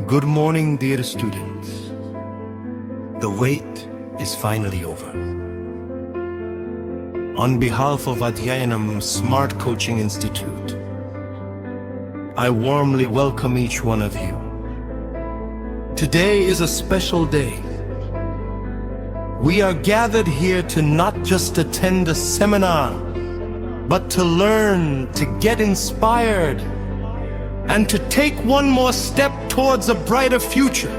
Good morning, dear students. The wait is finally over. On behalf of Adhyayanam Smart Coaching Institute, I warmly welcome each one of you. Today is a special day. We are gathered here to not just attend a seminar, but to learn, to get inspired, and to take one more step towards a brighter future.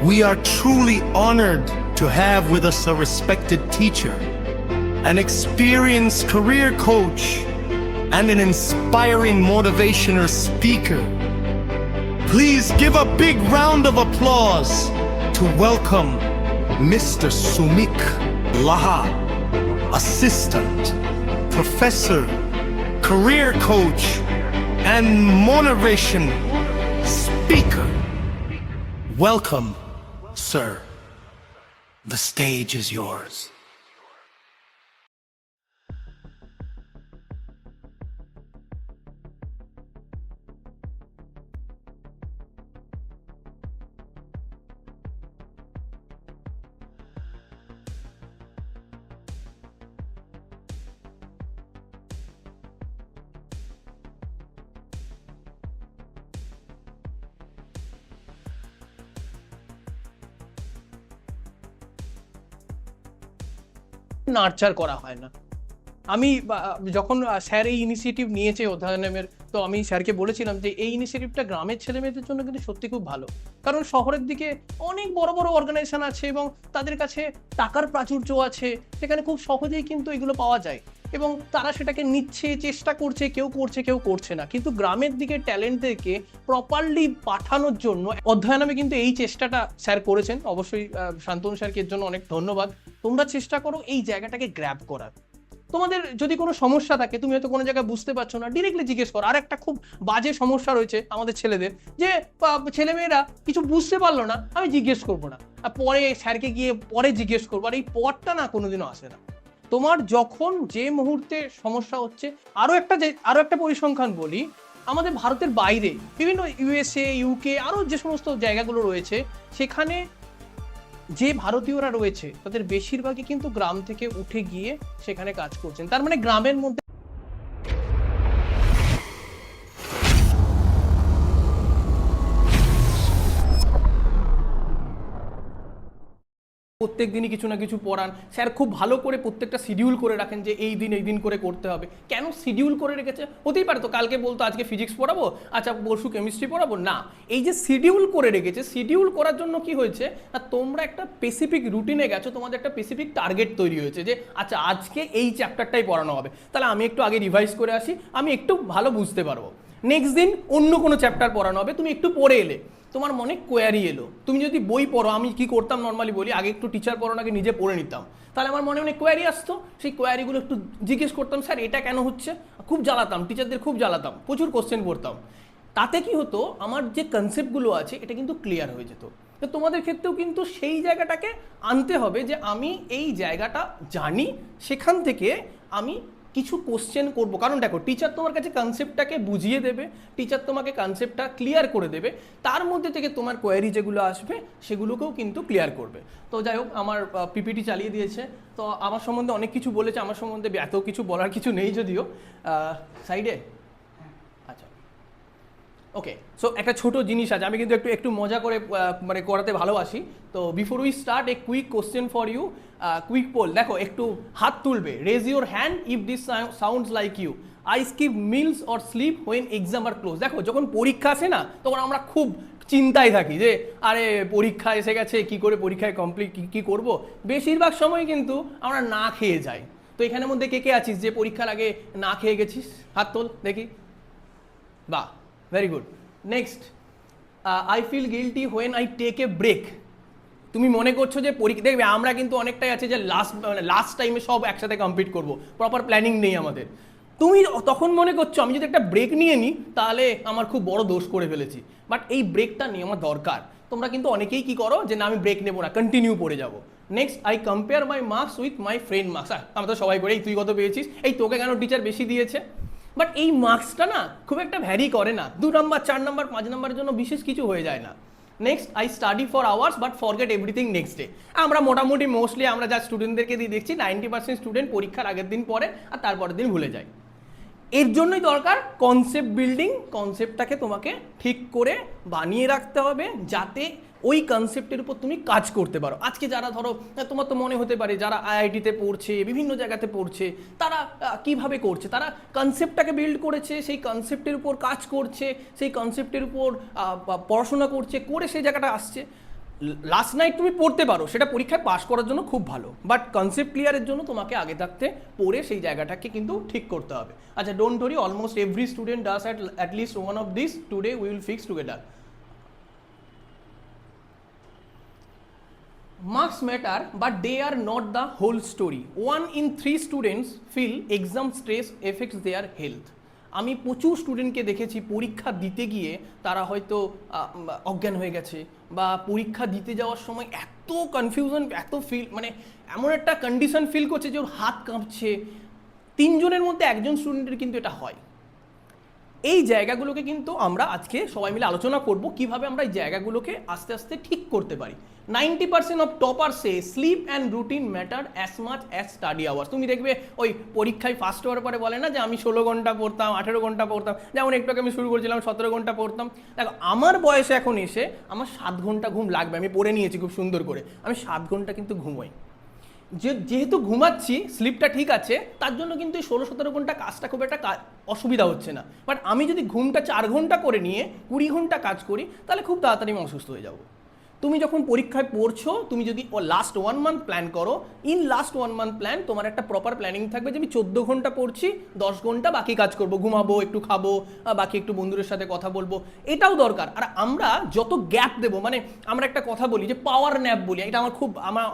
We are truly honored to have with us a respected teacher, an experienced career coach, and an inspiring motivational speaker. Please give a big round of applause to welcome Mr. Sumik Laha, Assistant Professor, Career Coach, and motivation speaker. Welcome, sir. The stage is yours. Nurture করা হয় না। আমি যখন sir এই initiative নিয়েছে অধ্যয়নের, তো আমি স্যারকে বলেছিলাম যে এই ইনিশিয়েটিভটা গ্রামের ছেলেমেয়েদের জন্য কিন্তু সত্যি খুব ভালো, কারণ শহরের দিকে অনেক বড় বড় অর্গানাইজেশন আছে এবং তাদের কাছে টাকার প্রাচুর্য আছে, সেখানে খুব সহজেই কিন্তু এগুলো পাওয়া যায় এবং তারা সেটাকে নিচ্ছে, চেষ্টা করছে, কেউ করছে কেউ করছে না। কিন্তু গ্রামের দিকে ট্যালেন্টদেরকে প্রপারলি পাঠানোর জন্য অধ্যয়নে কিন্তু এই চেষ্টাটা স্যার করেছেন। অবশ্যই শান্তনু স্যারকে এর জন্য অনেক ধন্যবাদ। তোমরা চেষ্টা করো এই জায়গাটাকে গ্র্যাব করার। তোমাদের যদি কোনো সমস্যা থাকে, তুমি হয়তো কোনো জায়গায় বুঝতে পারছো না, ডিরেক্টলি জিজ্ঞেস করো। আর একটা খুব বাজে সমস্যা রয়েছে আমাদের ছেলেদের, যে ছেলেমেয়েরা কিছু বুঝতে পারলো না, আমি জিজ্ঞেস করবো না, আর পরে স্যারকে গিয়ে পরে জিজ্ঞেস করবো, আর এই পরটা না কোনোদিনও আসে না। তোমার যখন যে মুহূর্তে সমস্যা হচ্ছে, আরো একটা পরিসংখ্যান বলি, আমাদের ভারতের বাইরে বিভিন্ন ইউএসএ, ইউকে, আরো যে সমস্ত জায়গাগুলো রয়েছে, সেখানে যে ভারতীয়রা রয়েছে তাদের বেশিরভাগই কিন্তু গ্রাম থেকে উঠে গিয়ে সেখানে কাজ করছেন। তার মানে গ্রামের মধ্যে প্রত্যেক দিনই কিছু না কিছু পড়ান। স্যার খুব ভালো করে প্রত্যেকটা শিডিউল করে রাখেন যে এই দিন করে করতে হবে। কেন শিডিউল করে রেখেছে? হতেই পারে তো কালকে বলতো আজকে ফিজিক্স পড়াবো, আচ্ছা পরশু কেমিস্ট্রি পড়াবো না। এই যে শিডিউল করে রেখেছে, শিডিউল করার জন্য কি হয়েছে না, তোমরা একটা স্পেসিফিক রুটিনে গেছো, তোমাদের একটা স্পেসিফিক টার্গেট তৈরি হয়েছে যে আচ্ছা আজকে এই চ্যাপ্টারটাই পড়ানো হবে, তাহলে আমি একটু আগে রিভাইজ করে আসি, আমি একটু ভালো বুঝতে পারবো। নেক্সট দিন অন্য কোনো চ্যাপ্টার পড়ানো হবে, তুমি একটু পড়ে এলে, তোমার মনে কোয়ারি এলো। তুমি যদি বই পড়ো, আমি কি করতাম নর্মালি বলি, আগে একটু টিচার পড়ানোকে নিজে পড়ে নিতাম, তাহলে আমার মনে অনেক কোয়ারি আসতো, সেই কোয়ারিগুলো একটু জিজ্ঞেস করতাম, স্যার এটা কেন হচ্ছে, খুব জ্বালাতাম টিচারদের, খুব জ্বালাতাম, প্রচুর কোশ্চেন করতাম। তাতে কি হতো, আমার যে কনসেপ্টগুলো আছে এটা কিন্তু ক্লিয়ার হয়ে যেত। তো তোমাদের ক্ষেত্রেও কিন্তু সেই জায়গাটাকে আনতে হবে যে আমি এই জায়গাটা জানি, সেখান থেকে আমি কিছু কোশ্চেন করবো। কারণ দেখো, টিচার তোমার কাছে কনসেপ্টটাকে বুঝিয়ে দেবে, টিচার তোমাকে কনসেপ্টটা ক্লিয়ার করে দেবে, তার মধ্যে থেকে তোমার কোয়ারি যেগুলো আসবে সেগুলোকেও কিন্তু ক্লিয়ার করবে। তো যাই হোক, আমার পিপিটি চালিয়ে দিয়েছে, তো আমার সম্বন্ধে অনেক কিছু বলেছে, আমার সম্বন্ধে এত কিছু বলার কিছু নেই যদিও। সাইডে আচ্ছা, ওকে। সো একটা ছোট জিনিস আছে, আমি কিন্তু একটু মজা করে মানে করাতে ভালোবাসি। তো before we start, a quick question for you, quick poll. দেখো, একটু হাত তুলবে, raise your hand if this sounds like you. I skip meals or sleep when exam are close. দেখো, যখন পরীক্ষা আসে না, তখন আমরা খুব চিন্তায় থাকি যে আরে পরীক্ষা এসে গেছে, কি করে পরীক্ষায় কমপ্লিট কি করব। বেশিরভাগ সময় কিন্তু আমরা না খেয়ে যাই। তো এখানের মধ্যে কে কে আছিস যে পরীক্ষার আগে না খেয়ে গেছিস? হাত তোল দেখি। বাহ, very good. Next, I feel guilty when I take a break. তুমি মনে করছো যে পরীক্ষা, দেখবে আমরা কিন্তু অনেকটাই আছে যে লাস্ট টাইমে সব একসাথে কমপ্লিট করবো, প্রপার প্ল্যানিং নেই আমাদের। তুমি তখন মনে করছো আমি যদি একটা ব্রেক নিয়ে নিই তাহলে আমার খুব বড় দোষ করে ফেলেছি, বাট এই ব্রেকটা নিয়ে আমার দরকার। তোমরা কিন্তু অনেকেই কি করো যে না আমি ব্রেক নেবো না, কন্টিনিউ পড়ে যাবো। Next, I compare my marks with my friend marks. আমরা তো সবাই করে, তুই কত পেয়েছিস, এই তোকে কেন টিচার বেশি দিয়েছে। বাট এই মার্কসটা না খুব একটা ভ্যারি করে না, 2 নাম্বার 4 নাম্বার 5 নাম্বারের জন্য বিশেষ কিছু হয়ে যায় না। Next, I study for hours but forget everything next day. আমরা মোটামুটি মোস্টলি আমরা যা স্টুডেন্টদেরকে দিয়ে দেখছি 90% স্টুডেন্ট পরীক্ষার আগের দিন পড়ে আর তারপরের দিন ভুলে যায়। এর জন্যই দরকার কনসেপ্ট বিল্ডিং। কনসেপ্টটাকে তোমাকে ঠিক করে বানিয়ে রাখতে হবে যাতে ওই কনসেপ্টের উপর তুমি কাজ করতে পারো। আজকে যারা ধরো, তোমার তো মনে হতে পারে যারা আইআইটিতে পড়ছে, বিভিন্ন জায়গাতে পড়ছে, তারা কিভাবে করছে, তারা কনসেপ্টটাকে বিল্ড করেছে, সেই কনসেপ্টের উপর কাজ করছে, সেই কনসেপ্টের উপর পড়াশোনা করছে, করে সেই জায়গাটা আসছে। লাস্ট নাইট তুমি পড়তে পারো, সেটা পরীক্ষায় পাশ করার জন্য খুব ভালো, বাট কনসেপ্ট ক্লিয়ারের জন্য তোমাকে আগে থাকতে পড়ে সেই জায়গাটাকে কিন্তু ঠিক করতে হবে। আচ্ছা, don't worry, almost every student does at least one of this. Today we will fix together. Marks matter, but they are not the whole story. 1 in 3 students feel exam stress affects their health. আমি প্রচুর স্টুডেন্টকে দেখেছি পরীক্ষা দিতে গিয়ে তারা হয়তো অজ্ঞান হয়ে গেছে, বা পরীক্ষা দিতে যাওয়ার সময় এত কনফিউশন, এত ফিল, মানে এমন একটা কন্ডিশন ফিল করছে যে ওর হাত কাঁপছে। 3 জনের মধ্যে একজন স্টুডেন্টের কিন্তু এটা হয়। এই জায়গাগুলোকে কিন্তু আমরা আজকে সবাই মিলে আলোচনা করব কিভাবে আমরা এই জায়গাগুলোকে আস্তে আস্তে ঠিক করতে পারি। 90% of topper say sleep and routine matter as much as study hours. তুমি দেখবে ওই পরীক্ষায় ফার্স্ট হওয়ার পরে বলে না যে আমি 16 ঘন্টা পড়তাম, 18 ঘন্টা পড়তাম, যেমন একটু আগে আমি শুরু করেছিলাম 17 ঘন্টা পড়তাম। দেখো, আমার বয়সে এখন এসে আমার 7 ঘন্টা ঘুম লাগবে, আমি পড়ে নিয়েছি খুব সুন্দর করে, আমি 7 ঘন্টা কিন্তু ঘুমোই। যেহেতু ঘুমাচ্ছি, স্লিপটা ঠিক আছে, তার জন্য কিন্তু এই 16-17 ঘন্টা কাজটা খুব একটা অসুবিধা হচ্ছে না। বাট আমি যদি ঘুমটা 4 ঘন্টা করে নিয়ে 20 ঘন্টা কাজ করি, তাহলে খুব তাড়াতাড়ি আমি অসুস্থ হয়ে যাবো। তুমি যখন পরীক্ষায় পড়ছো, তুমি যদি লাস্ট 1 মান্থ প্ল্যান করো, ইন লাস্ট 1 মান্থ প্ল্যান তোমার একটা প্রপার প্ল্যানিং থাকবে যে আমি 14 ঘন্টা পড়ছি, 10 ঘন্টা বাকি কাজ করবো, ঘুমাবো, একটু খাবো, বাকি একটু বন্ধুদের সাথে কথা বলবো, এটাও দরকার। আর আমরা যত গ্যাপ দেবো, মানে আমরা একটা কথা বলি যে পাওয়ার ন্যাপ বলি, এটা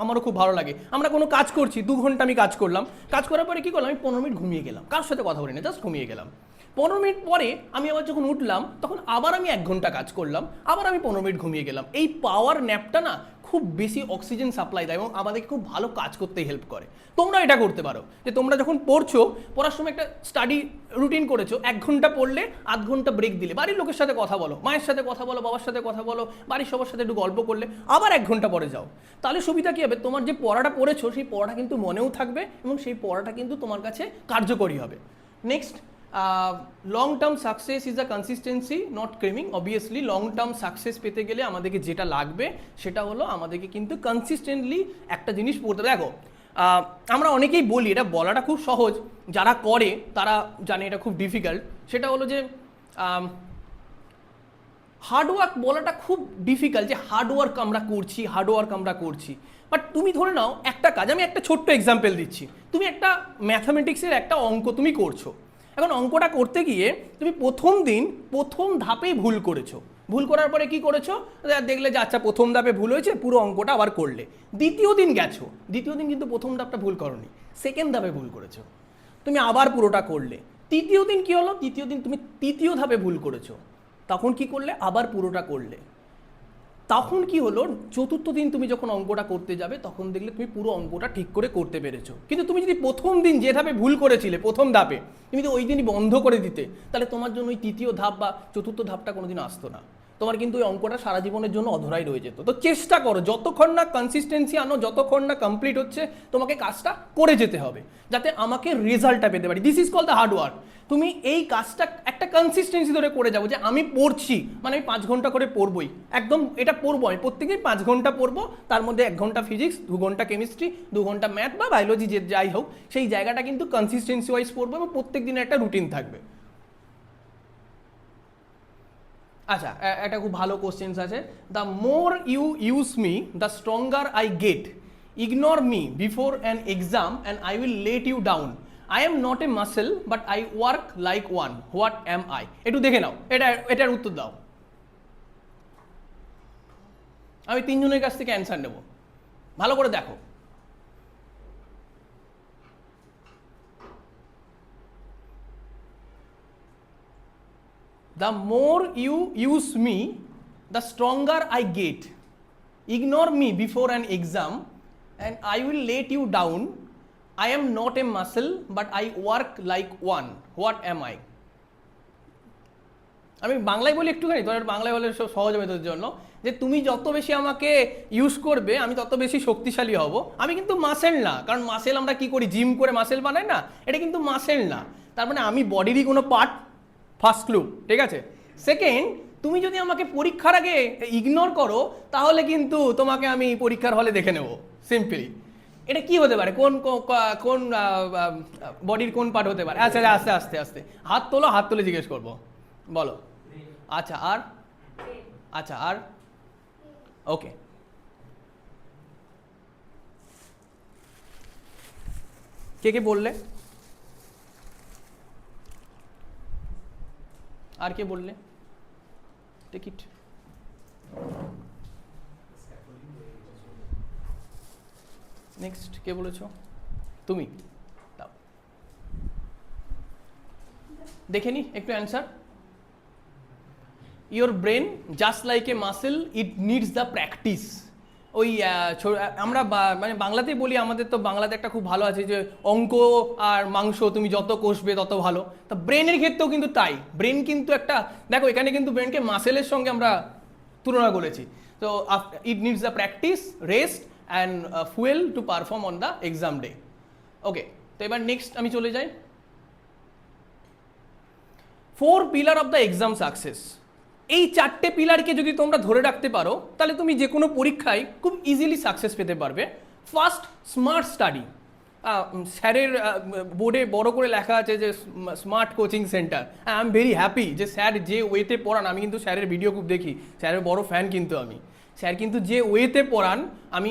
আমারও খুব ভালো লাগে। আমরা কোনো কাজ করছি, 2 ঘন্টা আমি কাজ করলাম, কাজ করার পরে কী করলাম, আমি 15 মিনিট ঘুমিয়ে গেলাম, কারোর সাথে কথা বলি না, জাস্ট ঘুমিয়ে গেলাম। 15 মিনিট পরে আমি আবার যখন উঠলাম, তখন আবার আমি 1 ঘন্টা কাজ করলাম, আবার আমি 15 মিনিট ঘুমিয়ে গেলাম। এই পাওয়ার ন্যাপটা না খুব বেশি অক্সিজেন সাপ্লাই দেয় এবং আমাদেরকে খুব ভালো কাজ করতে হেল্প করে। তোমরা এটা করতে পারো যে তোমরা যখন পড়ছো, পড়ার সময় একটা স্টাডি রুটিন করেছো, 1 ঘন্টা পড়লে 1/2 ঘন্টা ব্রেক দিলে, বাড়ির লোকের সাথে কথা বলো, মায়ের সাথে কথা বলো, বাবার সাথে কথা বলো, বাড়ির সবার সাথে একটু গল্প করলে, আবার 1 ঘন্টা পরে যাও। তাহলে সুবিধা কী হবে, তোমার যে পড়াটা পড়েছো সেই পড়াটা কিন্তু মনেও থাকবে এবং সেই পড়াটা কিন্তু তোমার কাছে কার্যকরী হবে। Next, long term success is a consistency not cramming. Obviously long term success পেতে গেলে আমাদেরকে যেটা লাগবে সেটা হলো আমাদেরকে কিন্তু কনসিস্টেন্টলি একটা জিনিস পড়তে। দেখো, আমরা অনেকেই বলি, এটা বলাটা খুব সহজ, যারা করে তারা জানে এটা খুব ডিফিকাল্ট। সেটা হলো যে হার্ডওয়ার্ক বলাটা খুব ডিফিকাল্ট, যে হার্ডওয়ার্ক আমরা করছি। বাট তুমি ধরে নাও একটা কাজ, আমি একটা ছোট্ট এক্সাম্পল দিচ্ছি। তুমি একটা ম্যাথামেটিক্সের একটা অঙ্ক তুমি করছো, এখন অঙ্কটা করতে গিয়ে তুমি প্রথম ধাপেই ভুল করেছো। ভুল করার পরে কি করেছো, দেখলে যে আচ্ছা প্রথম ধাপে ভুল হয়েছে, পুরো অঙ্কটা আবার করলে। দ্বিতীয় দিন গেছো, দ্বিতীয় দিন কিন্তু প্রথম ধাপটা ভুল করনি, সেকেন্ড ধাপে ভুল করেছো, তুমি আবার পুরোটা করলে। তৃতীয় দিন কি হলো, তৃতীয় দিন তুমি তৃতীয় ধাপে ভুল করেছো, তখন কি করলে, আবার পুরোটা করলে। তখন কি হলো, চতুর্থ দিন তুমি যখন অঙ্কটা করতে যাবে, তখন দেখলে তুমি পুরো অঙ্কটা ঠিক করে করতে পেরেছো। কিন্তু তুমি যদি প্রথম দিন যে ধাপে ভুল করেছিলে, প্রথম ধাপে তুমি যদি ওই দিনই বন্ধ করে দিতে, তাহলে তোমার জন্য ওই তৃতীয় ধাপ বা চতুর্থ ধাপটা কোনোদিন আসতো না, তোমার কিন্তু ওই অঙ্কটা সারা জীবনের জন্য অধরাই রয়ে যেত। তো চেষ্টা করো, যতক্ষণ না কনসিস্টেন্সি আনো, যতক্ষণ না কমপ্লিট হচ্ছে, তোমাকে কাজটা করে যেতে হবে যাতে আমাকে রেজাল্টটা পেতে পারি। This is call the hard work. তুমি এই কাজটা একটা কনসিস্টেন্সি ধরে করে যাবো, যে আমি পড়ছি মানে আমি 5 ঘন্টা করে পড়বই, একদম এটা পড়বো, আমি প্রত্যেকেই 5 ঘন্টা পড়বো, তার মধ্যে 1 ঘন্টা ফিজিক্স, 2 ঘন্টা কেমিস্ট্রি, 2 ঘন্টা ম্যাথ বা বায়োলজি, যে যাই হোক, সেই জায়গাটা কিন্তু কনসিস্টেন্সি ওয়াইজ পড়বো এবং প্রত্যেক দিনের একটা রুটিন থাকবে। আচ্ছা, একটা খুব ভালো কোশ্চেন্স আছে, the more you use me the stronger I get, ignore me before an exam and I will let you down, I am not a muscle but I work like one, what am I? একটু দেখে নাও, এটার উত্তর দাও। আমি 3 জনের কাছ থেকে answer নেব, ভালো করে দেখো। The more you use me, the stronger I get. Ignore me before an exam and I will let you down. I am not a muscle, but I work like one. What am I? আমি বাংলায় বলি একটুখানি, তোর বাংলায় বলে সহজ হবে তোর জন্য, যে তুমি যত বেশি আমাকে ইউজ করবে আমি তত বেশি শক্তিশালী হব। আমি কিন্তু মাসেল না, কারণ মাসেল আমরা কি করি, জিম করে মাসেল বানাই না, এটা কিন্তু মাসেল না। তার মানে আমি বডিরই কোনো পার্ট, ফার্স্ট ক্লু, ঠিক আছে। সেকেন্ড, তুমি যদি আমাকে পরীক্ষার আগে ইগনোর করো তাহলে কিন্তু তোমাকে আমি পরীক্ষার হলে দেখে নেব, সিম্পলি। এটা কি হতে পারে, কোন কোন বডির কোন পার্ট হতে পারে? আচ্ছা আস্তে আস্তে আস্তে হাত তোলো, হাত তুলে জিজ্ঞেস করবো, বলো। আচ্ছা আর, আচ্ছা আর, ওকে। কে কে বললে? আর কে বললে? টিকিট। নেক্সট কে বলেছো? তুমি দাও, দেখে নি একটু answer. Your brain just like a muscle, it needs the practice. ওই আমরা মানে বাংলাতেই বলি, আমাদের তো বাংলাতে একটা খুব ভালো আছে যে অঙ্ক আর মাংস তুমি যত কষবে তত ভালো। তা ব্রেনের ক্ষেত্রেও কিন্তু তাই। ব্রেন কিন্তু একটা, দেখো এখানে কিন্তু ব্রেনকে মাসেলের সঙ্গে আমরা তুলনা করেছি। তো it needs the practice, rest and fuel to perform on the exam day. Okay, তো এবার নেক্সট আমি চলে যাই। 4 pillar of the exam success. এই 4টে পিলারকে যদি তোমরা ধরে রাখতে পারো তাহলে তুমি যে কোনো পরীক্ষায় খুব ইজিলি সাকসেস পেতে পারবে। First, smart study. স্যারের বোর্ডে বড় করে লেখা আছে যে smart coaching centre. I am very happy যে স্যার যে ওয়েতে পড়ান, আমি কিন্তু স্যারের ভিডিও খুব দেখি, স্যারের বড় ফ্যান কিন্তু আমি। স্যার কিন্তু যে ওয়েতে পড়ান, আমি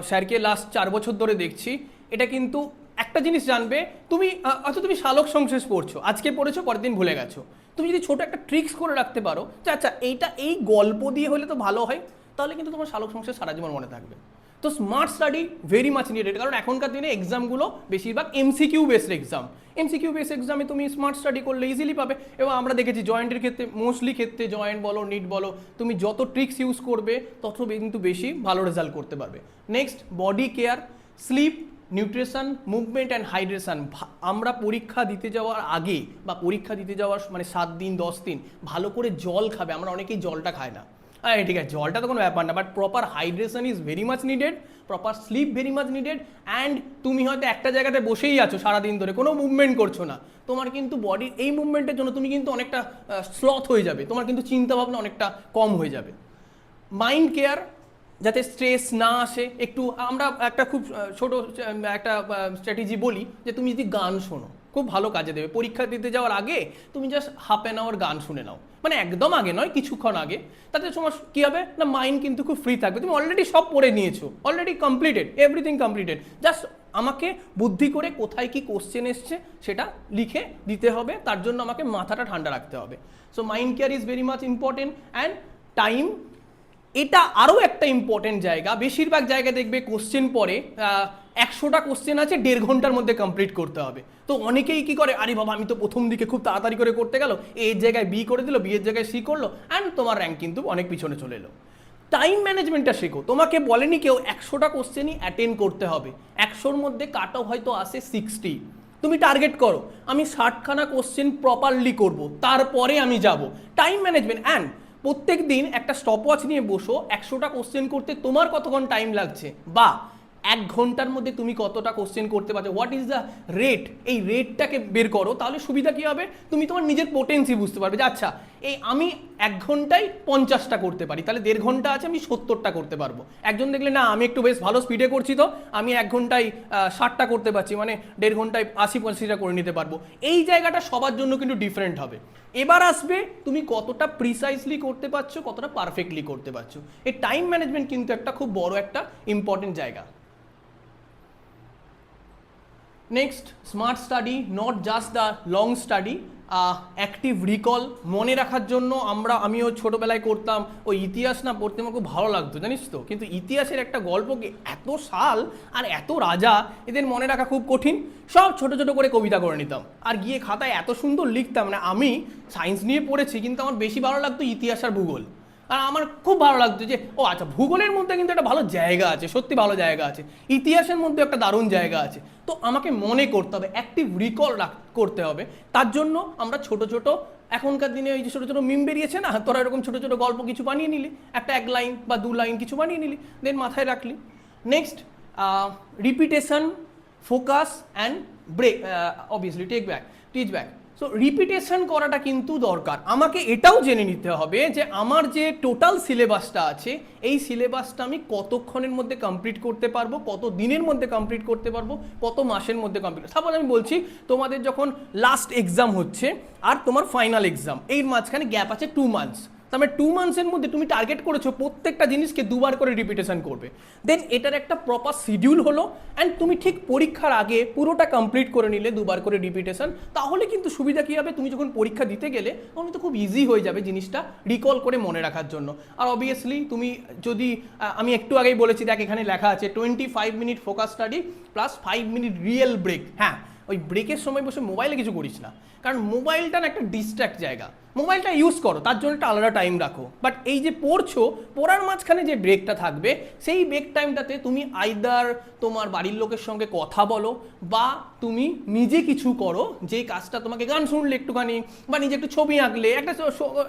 স্যারকে লাস্ট 4 বছর ধরে দেখছি। এটা কিন্তু একটা জিনিস জানবে, তুমি হয়তো তুমি শালক সংশ্লেষ পড়ছো, আজকে পড়েছো পরের দিন ভুলে গেছো। তুমি যদি ছোট একটা ট্রিক্স করে রাখতে পারো যে আচ্ছা এইটা এই গল্প দিয়ে হলে তো ভালো হয়, তাহলে কিন্তু তোমার শালক সংশ্লেষ সারা জীবন মনে থাকবে। তো smart study very much needed, কারণ এখনকার দিনে এক্সামগুলো বেশিরভাগ MCQ based exam. MCQ based এক্সামে তুমি স্মার্ট স্টাডি করলে ইজিলি পাবে। এবং আমরা দেখেছি জয়েন্টের ক্ষেত্রে, মোস্টলি ক্ষেত্রে জয়েন্ট বলো নিট বলো, তুমি যত ট্রিক্স ইউজ করবে তত কিন্তু বেশি ভালো রেজাল্ট করতে পারবে। Next, body care, sleep, nutrition, movement and hydration. আমরা পরীক্ষা দিতে যাওয়ার আগে বা পরীক্ষা দিতে যাওয়ার মানে 7 দিন 10 দিন ভালো করে জল খাবে। আমরা অনেকেই জলটা খাই না, হ্যাঁ ঠিক আছে, জলটা তো কোনো ব্যাপার না, but proper hydration is very much needed, proper slip very much needed. And তুমি হয়তো একটা জায়গাতে বসেই আছো সারাদিন ধরে, কোনো মুভমেন্ট করছো না, তোমার কিন্তু বডির এই মুভমেন্টের জন্য তুমি কিন্তু অনেকটা স্লথ হয়ে যাবে, তোমার কিন্তু চিন্তাভাবনা অনেকটা কম হয়ে যাবে। মাইন্ড কেয়ার, যাতে স্ট্রেস না আসে একটু। আমরা একটা খুব ছোট একটা স্ট্র্যাটেজি বলি যে তুমি যদি গান শোনো খুব ভালো কাজে দেবে। পরীক্ষা দিতে যাওয়ার আগে তুমি জাস্ট হাফ অ্যান আওয়ার গান শুনে নাও, মানে একদম আগে নয়, কিছুক্ষণ আগে। তাতে তোমার কী হবে না, মাইন্ড কিন্তু খুব ফ্রি থাকবে। তুমি অলরেডি সব পড়ে নিয়েছো, already completed, everything completed. Just আমাকে বুদ্ধি করে কোথায় কি কোশ্চেন এসছে সেটা লিখে দিতে হবে, তার জন্য আমাকে মাথাটা ঠান্ডা রাখতে হবে। So mind care is very much important. And time, এটা আরও একটা ইম্পর্টেন্ট জায়গা। বেশিরভাগ জায়গায় দেখবে কোশ্চেন পড়ে 100টা কোশ্চেন আছে 1.5 ঘন্টার মধ্যে কমপ্লিট করতে হবে। তো অনেকেই কি করে, আরে বাবা আমি তো প্রথম দিকে খুব তাড়াতাড়ি করে করতে গেল, এর জায়গায় বি করে দিল, বি এর জায়গায় সি করলো, অ্যান্ড তোমার র্যাঙ্ক কিন্তু অনেক পিছনে চলে এলো। টাইম ম্যানেজমেন্টটা শেখো। তোমাকে বলেনি কেউ 100টা কোশ্চেনই অ্যাটেন্ড করতে হবে, 100র মধ্যে কাট অফ হয়তো আসে 60। তুমি টার্গেট করো আমি 60খানা কোশ্চেন প্রপারলি করব, তারপরে আমি যাব। Time management. অ্যান্ড প্রত্যেক দিন একটা স্টপওয়াচ নিয়ে বসো, 100টা কোশ্চেন করতে তোমার কতক্ষণ টাইম লাগছে, বা 1 ঘন্টার মধ্যে তুমি কতটা কোশ্চেন করতে পারছো, হোয়াট ইজ দ্য রেট, এই রেটটাকে বের করো। তাহলে সুবিধা কী হবে, তুমি তোমার নিজের পোটেন্সি বুঝতে পারবে যে আচ্ছা এই আমি 1 ঘন্টায় 50টা করতে পারি, তাহলে 1.5 ঘন্টা আছে আমি 70টা করতে পারবো। একজন দেখলে না আমি একটু বেশ ভালো স্পিডে করছি, তো আমি 1 ঘন্টায় 60টা করতে পারছি, মানে 1.5 ঘন্টায় 80-85টা করে নিতে পারবো। এই জায়গাটা সবার জন্য কিন্তু ডিফারেন্ট হবে। এবার আসবে তুমি কতটা প্রিসাইসলি করতে পারছো, কতটা পারফেক্টলি করতে পারছো। এই টাইম ম্যানেজমেন্ট কিন্তু একটা খুব বড় একটা ইম্পর্টেন্ট জায়গা। Next, smart study, not just the long study, active recall. মনে রাখার জন্য আমিও ছোটোবেলায় করতাম ওই ইতিহাস না পড়তে আমার খুব ভালো লাগতো, জানিস তো। কিন্তু ইতিহাসের একটা গল্পকে এত সাল আর এত রাজা, এদের মনে রাখা খুব কঠিন। সব ছোট ছোট করে কবিতা করে নিতাম আর গিয়ে খাতায় এত সুন্দর লিখতাম। মানে আমি সায়েন্স নিয়ে পড়েছি কিন্তু আমার বেশি ভালো লাগতো ইতিহাস আর ভূগোল। আর আমার খুব ভালো লাগতো যে ও আচ্ছা ভূগোলের মধ্যে কিন্তু একটা ভালো জায়গা আছে, সত্যি ভালো জায়গা আছে, ইতিহাসের মধ্যে একটা দারুণ জায়গা আছে। তো আমাকে মনে করতে হবে, অ্যাক্টিভ রিকল করতে হবে। তার জন্য আমরা ছোট ছোট, এখনকার দিনে ওই যে ছোটো ছোটো মিম বেরিয়েছে না, তোরা এরকম ছোটো ছোটো গল্প কিছু বানিয়ে নিলি, এক লাইন বা 2 লাইন কিছু বানিয়ে নিলি, দেন মাথায় রাখলি। Next, repetition, focus and break, obviously teach back. So repetition করাটা কিন্তু দরকার। আমাকে এটাও জেনে নিতে হবে যে আমার যে টোটাল সিলেবাসটা আছে, এই সিলেবাসটা আমি কতক্ষণের মধ্যে কমপ্লিট করতে পারবো, কত দিনের মধ্যে কমপ্লিট করতে পারবো, কত মাসের মধ্যে কমপ্লিট। সাপোজ আমি বলছি তোমাদের যখন লাস্ট এক্সাম হচ্ছে আর তোমার ফাইনাল এক্সাম, এর মাঝখানে গ্যাপ আছে 2 মান্থস, তার মানে 2 মান্থসের মধ্যে তুমি টার্গেট করেছো প্রত্যেকটা জিনিসকে 2 বার করে রিপিটেশন করবে। দেন এটার একটা প্রপার শিডিউল হলো, অ্যান্ড তুমি ঠিক পরীক্ষার আগে পুরোটা কমপ্লিট করে নিলে 2 বার করে রিপিটেশন। তাহলে কিন্তু সুবিধা কী হবে, তুমি যখন পরীক্ষা দিতে গেলে তখন তো খুব ইজি হয়ে যাবে জিনিসটা রিকল করে মনে রাখার জন্য। আর অবভিয়াসলি তুমি যদি, আমি একটু আগেই বলেছি, দেখ এখানে লেখা আছে 25 minute focus study plus 5 minute real break. হ্যাঁ, ওই ব্রেকের সময় বসে মোবাইলে কিছু করিস না, কারণ মোবাইলটা না একটা ডিস্ট্র্যাক্ট জায়গা। মোবাইলটা ইউজ করো, তার জন্য একটা আলাদা টাইম রাখো, বাট এই যে পড়ছো, পড়ার মাঝখানে যে ব্রেকটা থাকবে, সেই ব্রেক টাইমটাতে তুমি আইদার তোমার বাড়ির লোকের সঙ্গে কথা বলো, বা তুমি নিজে কিছু করো, যেই কাজটা তোমাকে, গান শুনলে একটুখানি, বা নিজে একটু ছবি আঁকলে, একটা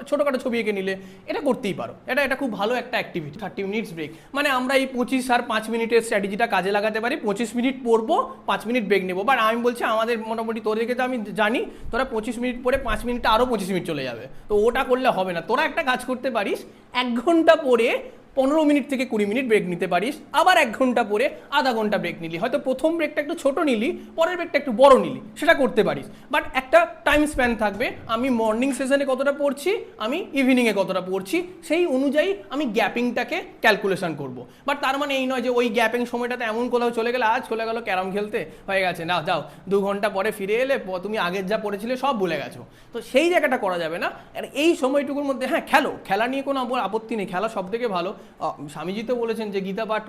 ছোটোখাটো ছবি এঁকে নিলে, এটা করতেই পারো। এটা খুব ভালো একটা অ্যাক্টিভিটি। 30 মিনিটস ব্রেক, মানে আমরা এই 25 আর 5 মিনিটের স্ট্র্যাটেজিটা কাজে লাগাতে পারি। 25 মিনিট পড়বো, 5 মিনিট ব্রেক নেবো। বাট আমি বলছি আমাদের মোটামুটি, তোদেরকে তো আমি জানি, তোরা 25 মিনিট পরে 5 মিনিটে আরও 25 মিনিট চলে যাবে, তো ওটা করলে হবে না। তোরা একটা কাজ করতে পারিস, 1 ঘন্টা পরে 15 মিনিট থেকে 20 মিনিট ব্রেক নিতে পারিস, আবার 1 ঘন্টা পরে আধা ঘন্টা ব্রেক নিলি। হয়তো প্রথম ব্রেকটা একটু ছোট নিলি, পরের ব্রেকটা একটু বড় নিলি, সেটা করতে পারিস। বাট একটা টাইম স্প্যান থাকবে, আমি মর্নিং সেশনে কতটা পড়ছি, আমি ইভিনিংয়ে কতটা পড়ছি, সেই অনুযায়ী আমি গ্যাপিংটাকে ক্যালকুলেশন করব। বাট তার মানে এই নয় যে ওই গ্যাপিং সময়টাতে এমন কোথাও চলে গেলে, আজ চলে গেল ক্যারাম খেলতে, হয়ে গেছে, না যাও 2 ঘন্টা পরে ফিরে এলে তুমি আগের যা পড়েছিলে সব ভুলে গেছো। তো সেই জায়গাটা করা যাবে না। আর এই সময়টুকুর মধ্যে হ্যাঁ খেলা নিয়ে কোনো আপত্তি নেই, খেলা সব থেকে ভালো। স্বামীজি তো বলেছেন যে গীতা পাঠ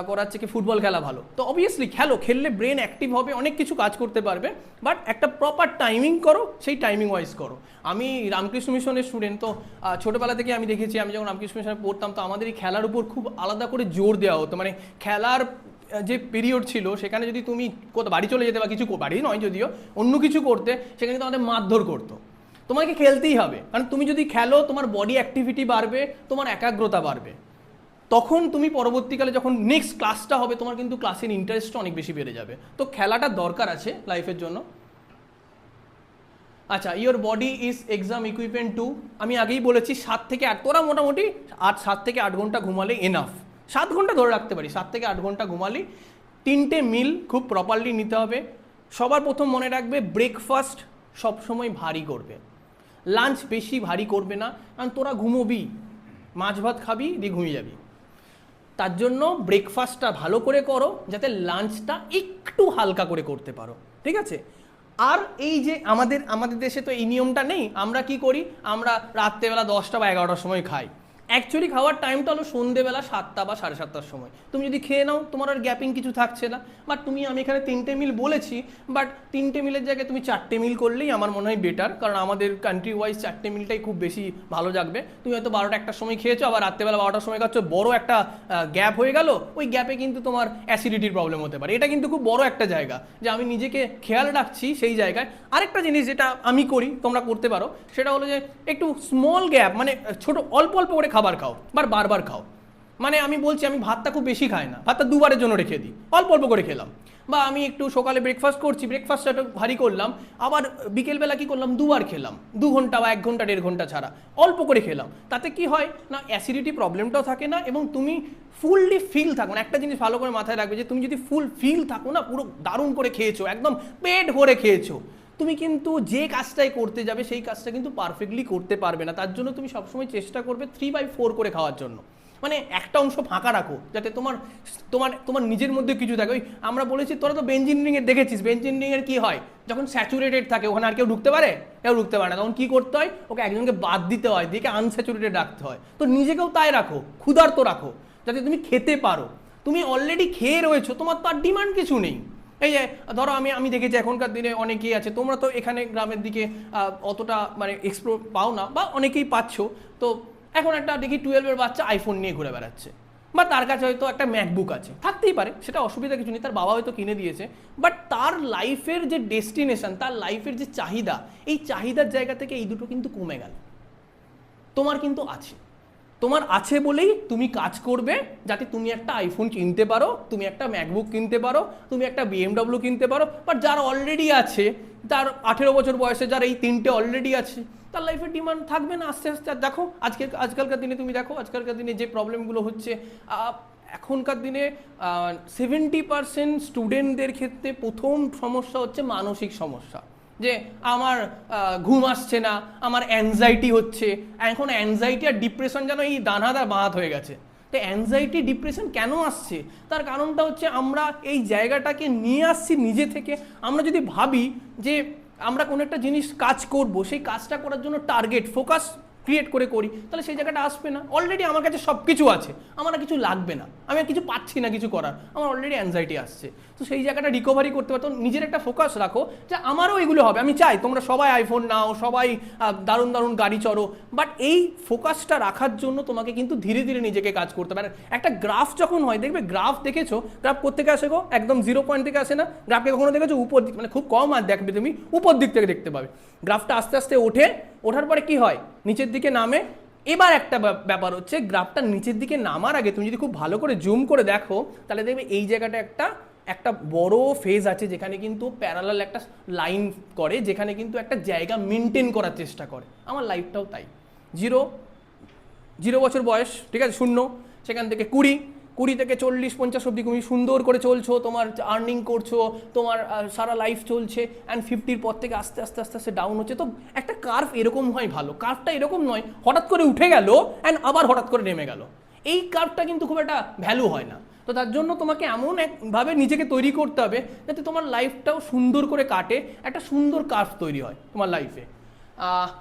করার থেকে ফুটবল খেলা ভালো। তো অবভিয়াসলি খেললে ব্রেন অ্যাক্টিভ হবে, অনেক কিছু কাজ করতে পারবে, বাট একটা প্রপার টাইমিং করো, সেই টাইমিং ওয়াইজ করো। আমি রামকৃষ্ণ মিশনের স্টুডেন্ট, তো ছোটোবেলা থেকে আমি দেখেছি, আমি যখন রামকৃষ্ণ মিশনে পড়তাম, তো আমাদের এই খেলার উপর খুব আলাদা করে জোর দেওয়া হতো। মানে খেলার যে পিরিয়ড ছিল, সেখানে যদি তুমি কোথাও বাড়ি চলে যেতে বা কিছু, বাড়ি নয় যদিও, অন্য কিছু করতে, সেখানে কিন্তু আমাদের মারধর করতো। তোমাকে খেলতেই হবে, কারণ তুমি যদি খেলো, তোমার বডি অ্যাক্টিভিটি বাড়বে, তোমার একাগ্রতা বাড়বে। তখন তুমি পরবর্তীকালে যখন নেক্সট ক্লাসটা হবে, তোমার কিন্তু ক্লাসের ইন্টারেস্টটা অনেক বেশি বেড়ে যাবে। তো খেলাটা দরকার আছে লাইফের জন্য। আচ্ছা, your body is exam equipment too, আমি আগেই বলেছি 7 থেকে 8, তোরা মোটামুটি 7 থেকে 8 ঘন্টা ঘুমালে এনাফ। 7 ঘন্টা ধরে রাখতে পারি, 7 থেকে 8 ঘন্টা ঘুমালি। 3টে মিল খুব প্রপারলি নিতে হবে। সবার প্রথম মনে রাখবে, ব্রেকফাস্ট সবসময় ভারী করবে, লাঞ্চ বেশি ভারী করবে না, কারণ তোরা ঘুমোবি, মাছ ভাত খাবি, দিয়ে ঘুমিয়ে যাবি। তার জন্য ব্রেকফাস্টটা ভালো করে করো, যাতে লাঞ্চটা একটু হালকা করে করতে পারো, ঠিক আছে? আর এই যে আমাদের দেশে তো এই নিয়মটা নেই। আমরা কি করি, আমরা রাত্রেবেলা 10টা বা 11টার সময় খাই। অ্যাকচুয়ালি খাওয়ার টাইমটা হলো সন্ধ্যেবেলা 7টা বা 7:30টার সময়। তুমি যদি খেয়ে নাও, তোমার আর গ্যাপিং কিছু থাকছে না। বাট আমি এখানে 3টে মিল বলেছি, বাট 3টে মিলের জায়গায় তুমি 4টে মিল করলেই আমার মনে হয় বেটার, কারণ আমাদের কান্ট্রি ওয়াইজ 4টে মিলটাই খুব বেশি ভালো যাবে। তুমি হয়তো 12টা 1টার সময় খেয়েছো, আবার রাত্রেবেলা 12টার সময় খাচ্ছ, বড় একটা গ্যাপ হয়ে গেল। ওই গ্যাপে কিন্তু তোমার অ্যাসিডিটির প্রবলেম হতে পারে। এটা কিন্তু খুব বড় একটা জায়গা, যে আমি নিজেকে খেয়াল রাখছি সেই জায়গায়। আরেকটা জিনিস যেটা আমি করি, তোমরা করতে পারো, সেটা হলো যে একটু স্মল গ্যাপ, মানে ছোট অল্প অল্প করে খাবার খাও, বারবার খাও। মানে আমি বলছি, আমি ভাতটা খুব বেশি খাই না, ভাতটা 2 বারের জন্য রেখে দিই, অল্প অল্প করে খেলাম। বা আমি একটু সকালে ব্রেকফাস্ট করছি, ব্রেকফাস্টটা একটু ভারী করলাম, আবার বিকেলবেলা কি করলাম, 2 বার খেলাম, 2 ঘন্টা বা 1 ঘন্টা 1.5 ঘন্টা ছাড়া অল্প করে খেলাম। তাতে কি হয় না, অ্যাসিডিটি প্রবলেমটাও থাকে না, এবং তুমি ফুললি ফিল থাকো না। একটা জিনিস ভালো করে মাথায় রাখবে, যে তুমি যদি ফুল ফিল থাকো না, পুরো দারুণ করে খেয়েছো, একদম পেট ভরে খেয়েছো, তুমি কিন্তু যে কাজটাই করতে যাবে, সেই কাজটা কিন্তু পারফেক্টলি করতে পারবে না। তার জন্য তুমি সবসময় চেষ্টা করবে 3/4 করে খাওয়ার জন্য। মানে একটা অংশ ফাঁকা রাখো, যাতে তোমার তোমার তোমার নিজের মধ্যে কিছু থাকে। ওই আমরা বলেছি, তোরা তো বেঞ্চ ইঞ্জিনিয়ারিং দেখেছিস, বেঞ্চ ইঞ্জিনিয়ারিং কি হয়, যখন স্যাচুরেটেড থাকে, ওখানে আর কেউ ঢুকতে পারে না, তখন কি করতে হয়, ওকে একজনকে বাদ দিতে হয়, দিকে আনস্যাচুরেটেড রাখতে হয়। তো নিজেকেও তাই রাখো, ক্ষুধার্ত রাখো, যাতে তুমি খেতে পারো। তুমি অলরেডি খেয়ে রয়েছো, তোমার তো আর ডিমান্ড কিছু নেই। এই যে ধরো, আমি দেখেছি এখনকার দিনে অনেকেই আছে, তোমরা তো এখানে গ্রামের দিকে অতটা মানে এক্সপ্লোর পাও না, বা অনেকেই পাচ্ছ, তো এখন একটা দেখি 12-এর বাচ্চা আইফোন নিয়ে ঘুরে বেড়াচ্ছে, বা তার কাছে হয়তো একটা ম্যাকবুক আছে, থাকতেই পারে, সেটা অসুবিধা কিছু নেই, তার বাবা হয়তো কিনে দিয়েছে, বাট তার লাইফের যে ডেস্টিনেশন, তার লাইফের যে চাহিদা, এই চাহিদার জায়গা থেকে এই দুটো কিন্তু কমে গেল। তোমার কিন্তু আছে, তোমার আছে বলেই তুমি কাজ করবে যাতে তুমি একটা আইফোন কিনতে পারো, তুমি একটা ম্যাকবুক কিনতে পারো, তুমি একটা BMW কিনতে পারো। বাট যার অলরেডি আছে, তার 18 বছর বয়সে যার এই তিনটে অলরেডি আছে, তার লাইফের ডিমান্ড থাকবে না আস্তে আস্তে। আর দেখো আজকালকার দিনে তুমি দেখো, আজকালকার দিনে যে প্রবলেমগুলো হচ্ছে, এখনকার দিনে 70% স্টুডেন্টদের ক্ষেত্রে প্রথম সমস্যা হচ্ছে মানসিক সমস্যা, যে আমার ঘুম আসছে না, আমার অ্যাংজাইটি হচ্ছে। এখন অ্যাংজাইটি আর ডিপ্রেশন যেন এই ডানহাত আর বাঁহাত হয়ে গেছে। তো অ্যাংজাইটি ডিপ্রেশন কেন আসছে, তার কারণটা হচ্ছে আমরা এই জায়গাটাকে নিয়ে আসছি নিজে থেকে। আমরা যদি ভাবি যে আমরা কোনো একটা জিনিস কাজ করব, সেই কাজটা করার জন্য টার্গেট ফোকাস ক্রিয়েট করি, তাহলে সেই জায়গাটা আসবে না। অলরেডি আমার কাছে সব কিছু আছে, আমার আর কিছু লাগবে না, আমি আর কিছু পাচ্ছি না কিছু করার, আমার অলরেডি অ্যাংজাইটি আসছে। তো সেই জায়গাটা রিকভারি করতে পারতো, নিজের একটা ফোকাস রাখো যে আমারও এগুলো হবে। আমি চাই তোমরা সবাই আইফোন নাও, সবাই দারুণ দারুণ গাড়ি চড়ো, বাট এই ফোকাসটা রাখার জন্য তোমাকে কিন্তু ধীরে ধীরে নিজেকে কাজ করতে পারে। একটা গ্রাফ যখন হয়, দেখবে গ্রাফ দেখেছো, গ্রাফ কোত্থেকে আসে গো, একদম 0 পয়েন্ট থেকে আসে না। গ্রাফকে কখনো দেখেছো উপর দিক, মানে খুব কম আর দেখবে তুমি উপর দিক থেকে দেখতে পাবে। গ্রাফটা আস্তে আস্তে ওঠার পরে কি হয়, নিচের দিকে নামে। এবার একটা ব্যাপার হচ্ছে, গ্রাফটা নিচের দিকে নামার আগে তুমি যদি খুব ভালো করে জুম করে দেখো, তাহলে দেখবে এই জায়গাটা একটা বড় ফেজ আছে, যেখানে কিন্তু প্যারালাল একটা লাইন করে, যেখানে কিন্তু একটা জায়গা মেনটেন করার চেষ্টা করে। আমার লাইফটাও তাই। 0 বছর বয়স, ঠিক আছে, 0, সেখান থেকে 20 থেকে 40-50 অব্দি তুমি সুন্দর করে চলছো, তোমার আর্নিং করছো, তোমার সারা লাইফ চলছে, অ্যান্ড 50-র পর থেকে আস্তে আস্তে আস্তে আস্তে ডাউন হচ্ছে। তো একটা কার্ভ এরকম হয় ভালো, কার্ভটা এরকম নয় হঠাৎ করে উঠে গেল অ্যান্ড আবার হঠাৎ করে নেমে গেল। এই কার্ভটা কিন্তু খুব একটা ভ্যালু হয় না। তো তার জন্য তোমাকে এমন একভাবে নিজেকে তৈরি করতে হবে যাতে তোমার লাইফটাও সুন্দর করে কাটে, একটা সুন্দর কার্ভ তৈরি হয় তোমার লাইফে।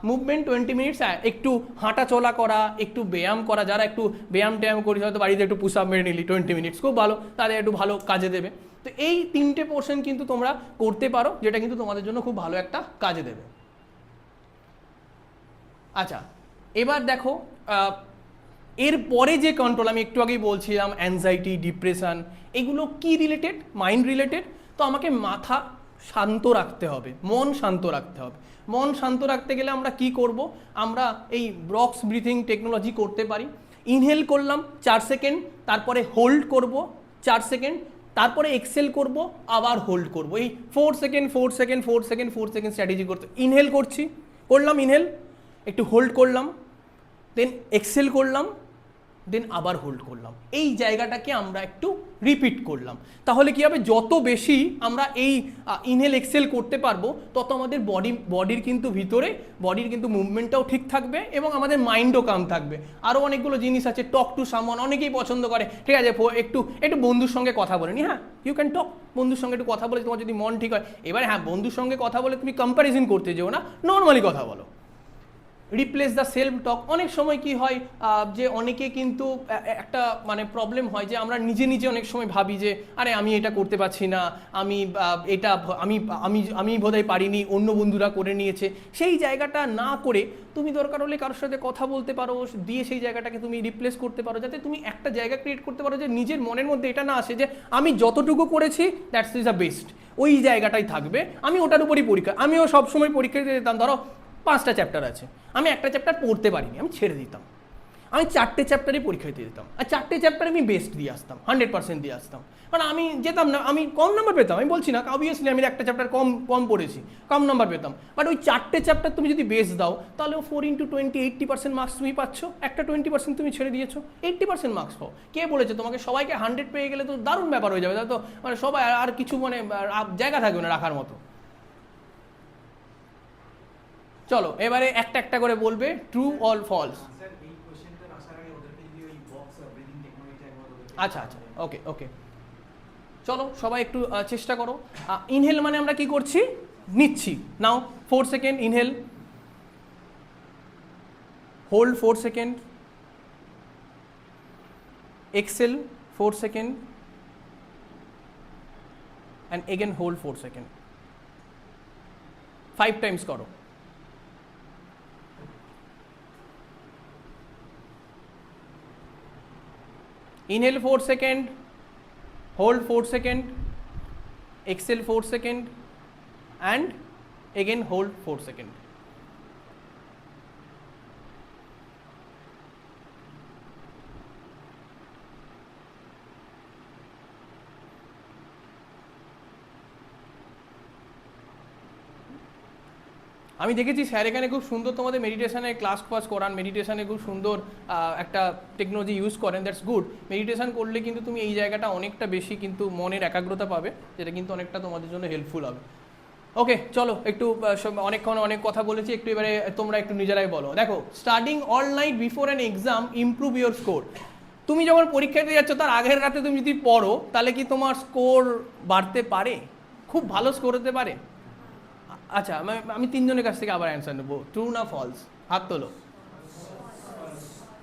মুভমেন্ট 20 মিনিটস, একটু হাঁটা চলা করা, একটু ব্যায়াম করা, যারা একটু ব্যায়াম করি, হয়তো বাড়িতে একটু পুশ আপ মেরে নিলি 20 মিনিটস, খুব ভালো, তাদের একটু ভালো কাজে দেবে। তো এই 3টে পোর্শন কিন্তু তোমরা করতে পারো, যেটা কিন্তু তোমাদের জন্য খুব ভালো একটা কাজে দেবে। আচ্ছা, এবার দেখো এরপরে যে কন্ট্রোল, আমি একটু আগেই বলছিলাম অ্যাংজাইটি, ডিপ্রেশন, এগুলো কি রিলেটেড, মাইন্ড রিলেটেড। তো আমাকে মাথা শান্ত রাখতে হবে, মন শান্ত রাখতে হবে। মন শান্ত রাখতে গেলে আমরা কি করব, আমরা এই বক্স ব্রিথিং টেকনোলজি করতে পারি। ইনহেল করলাম 4 সেকেন্ড, তারপরে হোল্ড করব 4 সেকেন্ড, তারপরে এক্সেল করব, আবার হোল্ড করব। এই 4 সেকেন্ড স্ট্র্যাটেজি করতে, ইনহেল করলাম ইনহেল, একটু হোল্ড করলাম, দেন এক্সেল করলাম, দেন আবার হোল্ড করলাম। এই জায়গাটাকে আমরা একটু রিপিট করলাম। তাহলে কি হবে, যত বেশি আমরা এই ইনহেল এক্সেল করতে পারবো, তত আমাদের বডির কিন্তু ভিতরে বডির কিন্তু মুভমেন্টটাও ঠিক থাকবে এবং আমাদের মাইন্ডও কাম থাকবে। আরও অনেকগুলো জিনিস আছে, টক টু সামওয়ান, অনেকেই পছন্দ করে, ঠিক আছে একটু বন্ধুর সঙ্গে কথা বলে নি, হ্যাঁ ইউ ক্যান টক, বন্ধুর সঙ্গে একটু কথা বলে তোমার যদি মন ঠিক হয়। এবারে হ্যাঁ, বন্ধুর সঙ্গে কথা বলে তুমি কম্প্যারিজন করতে যেও না, নর্মালি কথা বলো। রিপ্লেস দ্য সেলফ টক। অনেক সময় কি হয় যে অনেকে কিন্তু একটা মানে প্রবলেম হয় যে আমরা নিজে অনেক সময় ভাবি যে আরে আমি এটা করতে পারছি না, আমি এটা আমি বোধহয় পারিনি, অন্য বন্ধুরা করে নিয়েছে। সেই জায়গাটা না করে তুমি দরকার হলে কারোর সাথে কথা বলতে পারো, দিয়ে সেই জায়গাটাকে তুমি রিপ্লেস করতে পারো, যাতে তুমি একটা জায়গা ক্রিয়েট করতে পারো যে নিজের মনের মধ্যে এটা না আসে যে আমি যতটুকু করেছি দ্যাটস ইজ দ্য বেস্ট, ওই জায়গাটাই থাকবে, আমি ওটার উপরই পরীক্ষা। আমিও সবসময় পরীক্ষা দিতে যেতাম, ধরো 5টা চ্যাপ্টার আছে, আমি একটা চ্যাপ্টার পড়তে পারিনি, আমি ছেড়ে দিতাম, আমি 4টে চ্যাপ্টারই পরীক্ষা দিতে দিতাম, আর 4টে চ্যাপ্টারে আমি বেস্ট দিয়ে আসতাম, 100% দিয়ে আসতাম। কারণ আমি যেতাম না, আমি কম নাম্বার পেতাম, আমি বলছি না, অবভিয়াসলি আমি একটা চ্যাপ্টার কম পড়েছি, কম নাম্বার পেতাম, বাট ওই 4টে চ্যাপ্টার তুমি যদি বেস্ট দাও, তাহলে 4 × 20 80% মার্কস তুমি পাচ্ছ। একটা 20% তুমি ছেড়ে দিয়েছো, 80% মার্কস পাও। কে বলেছে তোমাকে সবাইকে 100 পেয়ে গেলে তো দারুণ ব্যাপার হয়ে যাবে, তাই তো মানে সবাই আর কিছু মানে জায়গা থাকবে না রাখার মতো। চলো এবারে একটা করে বলবে ট্রু অর ফলস। আচ্ছা ওকে, চলো সবাই একটু চেষ্টা করো। ইনহেল মানে আমরা কি করছি, নিচ্ছি, নাও 4 second inhale, hold 4 second, exhale 4 second, and again hold 4 second, 5 times করো। inhale 4 second, hold 4 second, exhale 4 second, and again hold 4 second. আমি দেখেছি স্যার এখানে খুব সুন্দর তোমাদের মেডিটেশনের ক্লাস করান, মেডিটেশনে খুব সুন্দর একটা টেকনোলজি ইউজ করেন, দ্যাটস গুড। মেডিটেশন করলে কিন্তু তুমি এই জায়গাটা অনেকটা বেশি কিন্তু মনের একাগ্রতা পাবে, যেটা কিন্তু অনেকটা তোমাদের জন্য হেল্পফুল হবে। ওকে, চলো একটু অনেকক্ষণ অনেক কথা বলেছি, একটু এবারে তোমরা একটু নিজেরাই বলো। দেখো, studying all night before an exam improve your score. তুমি যখন পরীক্ষা দিতে যাচ্ছ তার আগের রাতে তুমি যদি পড়ো, তাহলে কি তোমার স্কোর বাড়তে পারে? খুব ভালো স্কোর হতে পারে? আচ্ছা, আমি তিনজনের কাছ থেকে আবার অ্যান্সার নেবো, ট্রু না ফলস? হাত তোলো।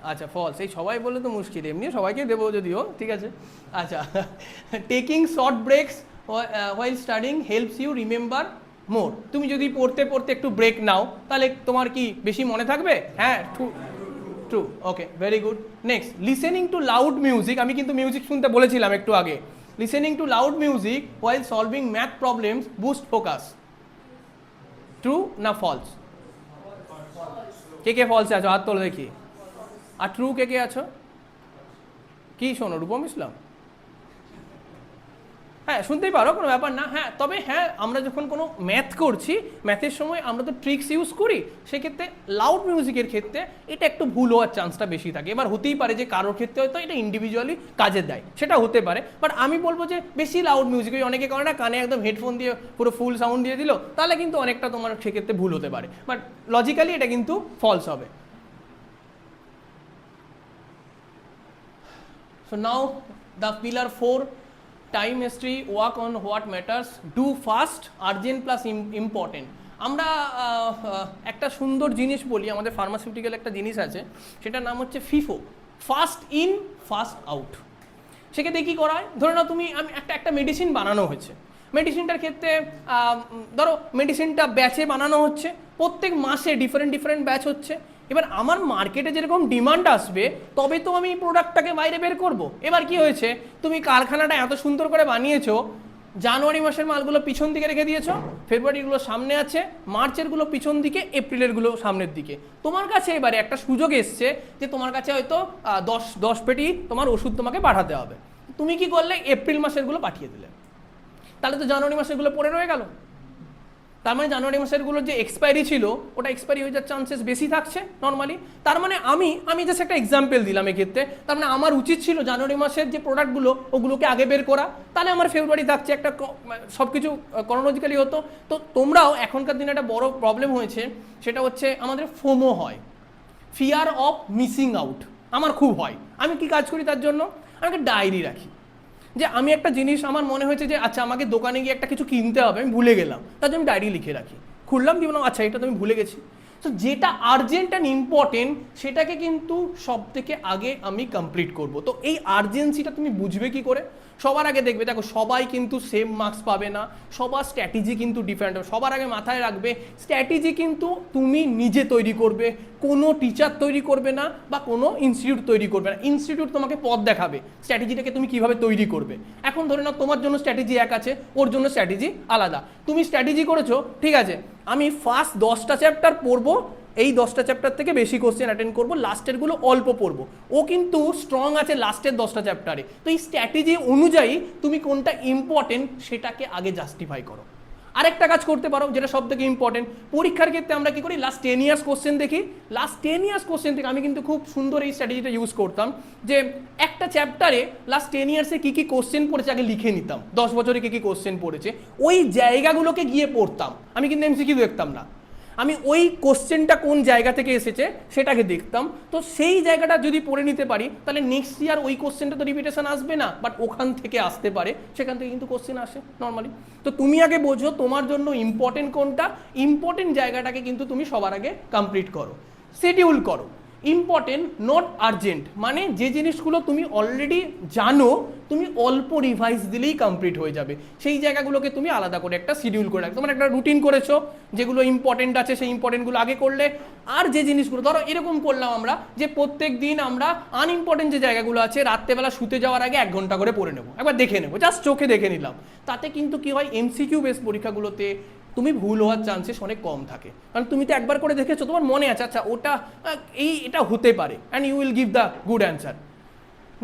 আচ্ছা, ফলস। এই সবাই বলে তো মুশকিল, এমনি সবাইকে দেবো যদিও, ঠিক আছে। আচ্ছা, taking short breaks while studying helps you remember more. তুমি যদি পড়তে পড়তে একটু ব্রেক নাও, তাহলে তোমার কি বেশি মনে থাকবে? হ্যাঁ, true. Okay, very good. Next, listening to loud music. আমি কিন্তু মিউজিক শুনতে বলেছিলাম একটু আগে। Listening to loud music while solving math problems boost focus. True না ফলস? কে কে ফলসে আছো হাত তোলো দেখি। আর ট্রু কে কে আছো? কি শোনো, রূপম ইসলাম? হ্যাঁ, শুনতেই পারো, কোনো ব্যাপার না। হ্যাঁ, তবে হ্যাঁ, আমরা যখন কোনো ম্যাথ করছি, ম্যাথের সময় আমরা তো ট্রিক্স ইউজ করি, সেক্ষেত্রে লাউড মিউজিকের ক্ষেত্রে এটা একটু ভুল হওয়ার চান্সটা বেশি থাকে। এবার হতেই পারে যে কারোর ক্ষেত্রে হয়তো এটা ইন্ডিভিজুয়ালি কাজে দেয়, সেটা হতে পারে। বাট আমি বলবো যে বেশি লাউড মিউজিক, অনেকে করে না, কানে একদম হেডফোন দিয়ে পুরো ফুল সাউন্ড দিয়ে দিল, তাহলে কিন্তু অনেকটা তোমার সেক্ষেত্রে ভুল হতে পারে। বাট লজিক্যালি এটা কিন্তু ফলস হবে। So now the pillar 4, time history, work on what matters, do fast, urgent plus important. আমরা একটা সুন্দর জিনিস বলি, আমাদের ফার্মাসিউটিক্যাল একটা জিনিস আছে, সেটার নাম হচ্ছে FIFO, fast in fast out. সেক্ষেত্রে কী করা হয়, ধরে নাও তুমি একটা মেডিসিন বানানো হয়েছে, মেডিসিনটার ক্ষেত্রে ধরো মেডিসিনটা ব্যাচে বানানো হচ্ছে, প্রত্যেক মাসে ডিফারেন্ট ব্যাচ হচ্ছে। এবার আমার মার্কেটে যেরকম ডিমান্ড আসবে, তবে তো আমি প্রোডাক্টটাকে বাইরে বের করব। এবার কি হয়েছে, তুমি কারখানাটা এত সুন্দর করে বানিয়েছো, জানুয়ারি মাসের মালগুলো পিছন দিকে রেখে দিয়েছো, ফেব্রুয়ারিগুলো সামনে আছে, মার্চেরগুলো পিছন দিকে, এপ্রিলেরগুলো সামনের দিকে। তোমার কাছে এবারে একটা সুযোগ এসছে যে তোমার কাছে হয়তো 10 পেটি তোমার ওষুধ তোমাকে পাঠাতে হবে। তুমি কি করলে, এপ্রিল মাসেরগুলো পাঠিয়ে দিলে, তাহলে তো জানুয়ারি মাসেরগুলো পড়ে রয়ে গেল। তার মানে জানুয়ারি মাসেরগুলো যে এক্সপায়ারি ছিল, ওটা এক্সপায়ারি হয়ে যাওয়ার চান্সেস বেশি থাকছে নর্মালি। তার মানে আমি জাস্ট একটা এক্সাম্পল দিলাম এক্ষেত্রে। তার মানে আমার উচিত ছিল জানুয়ারি মাসের যে প্রোডাক্টগুলো, ওগুলোকে আগে বের করা, তাহলে আমার ফেব্রুয়ারি থাকছে, একটা সব কিছু ক্রনোলজিক্যালি হতো। তো তোমরাও এখনকার দিনে একটা বড় প্রবলেম হয়েছে, সেটা হচ্ছে আমাদের ফোমো হয়, ফিয়ার অফ মিসিং আউট। আমার খুব হয়। আমি কি কাজ করি তার জন্য, আমি একটা ডায়েরি রাখি, যে আমি একটা জিনিস আমার মনে হয়েছে যে আচ্ছা আমাকে দোকানে গিয়ে একটা কিছু কিনতে হবে, আমি ভুলে গেলাম, তার জন্য আমি ডায়েরি লিখে রাখি। খুললাম, দিয়ে বললাম আচ্ছা এটা তো আমি ভুলে গেছি। তো যেটা আর্জেন্ট অ্যান্ড ইম্পর্টেন্ট, সেটাকে কিন্তু সব থেকে আগে আমি কমপ্লিট করব। তো এই আর্জেন্সিটা তুমি বুঝবে কি করে? সবার আগে দেখবে, দেখো সবাই কিন্তু সেম মার্কস পাবে না, সবার স্ট্র্যাটেজি কিন্তু ডিফারেন্ট হবে। সবার আগে মাথায় রাখবে, স্ট্র্যাটেজি কিন্তু তুমি নিজে তৈরি করবে, কোনো টিচার তৈরি করবে না বা কোনো ইনস্টিটিউট তৈরি করবে না। ইনস্টিটিউট তোমাকে পথ দেখাবে, স্ট্র্যাটেজিটাকে তুমি কিভাবে তৈরি করবে। এখন ধরে নাও তোমার জন্য স্ট্র্যাটেজি এক আছে, ওর জন্য স্ট্র্যাটেজি আলাদা। তুমি স্ট্র্যাটেজি করেছো, ঠিক আছে, আমি ফার্স্ট 10টা চ্যাপ্টার পড়বো, এই 10টা চ্যাপ্টার থেকে বেশি কোশ্চেন অ্যাটেন্ড করবো, লাস্টেরগুলো অল্প পড়বো। ও কিন্তু স্ট্রং আছে লাস্টের 10টা চ্যাপ্টারে। তো এই স্ট্র্যাটেজি অনুযায়ী তুমি কোনটা ইম্পর্টেন্ট সেটাকে আগে জাস্টিফাই করো। আরেকটা কাজ করতে পারো, যেটা সব থেকে ইম্পর্টেন্ট, পরীক্ষার ক্ষেত্রে আমরা কি করি, লাস্ট 10 ইয়ার্স কোশ্চেন দেখি। লাস্ট 10 ইয়ার্স কোশ্চেন থেকে আমি কিন্তু খুব সুন্দর এই স্ট্র্যাটেজিটা ইউজ করতাম, যে একটা চ্যাপ্টারে লাস্ট 10 ইয়ার্সে কী কী কোশ্চেন পড়েছে আগে লিখে নিতাম, 10 বছরে কী কী কোশ্চেন পড়েছে, ওই জায়গাগুলোকে গিয়ে পড়তাম। আমি কিন্তু এমসিকিউ দেখতাম না, আমি ওই কোশ্চেনটা কোন জায়গা থেকে এসেছে সেটাকে দেখতাম। তো সেই জায়গাটা যদি পড়ে নিতে পারি, তাহলে নেক্সট ইয়ার ওই কোশ্চেনটা তো রিপিটেশন আসবে না, বাট ওখান থেকে আসতে পারে, সেখান থেকে কিন্তু কোশ্চেন আসে নর্মালি। তো তুমি আগে বোঝো তোমার জন্য ইম্পর্টেন্ট কোনটা, ইম্পর্টেন্ট জায়গাটাকে কিন্তু তুমি সবার আগে কমপ্লিট করো, শিডিউল করো। ইম্পর্টেন্ট নট আর্জেন্ট, মানে যে জিনিসগুলো তুমি অলরেডি জানো, তুমি অল্প রিভাইজ দিলেই কমপ্লিট হয়ে যাবে, সেই জায়গাগুলোকে তুমি আলাদা করে একটা শিডিউল করে রাখো। তোমার একটা রুটিন করেছো, যেগুলো ইম্পর্টেন্ট আছে সেই ইম্পর্টেন্টগুলো আগে করলে, আর যে জিনিসগুলো ধরো এরকম করলাম আমরা যে প্রত্যেক দিন আমরা আনইম্পর্টেন্ট যে জায়গাগুলো আছে রাত্রেবেলা শুতে যাওয়ার আগে 1 ঘন্টা করে পড়ে নেবো, একবার দেখে নেবো, জাস্ট চোখে দেখে নিলাম। তাতে কিন্তু কি হয়, এমসিকিউ বেস পরীক্ষাগুলোতে তুমি ভুল হওয়ার চান্সেস অনেক কম থাকে, কারণ তুমি তো একবার করে দেখেছো, তোমার মনে আছে আচ্ছা ওটা এটা হতে পারে, and you will give the good answer.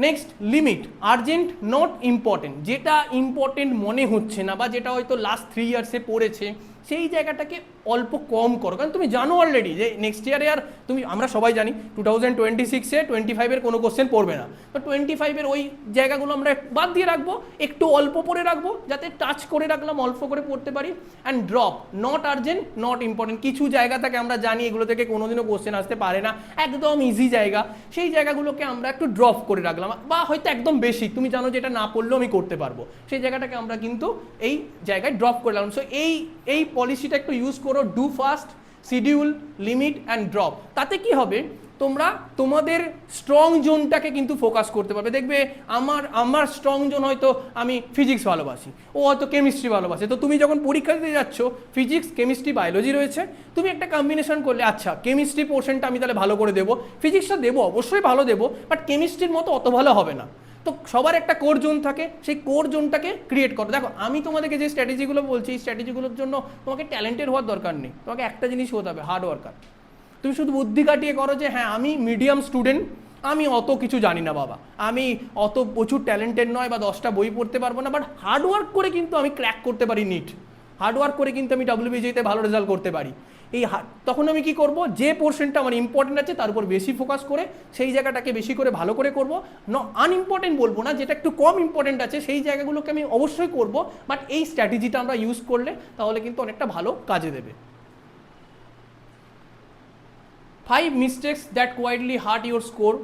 Next, limit urgent not important, যেটা ইম্পর্টেন্ট মনে হচ্ছে না বা যেটা হয়তো লাস্ট 3 ইয়ার্সে পড়েছে সেই জায়গাটাকে অল্প কম করো, কারণ তুমি জানো অলরেডি যে নেক্সট ইয়ারে আর তুমি, আমরা সবাই জানি 2026-এ 25-এর কোনো কোশ্চেন পড়বে না, তো 25-এর ওই জায়গাগুলো আমরা বাদ দিয়ে রাখবো, একটু অল্প পড়ে রাখবো, যাতে টাচ করে রাখলাম, অল্প করে পড়তে পারি। And drop not urgent not important, কিছু জায়গা থেকে আমরা জানি এগুলো থেকে কোনোদিনও কোশ্চেন আসতে পারে না, একদম ইজি জায়গা, সেই জায়গাগুলোকে আমরা একটু ড্রপ করে রাখলাম, বা হয়তো একদম বেশি তুমি জানো যে এটা না পড়লেও আমি করতে পারবো, সেই জায়গাটাকে আমরা কিন্তু এই জায়গায় ড্রপ করে রাখলাম। সো এই পলিসিটা একটু ইউজ করো, do fast, schedule, limit and drop. তাতে কি হবে, তোমরা তোমাদের স্ট্রং জোনটাকে কিন্তু ফোকাস করতে পারবে। দেখবে আমার স্ট্রং জোন হয়তো আমি ফিজিক্স ভালোবাসি, ও হয়তো কেমিস্ট্রি ভালোবাসে, তো তুমি যখন পরীক্ষা দিতে যাচ্ছ ফিজিক্স, কেমিস্ট্রি, বায়োলজি রয়েছে, তুমি একটা কম্বিনেশন করলে আচ্ছা কেমিস্ট্রি পোর্শনটা আমি তাহলে ভালো করে দেবো, ফিজিক্সটা দেবো অবশ্যই ভালো দেবো, বাট কেমিস্ট্রির মতো অত ভালো হবে না। তো সবার একটা কোর জোন থাকে, সেই কোর জোনটাকে ক্রিয়েট করো। দেখো আমি তোমাদেরকে যে স্ট্র্যাটেজিগুলো বলছি, এই স্ট্র্যাটেজিগুলোর জন্য তোমাকে ট্যালেন্টেড হওয়ার দরকার নেই, তোমাকে একটা জিনিস হতে হবে, হার্ড ওয়ার্কার। তুমি শুধু বুদ্ধি কাটিয়ে করো যে হ্যাঁ আমি মিডিয়াম স্টুডেন্ট, আমি অত কিছু জানি না বাবা, আমি অত প্রচুর ট্যালেন্টেড নয় বা 10টা বই পড়তে পারবো না, বাট হার্ড ওয়ার্ক করে কিন্তু আমি ক্র্যাক করতে পারি নিট, হার্ড ওয়ার্ক করে কিন্তু আমি WBJতে ভালো রেজাল্ট করতে পারি। তখন আমি কি করব, যে পোর্শনটা আমার ইম্পর্টেন্ট আছে তার উপর বেশি ফোকাস করে সেই জায়গাটাকে বেশি করে ভালো করে করব, আনইম্পর্টেন্ট বলবো না, যেটা একটু কম ইম্পর্টেন্ট আছে সেই জায়গাগুলোকে আমি অবশ্যই করব, বাট এই স্ট্র্যাটেজিটা আমরা ইউজ করলে তাহলে কিন্তু অনেকটা ভালো কাজে দেবে। 5 mistakes that quietly hurt your score।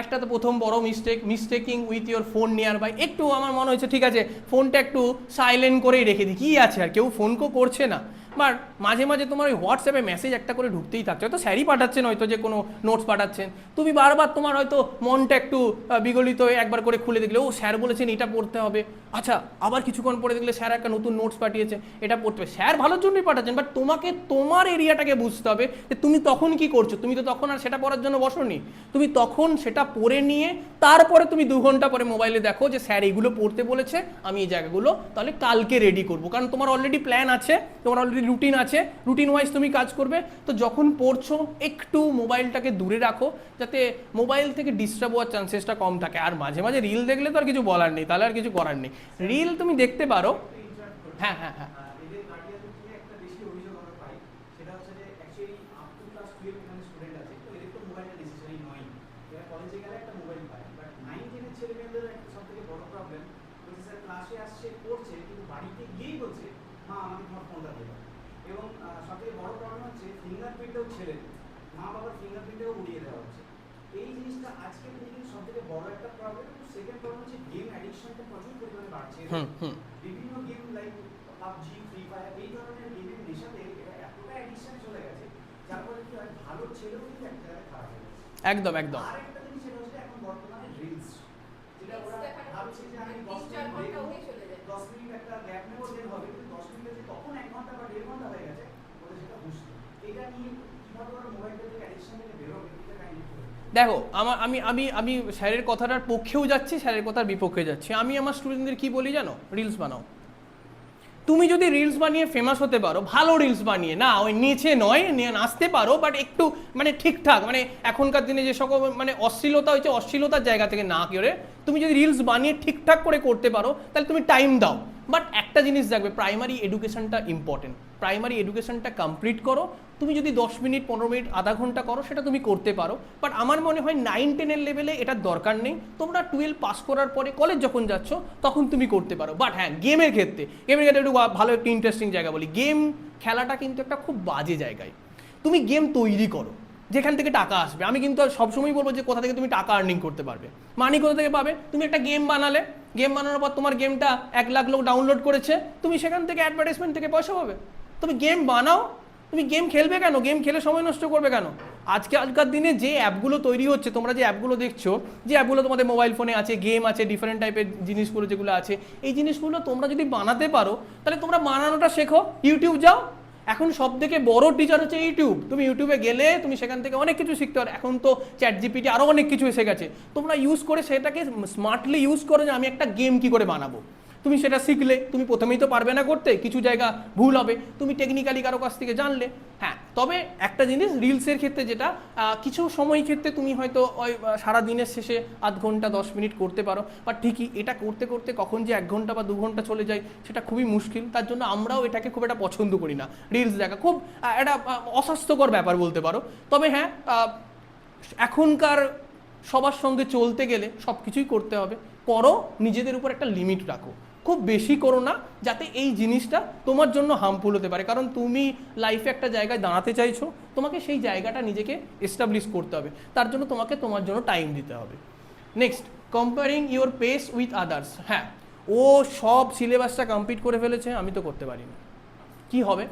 একটা তো প্রথম বড় mistaking with your phone nearby. একটু আমার মনে হয়েছে ঠিক আছে ফোনটা একটু সাইলেন্ট করেই রেখে দিই, কী আছে আর কেউ ফোন করছে না, বাট মাঝে মাঝে তোমার ওই হোয়াটসঅ্যাপে মেসেজ একটা করে ঢুকতেই থাকছে, হয়তো স্যারই পাঠাচ্ছেন, হয়তো যে কোনো নোটস পাঠাচ্ছেন, তুমি বারবার তোমার হয়তো মনটা একটু বিগলিত হয়ে একবার করে খুলে দেখলে ও স্যার বলেছেন এটা পড়তে হবে, আচ্ছা আবার কিছুক্ষণ পরে দেখলে স্যার একটা নতুন নোটস পাঠিয়েছে এটা পড়তে হবে, স্যার ভালোর জন্যই পাঠাচ্ছেন, বাট তোমাকে তোমার এরিয়াটাকে বুঝতে হবে যে তুমি তখন কি করছো। তুমি তো তখন আর সেটা পড়ার জন্য বসোনি, তুমি তখন সেটা পড়ে নিয়ে তারপরে তুমি 2 ঘন্টা পরে মোবাইলে দেখো যে স্যার এইগুলো পড়তে বলেছে, আমি এই জায়গাগুলো তাহলে কালকে রেডি করবো, কারণ তোমার অলরেডি প্ল্যান আছে, তোমার অলরেডি রুটিন আছে, রুটিন ওয়াইজ তুমি কাজ করবে। তো যখন পড়ছো একটু মোবাইলটাকে দূরে রাখো, যাতে মোবাইল থেকে ডিস্টার্ব হওয়ার চান্সেসটা কম থাকে। আর মাঝে মাঝে রিল দেখলে তো আর কিছু বলার নেই, তাহলে আর কিছু করার নেই, রিল তুমি দেখতে পারো। হ্যাঁ হ্যাঁ হ্যাঁ এবং সবথেকে বড় প্রবলেম হচ্ছে ফিঙ্গারপ্রিন্টও ছেড়ে মা বাবার ফিঙ্গারপ্রিন্টেও উড়িয়ে দেওয়া হচ্ছে। এই জিনিসটা আজকের দিনে সবথেকে বড় একটা প্রবলেম। সেকেন্ড প্রবলেম হচ্ছে গেম অ্যাডিকশনটা প্রচুর পরিমাণে বাড়ছে। বিভিন্ন game like PUBG, free fire এই ধরনের গেমের নেশাতে এরা এতটা অ্যাডিকশনে চলে গেছে যার ফলে কি হয় ভালো ছেলেও কিন্তু একটা জায়গায় খারাপ হয়ে যাচ্ছে। একদম একদম। আর একটা জিনিস সেটা হচ্ছে এখন বর্তমানে রিলস, যেটা ওরা ভাবছে যে আমি 10 মিনিট একটা গ্যাপ নেবো দেন হবে, কিন্তু 10 মিনিটে যে তখন 1 ঘন্টা বা 1.5 ঘন্টা হয়ে গেছে ওদের সেটা বুঝতে। এটা নিয়ে কিভাবে ওরা মোবাইলটা থেকে অ্যাডিকশন থেকে বেরোবে এটা কাইন্ডলি দেখো আমি স্যারের কথাটার পক্ষেও যাচ্ছি, স্যারের কথার বিপক্ষে যাচ্ছি। আমি আমার স্টুডেন্টদের কি বলি জানো, রিলস বানাও। তুমি যদি রিলস বানিয়ে ফেমাস হতে পারো, ভালো রিলস বানিয়ে, না ওই নিচে নয়, নিয়ে নাচতে পারো, বাট একটু মানে ঠিকঠাক, মানে এখনকার দিনে যে সকল মানে অশ্লীলতা হয়েছে অশ্লীলতার জায়গা থেকে না করে তুমি যদি রিলস বানিয়ে ঠিকঠাক করে করতে পারো তাহলে তুমি টাইম দাও। বাট একটা জিনিস দেখবে, প্রাইমারি এডুকেশনটা ইম্পর্টেন্ট, প্রাইমারি এডুকেশনটা কমপ্লিট করো। তুমি যদি 10 মিনিট 15 মিনিট আধা ঘন্টা করো সেটা তুমি করতে পারো, বাট আমার মনে হয় 9-10 লেভেলে এটার দরকার নেই। তোমরা 12 পাস করার পরে কলেজ যখন যাচ্ছ তখন তুমি করতে পারো। বাট হ্যাঁ গেমের ক্ষেত্রে একটু ভালো একটু ইন্টারেস্টিং জায়গা বলি, গেম খেলাটা কিন্তু একটা খুব বাজে জায়গায়। তুমি গেম তৈরি করো যেখান থেকে টাকা আসবে। আমি কিন্তু সবসময় বলবো যে কোথা থেকে তুমি টাকা আর্নিং করতে পারবে, মানি কোথা থেকে পাবে। তুমি একটা গেম বানালে, গেম বানানোর পর তোমার গেমটা 1 লাখ লোক ডাউনলোড করেছে, তুমি সেখান থেকে অ্যাডভার্টাইজমেন্ট থেকে পয়সা পাবে। তুমি গেম বানাও, তুমি গেম খেলবে কেন, গেম খেলে সময় নষ্ট করবে কেন। আজকালকার দিনে যে অ্যাপগুলো তৈরি হচ্ছে, তোমরা যে অ্যাপগুলো দেখছো, যে অ্যাপগুলো তোমাদের মোবাইল ফোনে আছে, গেম আছে, ডিফারেন্ট টাইপের জিনিসগুলো যেগুলো আছে, এই জিনিসগুলো তোমরা যদি বানাতে পারো তাহলে তোমরা বানানোটা শেখো, ইউটিউব যাও। এখন সব থেকে বড় টিচার হচ্ছে ইউটিউব। তুমি ইউটিউবে গেলে তুমি সেখান থেকে অনেক কিছু শিখতে পারো। এখন তো চ্যাট জিপিটি আরও অনেক কিছু এসে গেছে, তোমরা ইউজ করে সেটাকে স্মার্টলি ইউজ করো যে আমি একটা গেম কি করে বানাবো। তুমি সেটা শিখলে, তুমি প্রথমেই তো পারবে না করতে, কিছু জায়গা ভুল হবে, তুমি টেকনিক্যালি কারো কাছ থেকে জানলে। হ্যাঁ, তবে একটা জিনিস রিলসের ক্ষেত্রে যেটা কিছু সময় ক্ষেত্রে তুমি হয়তো ওই সারা দিনের শেষে আধ ঘন্টা 10 মিনিট করতে পারো, বাট ঠিকই এটা করতে করতে কখন যে 1 ঘন্টা বা 2 ঘন্টা চলে যায় সেটা খুবই মুশকিল। তার জন্য আমরাও এটাকে খুব একটা পছন্দ করি না। রিলস দেখা খুব একটা অস্বাস্থ্যকর ব্যাপার বলতে পারো। তবে হ্যাঁ, এখনকার সবার সঙ্গে চলতে গেলে সব কিছুই করতে হবে, করো, নিজেদের উপর একটা লিমিট রাখো, খুব বেশি করো না যাতে এই জিনিসটা তোমার জন্য হার্মফুল হতে পারে। কারণ তুমি লাইফে একটা জায়গায় দাঁড়াতে চাইছো, তোমাকে সেই জায়গাটা নিজেকে এস্টাবলিশ করতে হবে, তার জন্য তোমাকে তোমার জন্য টাইম দিতে হবে। Next, comparing your pace with others. হ্যাঁ, ও সব সিলেবাসটা কমপ্লিট করে ফেলেছে, আমি তো করতে পারিনি, কি হবে?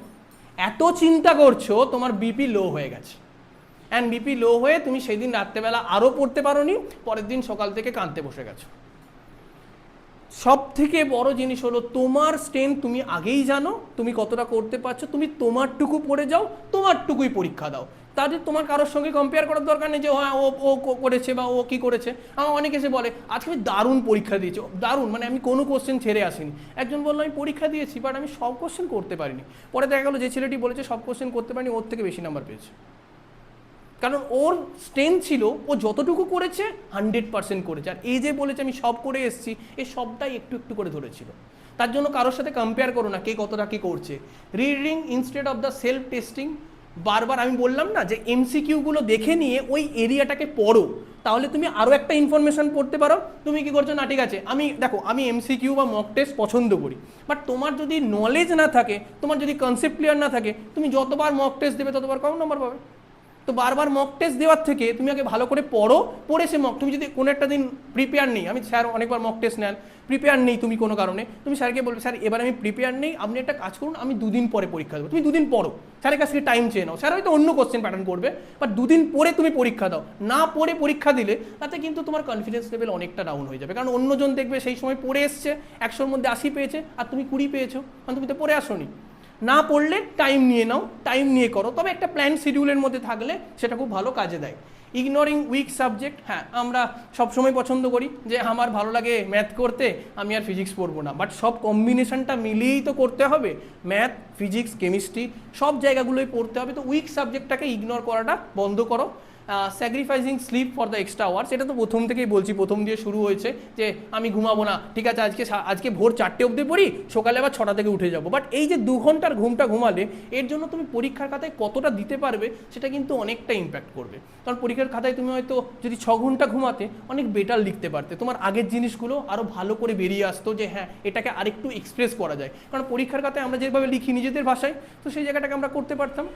এত চিন্তা করছো, তোমার বিপি লো হয়ে গেছে, অ্যান্ড বিপি লো হয়ে তুমি সেই দিন রাত্রেবেলা আরও পড়তে পারোনি, পরের দিন সকাল থেকে কাঁদতে বসে গেছো। সব থেকে বড় জিনিস হলো তোমার স্ট্রেংথ তুমি আগেই জানো, তুমি কতটা করতে পারছো, তুমি তোমারটুকু পড়ে যাও, তোমারটুকুই পরীক্ষা দাও। তাদের তোমার কারোর সঙ্গে কম্পেয়ার করার দরকার নেই যে হ্যাঁ ও করেছে বা ও কি করেছে। আমার অনেকে এসে বলে আজকে আমি দারুণ পরীক্ষা দিয়েছি, দারুণ মানে আমি কোনো কোশ্চেন ছেড়ে আসিনি। একজন বললো আমি পরীক্ষা দিয়েছি বাট আমি সব কোশ্চেন করতে পারিনি। পরে দেখা গেলো যে ছেলেটি বলেছে সব কোশ্চেন করতে পারিনি, ওর থেকে বেশি নাম্বার পেয়েছে, কারণ ওর স্ট্রেংথ ছিল ও যতটুকু করেছে 100% করেছে। আর এই যে বলেছে আমি সব করে এসেছি, এই সবটাই একটু একটু করে ধরেছিল। তার জন্য কারোর সাথে কম্পেয়ার করো না কে কতটা কী করছে। Reading instead of the self testing. বারবার আমি বললাম না যে এমসিকিউগুলো দেখে নিয়ে ওই এরিয়াটাকে পড়ো, তাহলে তুমি আরও একটা ইনফরমেশন পড়তে পারো। তুমি কি করছো না, ঠিক আছে আমি দেখো আমি এমসিকিউ বা মক টেস্ট পছন্দ করি, বাট তোমার যদি নলেজ না থাকে, তোমার যদি কনসেপ্ট ক্লিয়ার না থাকে, তুমি যতবার মক টেস্ট দেবে ততবার কম নাম্বার পাবে। তো বারবার মক টেস্ট দেওয়ার থেকে তুমি আগে ভালো করে পড়ো, পড়ে সে মক, তুমি যদি কোনো একটা দিন প্রিপেয়ার নেই, আমি স্যার অনেকবার মক টেস্ট নেন, প্রিপেয়ার নেই তুমি কোনো কারণে, তুমি স্যারকে বলবে স্যার এবার আমি প্রিপেয়ার নেই, আপনি একটা কাজ করুন আমি 2 দিন পরে পরীক্ষা দেবো। তুমি 2 দিন পড়ো, স্যারের কাছ থেকে টাইম চেয়ে নাও, স্যার হয়তো অন্য কোশ্চেন প্যাটার্ন করবে, বাট 2 দিন পরে তুমি পরীক্ষা দাও। না পড়ে পরীক্ষা দিলে তাতে কিন্তু তোমার কনফিডেন্স লেভেল অনেকটা ডাউন হয়ে যাবে, কারণ অন্যজন দেখবে সেই সময় পড়ে এসছে 100-র মধ্যে 80 পেয়েছে আর তুমি 20 পেয়েছো, কারণ তুমি তো পড়ে আসোনি। না পড়লে টাইম নিয়ে নাও, টাইম নিয়ে করো, তবে একটা প্ল্যান শিডিউলের মধ্যে থাকলে সেটা খুব ভালো কাজে দেয়। Ignoring weak subject. হ্যাঁ, আমরা সবসময় পছন্দ করি যে আমার ভালো লাগে ম্যাথ করতে, আমি আর ফিজিক্স পড়বো না, বাট সব কম্বিনেশনটা মিলিয়েই তো করতে হবে, ম্যাথ, ফিজিক্স, কেমিস্ট্রি সব জায়গাগুলোই পড়তে হবে। তো উইক সাবজেক্টটাকে ইগনোর করাটা বন্ধ করো। Sacrificing sleep for the extra hours, এটা তো প্রথম থেকেই বলছি, প্রথম দিয়ে শুরু হয়েছে যে আমি ঘুমাবো না, ঠিক আছে আজকে ভোর 4টে অবধি পড়ি, সকালে আবার 6টা থেকে উঠে যাবো। বাট এই যে 2 ঘন্টার ঘুমটা ঘুমালে এর জন্য তুমি পরীক্ষার খাতায় কতটা দিতে পারবে সেটা কিন্তু অনেকটা ইম্প্যাক্ট করবে। কারণ পরীক্ষার খাতায় তুমি হয়তো যদি 6 ঘন্টা ঘুমাতে অনেক বেটার লিখতে পারতে, তোমার আগের জিনিসগুলো আরও ভালো করে বেরিয়ে আসতো যে হ্যাঁ এটাকে আরেকটু এক্সপ্রেস করা যায়। কারণ পরীক্ষার খাতায় আমরা যেভাবে লিখি নিজেদের ভাষায়, তো সেই জায়গাটাকে আমরা করতে পারতাম।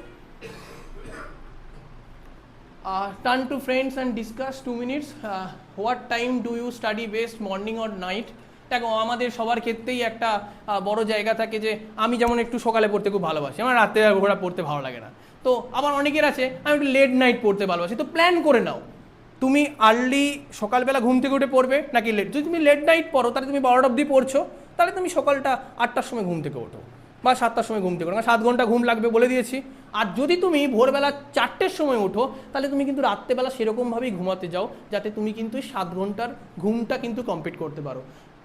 Turn to friends and discuss 2 minutes. What time do you study best, morning or night? দেখো আমাদের সবার ক্ষেত্রেই একটা বড় জায়গা থাকে যে আমি যেমন একটু সকালে পড়তে খুব ভালোবাসি, আমার রাত্রে ঘোরা পড়তে ভালো লাগে না। তো আবার অনেকের আছে আমি একটু লেট নাইট পড়তে ভালোবাসি। তো প্ল্যান করে নাও তুমি আর্লি সকালবেলা ঘুম থেকে উঠে পড়বে নাকি লেট। যদি তুমি লেট নাইট পড়ো তাহলে তুমি 12টা অবধি পড়ছো, তাহলে তুমি সকালটা 8টার সময় ঘুম থেকে ওঠো বা 7টার সময় ঘুম থেকে ওঠো, 7 ঘন্টা ঘুম লাগবে বলে দিয়েছি। আর যদি তুমি ভোরবেলা 4টের সময় ওঠো তাহলে তুমি কিন্তু রাত্রেবেলা সেরকমভাবেই ঘুমাতে যাও যাতে তুমি কিন্তু 7 ঘন্টার ঘুমটা কিন্তু কমপ্লিট করতে পারো।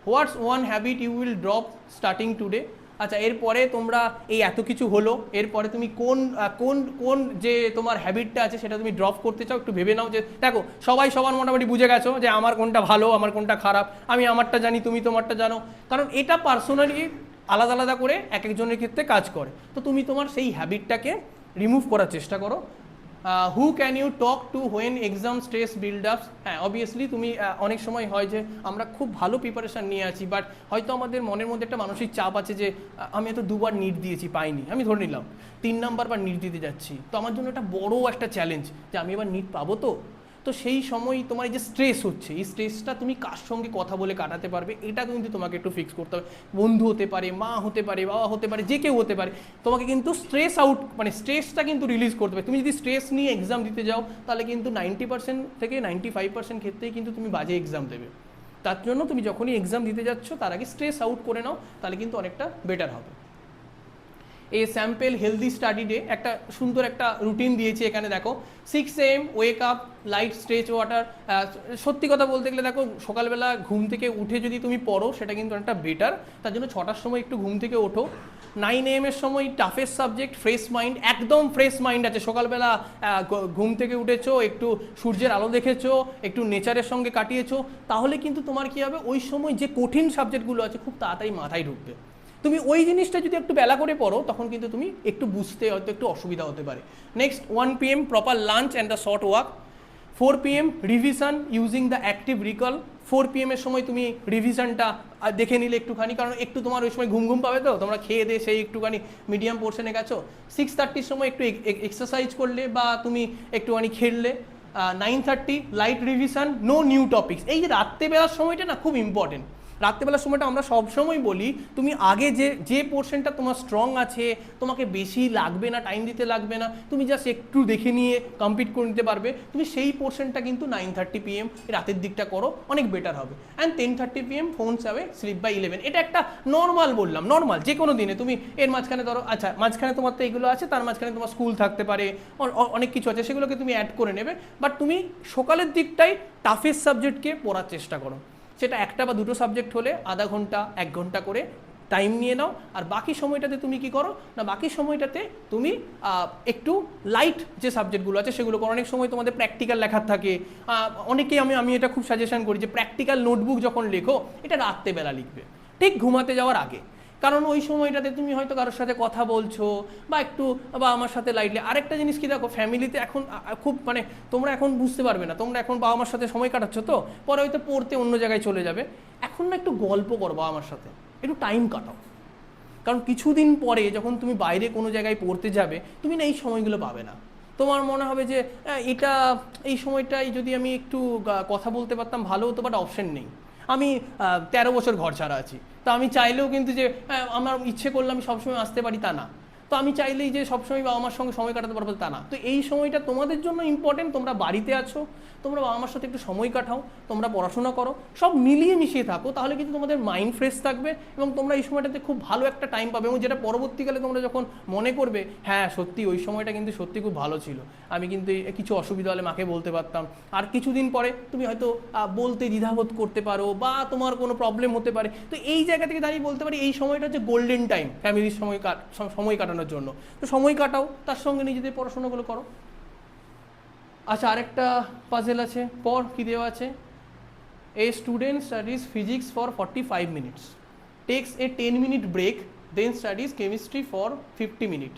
What's one habit you will drop starting today. আচ্ছা, এরপরে তোমরা এই এত কিছু হলো, এরপরে তুমি কোন কোন কোন যে তোমার হ্যাবিটটা আছে সেটা তুমি ড্রপ করতে চাও, একটু ভেবে নাও। যে দেখো সবাই সবার মোটামুটি বুঝে গেছো যে আমার কোনটা ভালো আমার কোনটা খারাপ, আমি আমারটা জানি তুমি তোমারটা জানো, কারণ এটা পার্সোনালি আলাদা আলাদা করে এক একজনের ক্ষেত্রে কাজ করে। তো তুমি তোমার সেই হ্যাবিটটাকে রিমুভ করার চেষ্টা করো। Who can you talk to when exam stress build ups. হ্যাঁ, অবভিয়াসলি তুমি অনেক সময় হয় যে আমরা খুব ভালো প্রিপারেশান নিয়ে আছি, বাট হয়তো আমাদের মনের মধ্যে একটা মানসিক চাপ আছে যে আমি হয়তো 2বার নিট দিয়েছি পাইনি, আমি ধরে নিলাম 3 নাম্বার বার নিট দিতে যাচ্ছি, তো আমার জন্য একটা বড় একটা চ্যালেঞ্জ যে আমি এবার নিট পাবো। তো তো সেই সময় তোমার এই যে স্ট্রেস হচ্ছে, এই স্ট্রেসটা তুমি কার সঙ্গে কথা বলে কাটাতে পারবে, এটা কিন্তু তোমাকে একটু ফিক্স করতে হবে। বন্ধু হতে পারে, মা হতে পারে, বাবা হতে পারে, যে কেউ হতে পারে, তোমাকে কিন্তু স্ট্রেস আউট মানে স্ট্রেসটা কিন্তু রিলিজ করতে হবে। তুমি যদি স্ট্রেস নিয়ে এক্সাম দিতে যাও তাহলে কিন্তু 90% থেকে 95% ক্ষেত্রেই কিন্তু তুমি বাজে এক্সাম দেবে। তার জন্য তুমি যখনই এক্সাম দিতে যাচ্ছ তার আগে স্ট্রেস আউট করে নাও, তাহলে কিন্তু অনেকটা বেটার হবে। এই স্যাম্পল হেলদি স্টাডি ডে একটা সুন্দর একটা রুটিন দিয়েছি এখানে দেখো। 6 AM wake up, light stretch water. সত্যি কথা বলতে গেলে দেখো, সকালবেলা ঘুম থেকে উঠে যদি তুমি পড়ো সেটা কিন্তু অনেকটা বেটার। তার জন্য 6টার সময় একটু ঘুম থেকে ওঠো। 9 AM এর সময় টাফেস্ট সাবজেক্ট ফ্রেশ মাইন্ড, একদম ফ্রেশ মাইন্ড আছে। সকালবেলা ঘুম থেকে উঠেছো, একটু সূর্যের আলো দেখেছো, একটু নেচারের সঙ্গে কাটিয়েছো, তাহলে কিন্তু তোমার কী হবে, ওই সময় যে কঠিন সাবজেক্টগুলো আছে খুব তাড়াতাড়ি মাথায় ঢুকবে। তুমি ওই জিনিসটা যদি একটু বেলা করে পড়ো তখন কিন্তু তুমি একটু বুঝতে হয়তো একটু অসুবিধা হতে পারে। Next 1 PM proper lunch and the short walk. 4 PM revision using the active recall. 4 PM এর সময় তুমি রিভিশনটা দেখে নিলে একটুখানি, কারণ একটু তোমার ওই সময় ঘুম ঘুম পাবে, তো তোমরা খেয়ে দিয়ে সেই একটুখানি মিডিয়াম পোর্শনে গেছো। 6:30 সময় একটু এক্সারসাইজ করলে বা তুমি একটুখানি খেললে। 9:30 light revision, no new topics. এই যে রাত্রেবেলার সময়টা না খুব ইম্পর্টেন্ট। রাত্রেবেলার সময়টা আমরা সবসময় বলি, তুমি আগে যে পোর্শনটা তোমার স্ট্রং আছে, তোমাকে বেশি লাগবে না, টাইম দিতে লাগবে না, তুমি জাস্ট একটু দেখে নিয়ে কমপ্লিট করে নিতে পারবে, তুমি সেই পোর্শনটা কিন্তু 9:30 PM রাতের দিকটা করো, অনেক বেটার হবে। And 10:30 PM phones away, sleep by 11। এটা একটা নর্মাল বললাম, নর্মাল যে কোনো দিনে তুমি এর মাঝখানে ধরো, আচ্ছা মাঝখানে তোমার তো এগুলো আছে, তার মাঝখানে তোমার স্কুল থাকতে পারে, অনেক কিছু আছে, সেগুলোকে তুমি অ্যাড করে নেবে। বাট তুমি সকালের দিকটাই টাফেস্ট সাবজেক্টকে পড়ার চেষ্টা করো। সেটা একটা বা দুটো সাবজেক্ট হলে আধা ঘন্টা 1 ঘন্টা করে টাইম নিয়ে নাও। আর বাকি সময়টাতে তুমি কি করো না, বাকি সময়টাতে তুমি একটু লাইট যে সাবজেক্টগুলো আছে সেগুলো করো। অনেক সময় তোমাদের প্র্যাকটিক্যাল লেখার থাকে, অনেকেই আমি এটা খুব সাজেশন করি যে প্র্যাকটিক্যাল নোটবুক যখন লেখো এটা রাত্রেবেলা লিখবে, ঠিক ঘুমাতে যাওয়ার আগে। কারণ ওই সময়টাতে তুমি হয়তো কারোর সাথে কথা বলছো বা একটু বা আমার সাথে লাইটলি। আরেকটা জিনিস কি দেখো, ফ্যামিলিতে এখন খুব মানে তোমরা এখন বুঝতে পারবে না, তোমরা এখন বাবা মার সাথে সময় কাটাচ্ছ, তো পরে হয়তো পড়তে অন্য জায়গায় চলে যাবে। এখন না একটু গল্প করো বাবা মার সাথে, একটু টাইম কাটাও। কারণ কিছুদিন পরে যখন তুমি বাইরে কোনো জায়গায় পড়তে যাবে, তুমি না এই সময়গুলো পাবে না। তোমার মনে হবে যে এটা এই সময়টাই যদি আমি একটু কথা বলতে পারতাম ভালো হতো, বাট অপশন নেই। আমি 13 বছর ঘর ছাড়া আছি, তা আমি চাইলেও কিন্তু যে আমার ইচ্ছে করলে আমি সবসময় আসতে পারি তা না। তো আমি চাইলেই যে সবসময় বাবা মার সঙ্গে সময় কাটাতে পারবো তা না। তো এই সময়টা তোমাদের জন্য ইম্পর্টেন্ট। তোমরা বাড়িতে আছো, তোমরা বাবা মার সাথে একটু সময় কাটাও, তোমরা পড়াশোনা করো, সব মিলিয়ে মিশিয়ে থাকো, তাহলে কিন্তু তোমাদের মাইন্ড ফ্রেশ থাকবে এবং তোমরা এই সময়টাতে খুব ভালো একটা টাইম পাবে। এবং যেটা পরবর্তীকালে তোমরা যখন মনে করবে, হ্যাঁ সত্যি ওই সময়টা কিন্তু সত্যি খুব ভালো ছিল, আমি কিন্তু কিছু অসুবিধা হলে মাকে বলতে পারতাম। আর কিছুদিন পরে তুমি হয়তো বলতে দ্বিধাবোধ করতে পারো বা তোমার কোনো প্রবলেম হতে পারে। তো এই জায়গা থেকে দাঁড়িয়ে বলতে পারি এই সময়টা হচ্ছে গোল্ডেন টাইম ফ্যামিলির সময় কাটানোর জন্য। তো সময় কাটাও, তার সঙ্গে নিজেদের পড়াশোনাগুলো করো। আচ্ছা, আরেকটা পাজেল আছে, পর কি দেওয়া আছে, a student studies physics for 45 minutes, takes a 10-minute break, then studies chemistry for 50 minutes.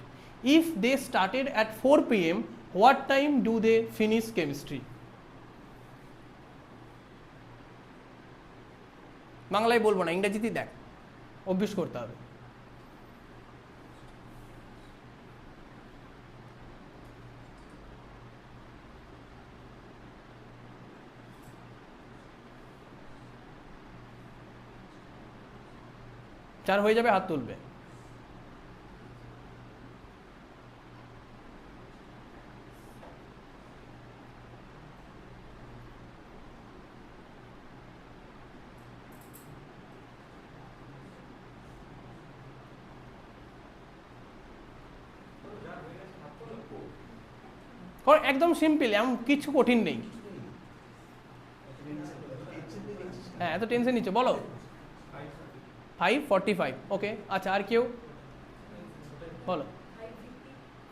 If they started at 4 PM, what time do they finish chemistry? বাংলায় বলবো না, ইংরেজিতেই দেখ, অভ্যেস করতে হবে। চার হয়ে যাবে, হাত তুলবে। একদম সিম্পল, এমন কিছু কঠিন নেই। হ্যাঁ, এত টেনশন নিচ্ছ, বলো। 5:45, ওকে। আচ্ছা, আর কেউ বলো।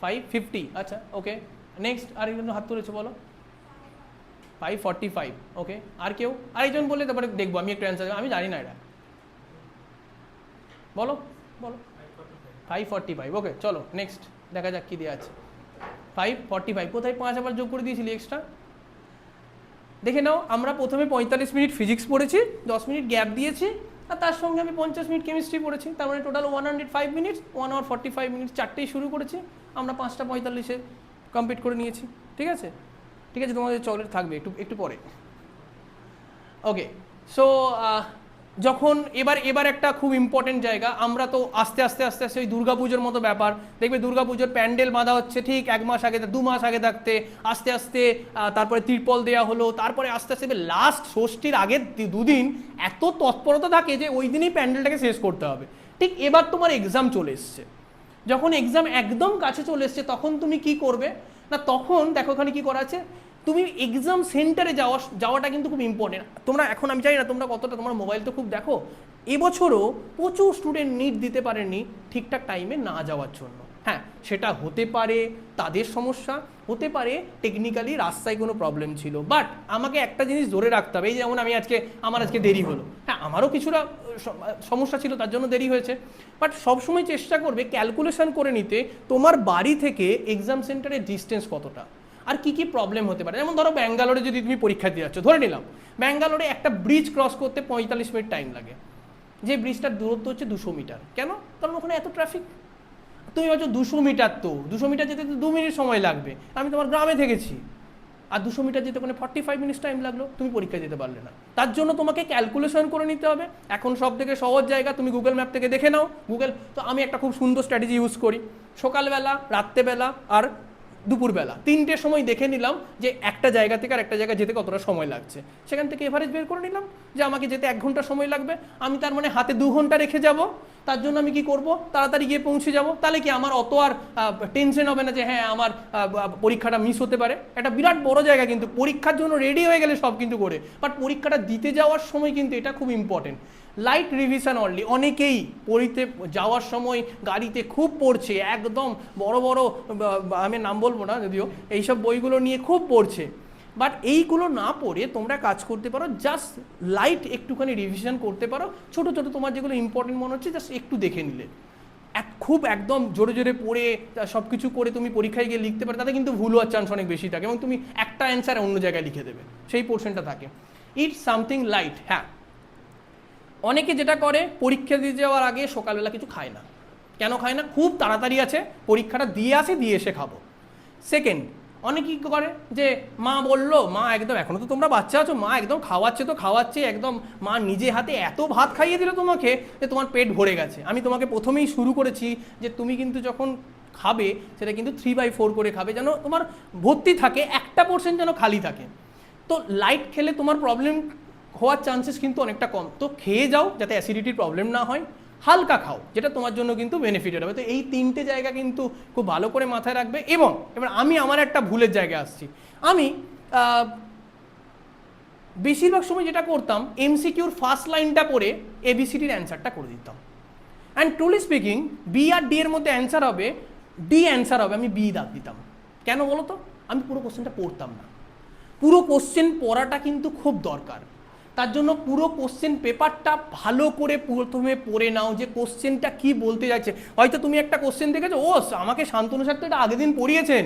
5:50, আচ্ছা ওকে। নেক্সট আরেকজন হাত তুলেছো, বলো। 5:45, ওকে। আর কেউ? আরেকজন বললে তারপরে দেখবো আমি একটু অ্যান্সার, আমি জানি না এটা। বলো বলো। 5:45, ওকে। চলো নেক্সট দেখা যাক কী দেওয়া আছে। 5:45, কোথায় 5 আবার যোগ করে দিয়েছিলি এক্সট্রা? দেখে নাও, আমরা প্রথমে 45 মিনিট ফিজিক্স পড়েছি, 10 মিনিট গ্যাপ দিয়েছি, আর তার সঙ্গে আমি 50 মিনিট কেমিস্ট্রি পড়েছি। তার মানে টোটাল 105 মিনিটস, 1 hour 45 minutes। 4টেই শুরু করেছি, আমরা 5:45-এ কমপ্লিট করে নিয়েছি, ঠিক আছে। ঠিক আছে, তোমাদের চকলেট থাকবে একটু একটু পরে। ওকে, সো যখন এবার একটা খুব ইম্পর্টেন্ট জায়গা, আমরা তো আস্তে আস্তে ওই দুর্গাপুজোর মতো ব্যাপার, দেখবে দুর্গাপুজোর প্যান্ডেল বাঁধা হচ্ছে ঠিক 1 মাস আগে, 2 মাস আগে থাকতে আস্তে আস্তে তারপরে ত্রিপল দেওয়া হলো, তারপরে আস্তে আস্তে লাস্ট ষষ্ঠীর আগের 2 দিন এত তৎপরতা থাকে যে ওই দিনই প্যান্ডেলটাকে শেষ করতে হবে। ঠিক এবার তোমার এক্সাম চলে এসছে, যখন এক্সাম একদম কাছে চলে এসছে তখন তুমি কি করবে না, তখন দেখো ওখানে কি করা আছে, তুমি এক্সাম সেন্টারে যাওয়াটা কিন্তু খুব ইম্পর্টেন্ট। তোমরা এখন আমি জানি না তোমরা কতটা, তোমার মোবাইল তো খুব দেখো, এবছরও প্রচুর স্টুডেন্ট নিট দিতে পারেনি ঠিকঠাক টাইমে না যাওয়ার জন্য। হ্যাঁ, সেটা হতে পারে তাদের সমস্যা, হতে পারে টেকনিক্যালি রাস্তায় কোনো প্রবলেম ছিল, বাট আমাকে একটা জিনিস ধরে রাখতে হবে। এই যেমন আমার আজকে দেরি হলো, হ্যাঁ আমারও কিছুটা সমস্যা ছিল তার জন্য দেরি হয়েছে, বাট সবসময় চেষ্টা করবে ক্যালকুলেশন করে নিতে তোমার বাড়ি থেকে এক্সাম সেন্টারের ডিস্টেন্স কতটা আর কি কি প্রবলেম হতে পারে। যেমন ধরো ব্যাঙ্গালোরে যদি তুমি পরীক্ষা দিয়ে যাচ্ছ, ধরে নিলাম ব্যাঙ্গালোরে একটা ব্রিজ ক্রস করতে 45 মিনিট টাইম লাগে, যে ব্রিজটার দূরত্ব হচ্ছে 200 মিটার। কেন? কারণ ওখানে এত ট্রাফিক। তুমি হয়তো 200 মিটার, তো 200 মিটার যেতে তো 2 মিনিট সময় লাগবে, আমি তোমার গ্রামে থেকেছি, আর 200 মিটার যেতে ওখানে 45 মিনিটস টাইম লাগলো, তুমি পরীক্ষা দিতে পারলে না। তার জন্য তোমাকে ক্যালকুলেশন করে নিতে হবে। এখন সব থেকে সহজ জায়গা, তুমি গুগল ম্যাপ থেকে দেখে নাও। তো আমি একটা খুব সুন্দর স্ট্র্যাটেজি ইউজ করি, সকালবেলা, রাত্রেবেলা আর দুপুরবেলা 3টে সময় দেখে নিলাম যে একটা জায়গা থেকে আর একটা জায়গা যেতে কতটা সময় লাগছে, সেখান থেকে এভারেজ বের করে নিলাম যে আমাকে যেতে 1 ঘন্টা সময় লাগবে, আমি তার মানে হাতে 2 ঘন্টা রেখে যাব। তার জন্য আমি কি করব, তাড়াতাড়ি গিয়ে পৌঁছে যাব, তাহলে কি আমার অত আর টেনশন হবে না যে হ্যাঁ আমার পরীক্ষাটা মিস হতে পারে। একটা বিরাট বড় জায়গা, কিন্তু পরীক্ষার জন্য রেডি হয়ে গেলে সব কিন্তু করে, বাট পরীক্ষাটা দিতে যাওয়ার সময় কিন্তু এটা খুব ইম্পর্টেন্ট। Light revision only. অনেকেই পড়িতে যাওয়ার সময় গাড়িতে খুব পড়ছে, একদম বড় বড়, আমি নাম বলবো না যদিও, এইসব বইগুলো নিয়ে খুব পড়ছে, বাট এইগুলো না পড়ে তোমরা কাজ করতে পারো, জাস্ট লাইট একটুখানি রিভিশন করতে পারো, ছোট ছোট তোমার যেগুলো ইম্পর্টেন্ট মনে হচ্ছে জাস্ট একটু দেখে নিলে। খুব একদম জোরে জোরে পড়ে সব কিছু করে তুমি পরীক্ষায় গিয়ে লিখতে পারো, তাতে কিন্তু ভুল হওয়ার চান্স অনেক বেশি থাকে এবং তুমি একটা অ্যান্সার অন্য জায়গায় লিখে দেবে, সেই পোর্শনটা থাকে। It's something light. হ্যাঁ, অনেকে যেটা করে পরীক্ষা দিয়ে যাওয়ার আগে সকালবেলা কিছু খায় না। কেন খায় না? খুব তাড়াতাড়ি আছে, পরীক্ষাটা দিয়ে এসে খাবো। সেকেন্ড, অনেকে কী করে যে মা বললো, মা একদম, এখনও তো তোমরা বাচ্চা আছো, মা একদম খাওয়াচ্ছে একদম, মা নিজে হাতে এত ভাত খাইয়ে দিল তোমাকে যে তোমার পেট ভরে গেছে। আমি তোমাকে প্রথমেই শুরু করেছি যে তুমি কিন্তু যখন খাবে সেটা কিন্তু 3/4 করে খাবে, যেন তোমার ভর্তি থাকে, একটা পোর্শন যেন খালি থাকে। তো লাইট খেলে তোমার প্রবলেম হওয়ার চান্সেস কিন্তু অনেকটা কম। তো খেয়ে যাও যাতে অ্যাসিডিটির প্রবলেম না হয়, হালকা খাও যেটা তোমার জন্য কিন্তু বেনিফিটেড হবে। তো এই 3টে জায়গা কিন্তু খুব ভালো করে মাথায় রাখবে। এবং এবার আমি আমার একটা ভুলের জায়গায় আসছি। আমি বেশিরভাগ সময় যেটা করতাম, এমসিকিউর ফার্স্ট লাইনটা পড়ে এবিসিডির অ্যান্সারটা করে দিতাম, অ্যান্ড ট্রুলি স্পিকিং বি আর ডি এর মধ্যে অ্যান্সার হবে, ডি অ্যান্সার হবে, আমি বি দাগ দিতাম। কেন বলো তো? আমি পুরো কোশ্চেনটা পড়তাম না। পুরো কোশ্চেন পড়াটা কিন্তু খুব দরকার। তার জন্য পুরো কোশ্চেন পেপারটা ভালো করে প্রথমে পড়ে নাও, যে কোশ্চেনটা কি বলতে যাচ্ছে। হয়তো তুমি একটা কোশ্চেন দেখেছো, ও আমাকে শান্তনু স্যার তো এটা আগের দিন পড়িয়েছেন,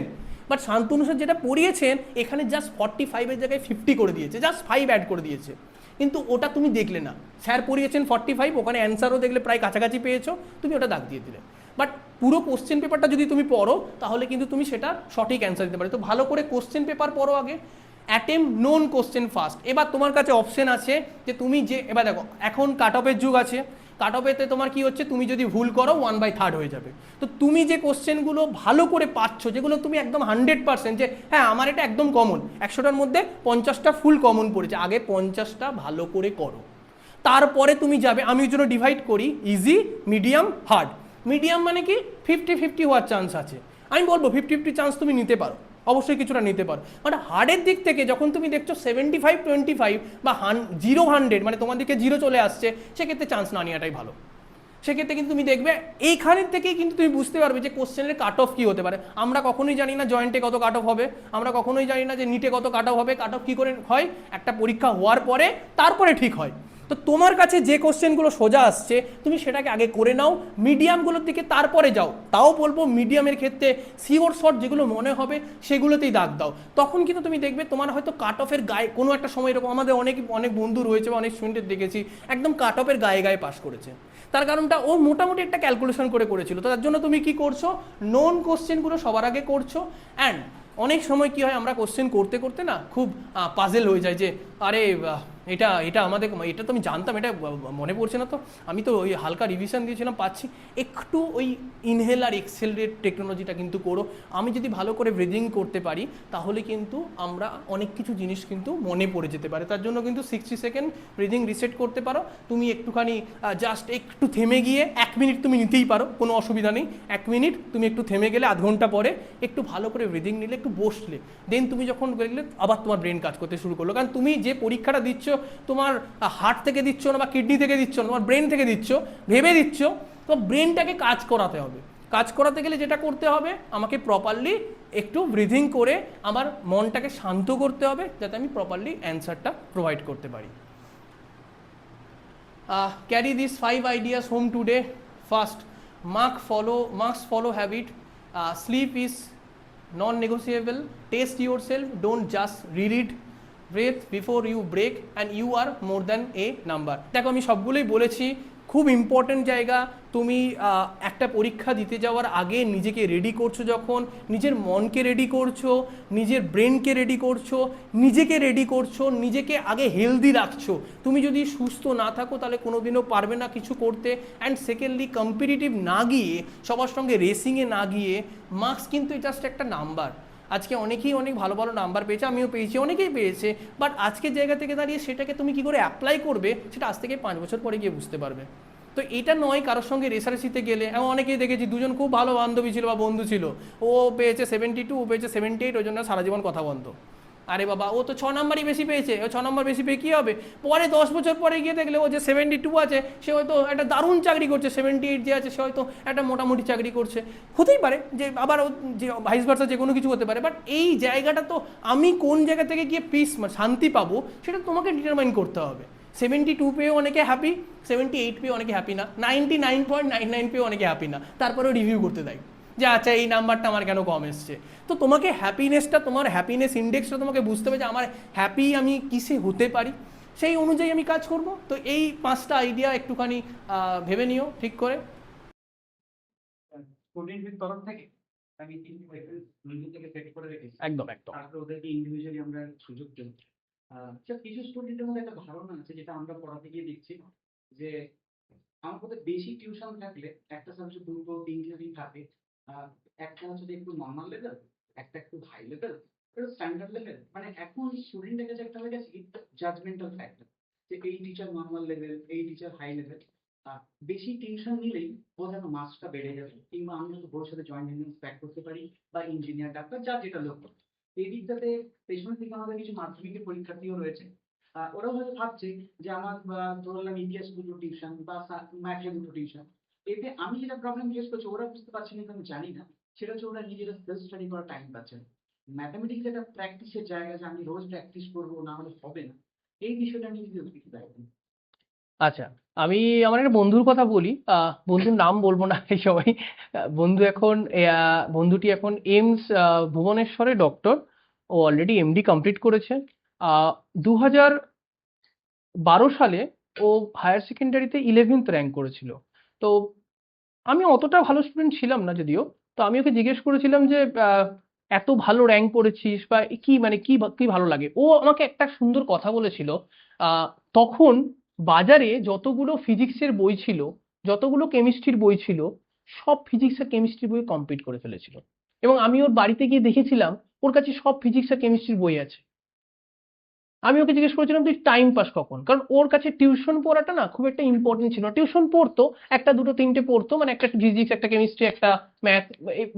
বাট শান্তনু স্যার যেটা পড়িয়েছেন এখানে জাস্ট 45-এর জায়গায় 50 করে দিয়েছে, জাস্ট 5 অ্যাড করে দিয়েছে, কিন্তু ওটা তুমি দেখলে না। স্যার পড়িয়েছেন 45, ওখানে অ্যান্সারও দেখলে প্রায় কাছাকাছি পেয়েছো, তুমি ওটা দাগ দিয়ে দিলে। বাট পুরো কোশ্চেন পেপারটা যদি তুমি পড়ো তাহলে কিন্তু তুমি সেটা সঠিক অ্যান্সার দিতে পারো। তো ভালো করে কোশ্চেন পেপার পড়ো আগে, অ্যাটেম্প নোন কোশ্চেন ফার্স্ট। এবার তোমার কাছে অপশন আছে যে তুমি যে, এবার দেখো এখন কাট অফের যুগ আছে, কাট অফেতে তোমার কি হচ্ছে, তুমি যদি ভুল করো 1/3 হয়ে যাবে। তো তুমি যে কোশ্চেনগুলো ভালো করে পাচ্ছ, যেগুলো তুমি একদম 100% যে হ্যাঁ আমার এটা একদম কমন, 100টার মধ্যে 50টা ফুল কমন পড়েছে, আগে 50টা ভালো করে করো, তারপরে তুমি যাবে। আমি ওই জন্য ডিভাইড করি ইজি, মিডিয়াম, হার্ড। মিডিয়াম মানে কি 50-50 হওয়ার চান্স আছে, আমি বলবো 50-50 চান্স তুমি নিতে পারো, অবশ্যই কিছুটা নিতে পারো। মানে হার্ডের দিক থেকে যখন তুমি দেখছো 75-25 বা 0-100, মানে তোমার দিকে 0 চলে আসছে, সেক্ষেত্রে চান্স না নেওয়াটাই ভালো। সেক্ষেত্রে কিন্তু তুমি দেখবে এইখানের থেকেই কিন্তু তুমি বুঝতে পারবে যে কোশ্চেনের কাট অফ কী হতে পারে। আমরা কখনোই জানি না জয়েন্টে কত কাট অফ হবে, আমরা কখনোই জানি না যে নিটে কত কাট অফ হবে। কাট অফ কী করে হয়? একটা পরীক্ষা হওয়ার পরে তারপরে ঠিক হয়। তো তোমার কাছে যে কোশ্চেনগুলো সোজা আসছে তুমি সেটাকে আগে করে নাও, মিডিয়ামগুলোর দিকে তারপরে যাও। তাও বলবো মিডিয়ামের ক্ষেত্রে সিওর শর্ট যেগুলো মনে হবে সেগুলোতেই দাগ দাও, তখন কিন্তু তুমি দেখবে তোমার হয়তো কাট অফের গায়ে কোনো একটা সময়, এরকম আমাদের অনেক বন্ধু রয়েছে বা অনেক স্টুডেন্টের দেখেছি একদম কাট অফের গায়ে গায়ে পাস করেছে। তার কারণটা ও মোটামুটি একটা ক্যালকুলেশন করে করেছিল। তো তার জন্য তুমি কি করছো, নোন কোশ্চেনগুলো সবার আগে করছো। অ্যান্ড অনেক সময় কি হয় আমরা কোশ্চেন করতে করতে না খুব পাজেল হয়ে যায় যে আরে এটা এটা আমাদের এটা তো আমি জানতাম, এটা মনে পড়ছে না, তো আমি তো ওই হালকা রিভিশন দিয়েছিলাম পাচ্ছি। একটু ওই ইনহেল আর এক্সেলের টেকনোলজিটা কিন্তু করো। আমি যদি ভালো করে ব্রিদিং করতে পারি তাহলে কিন্তু আমরা অনেক কিছু জিনিস কিন্তু মনে পড়ে যেতে পারে। তার জন্য কিন্তু 60 সেকেন্ড ব্রিদিং রিসেট করতে পারো। তুমি একটুখানি জাস্ট একটু থেমে গিয়ে 1 মিনিট তুমি নিতেই পারো, কোনো অসুবিধা নেই। 1 মিনিট তুমি একটু থেমে গেলে, আধ ঘন্টা পরে একটু ভালো করে ব্রিদিং নিলে, একটু বসলে, দেন তুমি যখন গেলে আবার তোমার ব্রেন কাজ করতে শুরু করলো। কারণ তুমি যে পরীক্ষাটা দিচ্ছ তোমার হার্ট থেকে দিচ্ছ না বা কিডনি থেকে দিচ্ছ না, তোমার ব্রেন থেকে দিচ্ছ, ভেবে দিচ্ছ। তো ব্রেনটাকে কাজ করাতে হবে। কাজ করাতে গেলে যেটা করতে হবে, আমাকে প্রপারলি একটু ব্রিদিং করে আমার মনটাকে শান্ত করতে হবে যাতে আমি প্রপারলি অ্যান্সারটা প্রোভাইড করতে পারি। Carry these 5 ideas home today. First, must follow habit. Sleep is non-negotiable. Taste yourself. Don't just read it. Breathe before you break, and you are more than a number. দেখো আমি সবগুলোই বলেছি, খুব important জায়গা। তুমি একটা পরীক্ষা দিতে যাওয়ার আগে নিজেকে রেডি করছো, যখন নিজের মনকে রেডি করছো, নিজের ব্রেনকে রেডি করছো, নিজেকে রেডি করছো, নিজেকে আগে হেলদি রাখছো। তুমি যদি সুস্থ না থাকো তাহলে কোনোদিনও পারবে না কিছু করতে। অ্যান্ড সেকেন্ডলি, কম্পিটিটিভ না গিয়ে, সবার সঙ্গে রেসিংয়ে না গিয়ে, মার্কস কিন্তু জাস্ট একটা নাম্বার। আজকে অনেকেই অনেক ভালো ভালো নাম্বার পেয়েছে, আমিও পেয়েছি, অনেকেই পেয়েছে, বাট আজকের জায়গা থেকে দাঁড়িয়ে সেটাকে তুমি কী করে অ্যাপ্লাই করবে সেটা আজ থেকে 5 বছর পরে গিয়ে বুঝতে পারবে। তো এটা নয় কারোর সঙ্গে রেসারেসিতে গেলে। আমি অনেকেই দেখেছি, দুজন খুব ভালো বান্ধবী ছিল বা বন্ধু ছিল, ও পেয়েছে 72, ও পেয়েছে 78, ওই জন্য সারা জীবন কথা বন্ধ। আরে বাবা, ও তো 6 নাম্বারই বেশি পেয়েছে, ও 6 নাম্বার বেশি পেয়ে কী হবে? পরে 10 বছর পরে গিয়ে দেখলে ও যে 72 আছে সে হয়তো একটা দারুণ চাকরি করছে, 78 যে আছে সে হয়তো একটা মোটামুটি চাকরি করছে। হতেই পারে যে আবার যে ভাইস ভার্সা যে কোনো কিছু হতে পারে, বাট এই জায়গাটা তো আমি কোন জায়গা থেকে গিয়ে পিস শান্তি পাবো সেটা তোমাকে ডিটারমাইন করতে হবে। 72 পেয়েও অনেকে হ্যাপি, 78 পেয়ে অনেকে হ্যাপি না, 99.99 পেয়েও অনেকে হ্যাপি না, তারপরেও রিভিউ করতে দেয় যে আচ্ছা এই নাম্বারটা আমার কেন কম এসছে। তো তোমাকে হ্যাপিনেসটা, তোমার হ্যাপিনেস ইন্ডেক্সটা তোমাকে বুঝতে হবে যে আমার হ্যাপি আমি কিসে হতে পারি, সেই অনুযায়ী আমি কাজ করব। তো এই 5টা আইডিয়া একটুখানি ভেবে নিও ঠিক করে। স্টুডেন্টের তরফ থেকে আমি কিন্তু নিজে থেকে সেট করে রেখেছি, একদম একদম। তারপরে ওদেরকে ইন্ডিভিজুয়ালি আমরা সুযোগ দেব। কিছু স্টুডেন্টের মধ্যে একটা ধারণা আছে যেটা আমরা পড়াতে গিয়ে দেখছি যে আমার মধ্যে বেশি টিউশন থাকলে একটা সাবজেক্ট 2-3 দিন থাকে, একটা হচ্ছে যে একটু নর্মাল লেভেল, একটা একটু হাই লেভেল, একটা স্ট্যান্ডার্ড লেভেল। মানে এখন স্টুডেন্টের কাছে একটা হয়ে গেছে কি জাজমেন্টাল ফ্যাক্টর, যে এই টিচার নর্মাল লেভেল, এই টিচার হাই লেভেল। বেশি টিউশন নিলেই ও যেন মার্কসটা বেড়ে যাবে, কিংবা আমি হয়তো ভবিষ্যতে জয়েন্ট এন্ট্রান্স ক্র্যাক করতে পারি বা ইঞ্জিনিয়ার, ডাক্তার, যার যেটা লক্ষ্য। এই দিকটাতে পেছনের দিকে আমাদের কিছু মাধ্যমিকের পরীক্ষার্থীও রয়েছে। ওরাও হয়তো ভাবছে যে আমার ধরলাম ইতিহাস 2টো টিউশন বা ম্যাথে 2টো টিউশন, এতে আমি যেটা প্রবলেম ফেস করছি ওরা বুঝতে পারছি না, আমি জানি না, সেটা হচ্ছে ওরা নিজেরা সেলফ স্টাডি করার টাইম পাচ্ছে না। ম্যাথামেটিক্স একটা প্র্যাকটিসের জায়গা, যে আমি রোজ প্র্যাকটিস করবো, না হলে হবে না। এই বিষয়টা নিয়ে যদি ওদের কিছু দেখেন। আচ্ছা, আমি আমার একটা বন্ধুর কথা বলি, বন্ধুর নাম বলবো না এই সময়। বন্ধুটি এখন এইমস ভুবনেশ্বরে ডক্টর। ও অলরেডি এমডি কমপ্লিট করেছে। 2012 সালে ও হায়ার সেকেন্ডারিতে 11th র্যাঙ্ক করেছিল। তো আমি অতটা ভালো স্টুডেন্ট ছিলাম না যদিও। তো আমি ওকে জিজ্ঞেস করেছিলাম যে এত ভালো র্যাঙ্ক করেছিস বা কি মানে কি কি ভালো লাগে। ও আমাকে একটা সুন্দর কথা বলেছিল। তখন বাজারে যতগুলো ফিজিক্সের বই ছিল, যতগুলো কেমিস্ট্রির বই ছিল, সব ফিজিক্স আর কেমিস্ট্রির বই কমপ্লিট করে ফেলেছিল। এবং আমি ওর বাড়িতে গিয়ে দেখেছিলাম ওর কাছে সব ফিজিক্স আর কেমিস্ট্রির বই আছে। আমি ওকে জিজ্ঞেস করেছিলাম তুই টাইম পাস কখন, কারণ ওর কাছে টিউশন পড়াটা না খুব একটা ইম্পর্টেন্ট ছিল না। টিউশন পড়তো, একটা দুটো তিনটে পড়তো, মানে একটা ফিজিক্স, একটা কেমিস্ট্রি, একটা ম্যাথ,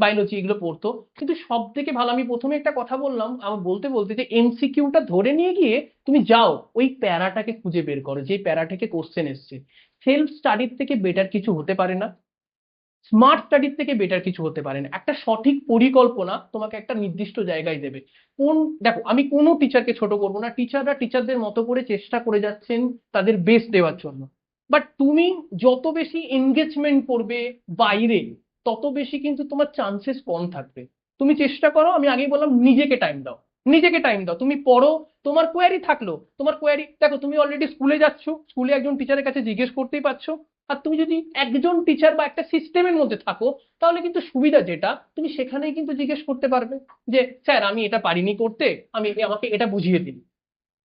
বায়োলজি, এগুলো পড়তো। কিন্তু সব থেকে ভালো, আমি প্রথমে একটা কথা বললাম আমার বলতে বলতে, যে এমসিকিউটা ধরে নিয়ে গিয়ে তুমি যাও ওই প্যারাটাকে খুঁজে বের করো, যে প্যারা থেকে কোশ্চেন এসছে। সেলফ স্টাডির থেকে বেটার কিছু হতে পারে না, স্মার্ট স্টাডির থেকে বেটার কিছু হতে পারে না। একটা সঠিক পরিকল্পনা তোমাকে একটা নির্দিষ্ট জায়গায় দেবে। দেখো, আমি কোনো টিচারকে ছোট করবো না, টিচাররা টিচারদের মতো করে চেষ্টা করে যাচ্ছেন তাদের বেস্ট দেওয়ার জন্য। বাট তুমি যত বেশি এনগেজমেন্ট করবে বাইরে, তত বেশি কিন্তু তোমার চান্সেস কম থাকবে। তুমি চেষ্টা করো, আমি আগেই বললাম, নিজেকে টাইম দাও, নিজেকে টাইম দাও। তুমি পড়ো, তোমার কোয়ারি থাকলো, তোমার কোয়ারি দেখো, তুমি অলরেডি স্কুলে যাচ্ছ, স্কুলে একজন টিচারের কাছে জিজ্ঞেস করতেই পারছো। আর তুমি যদি একজন টিচার বা একটা সিস্টেমের মধ্যে থাকো, তাহলে কিন্তু সুবিধা যেটা, তুমি সেখানেই কিন্তু জিজ্ঞেস করতে পারবে যে স্যার আমি এটা পারিনি করতে, আমাকে এটা বুঝিয়ে দিন।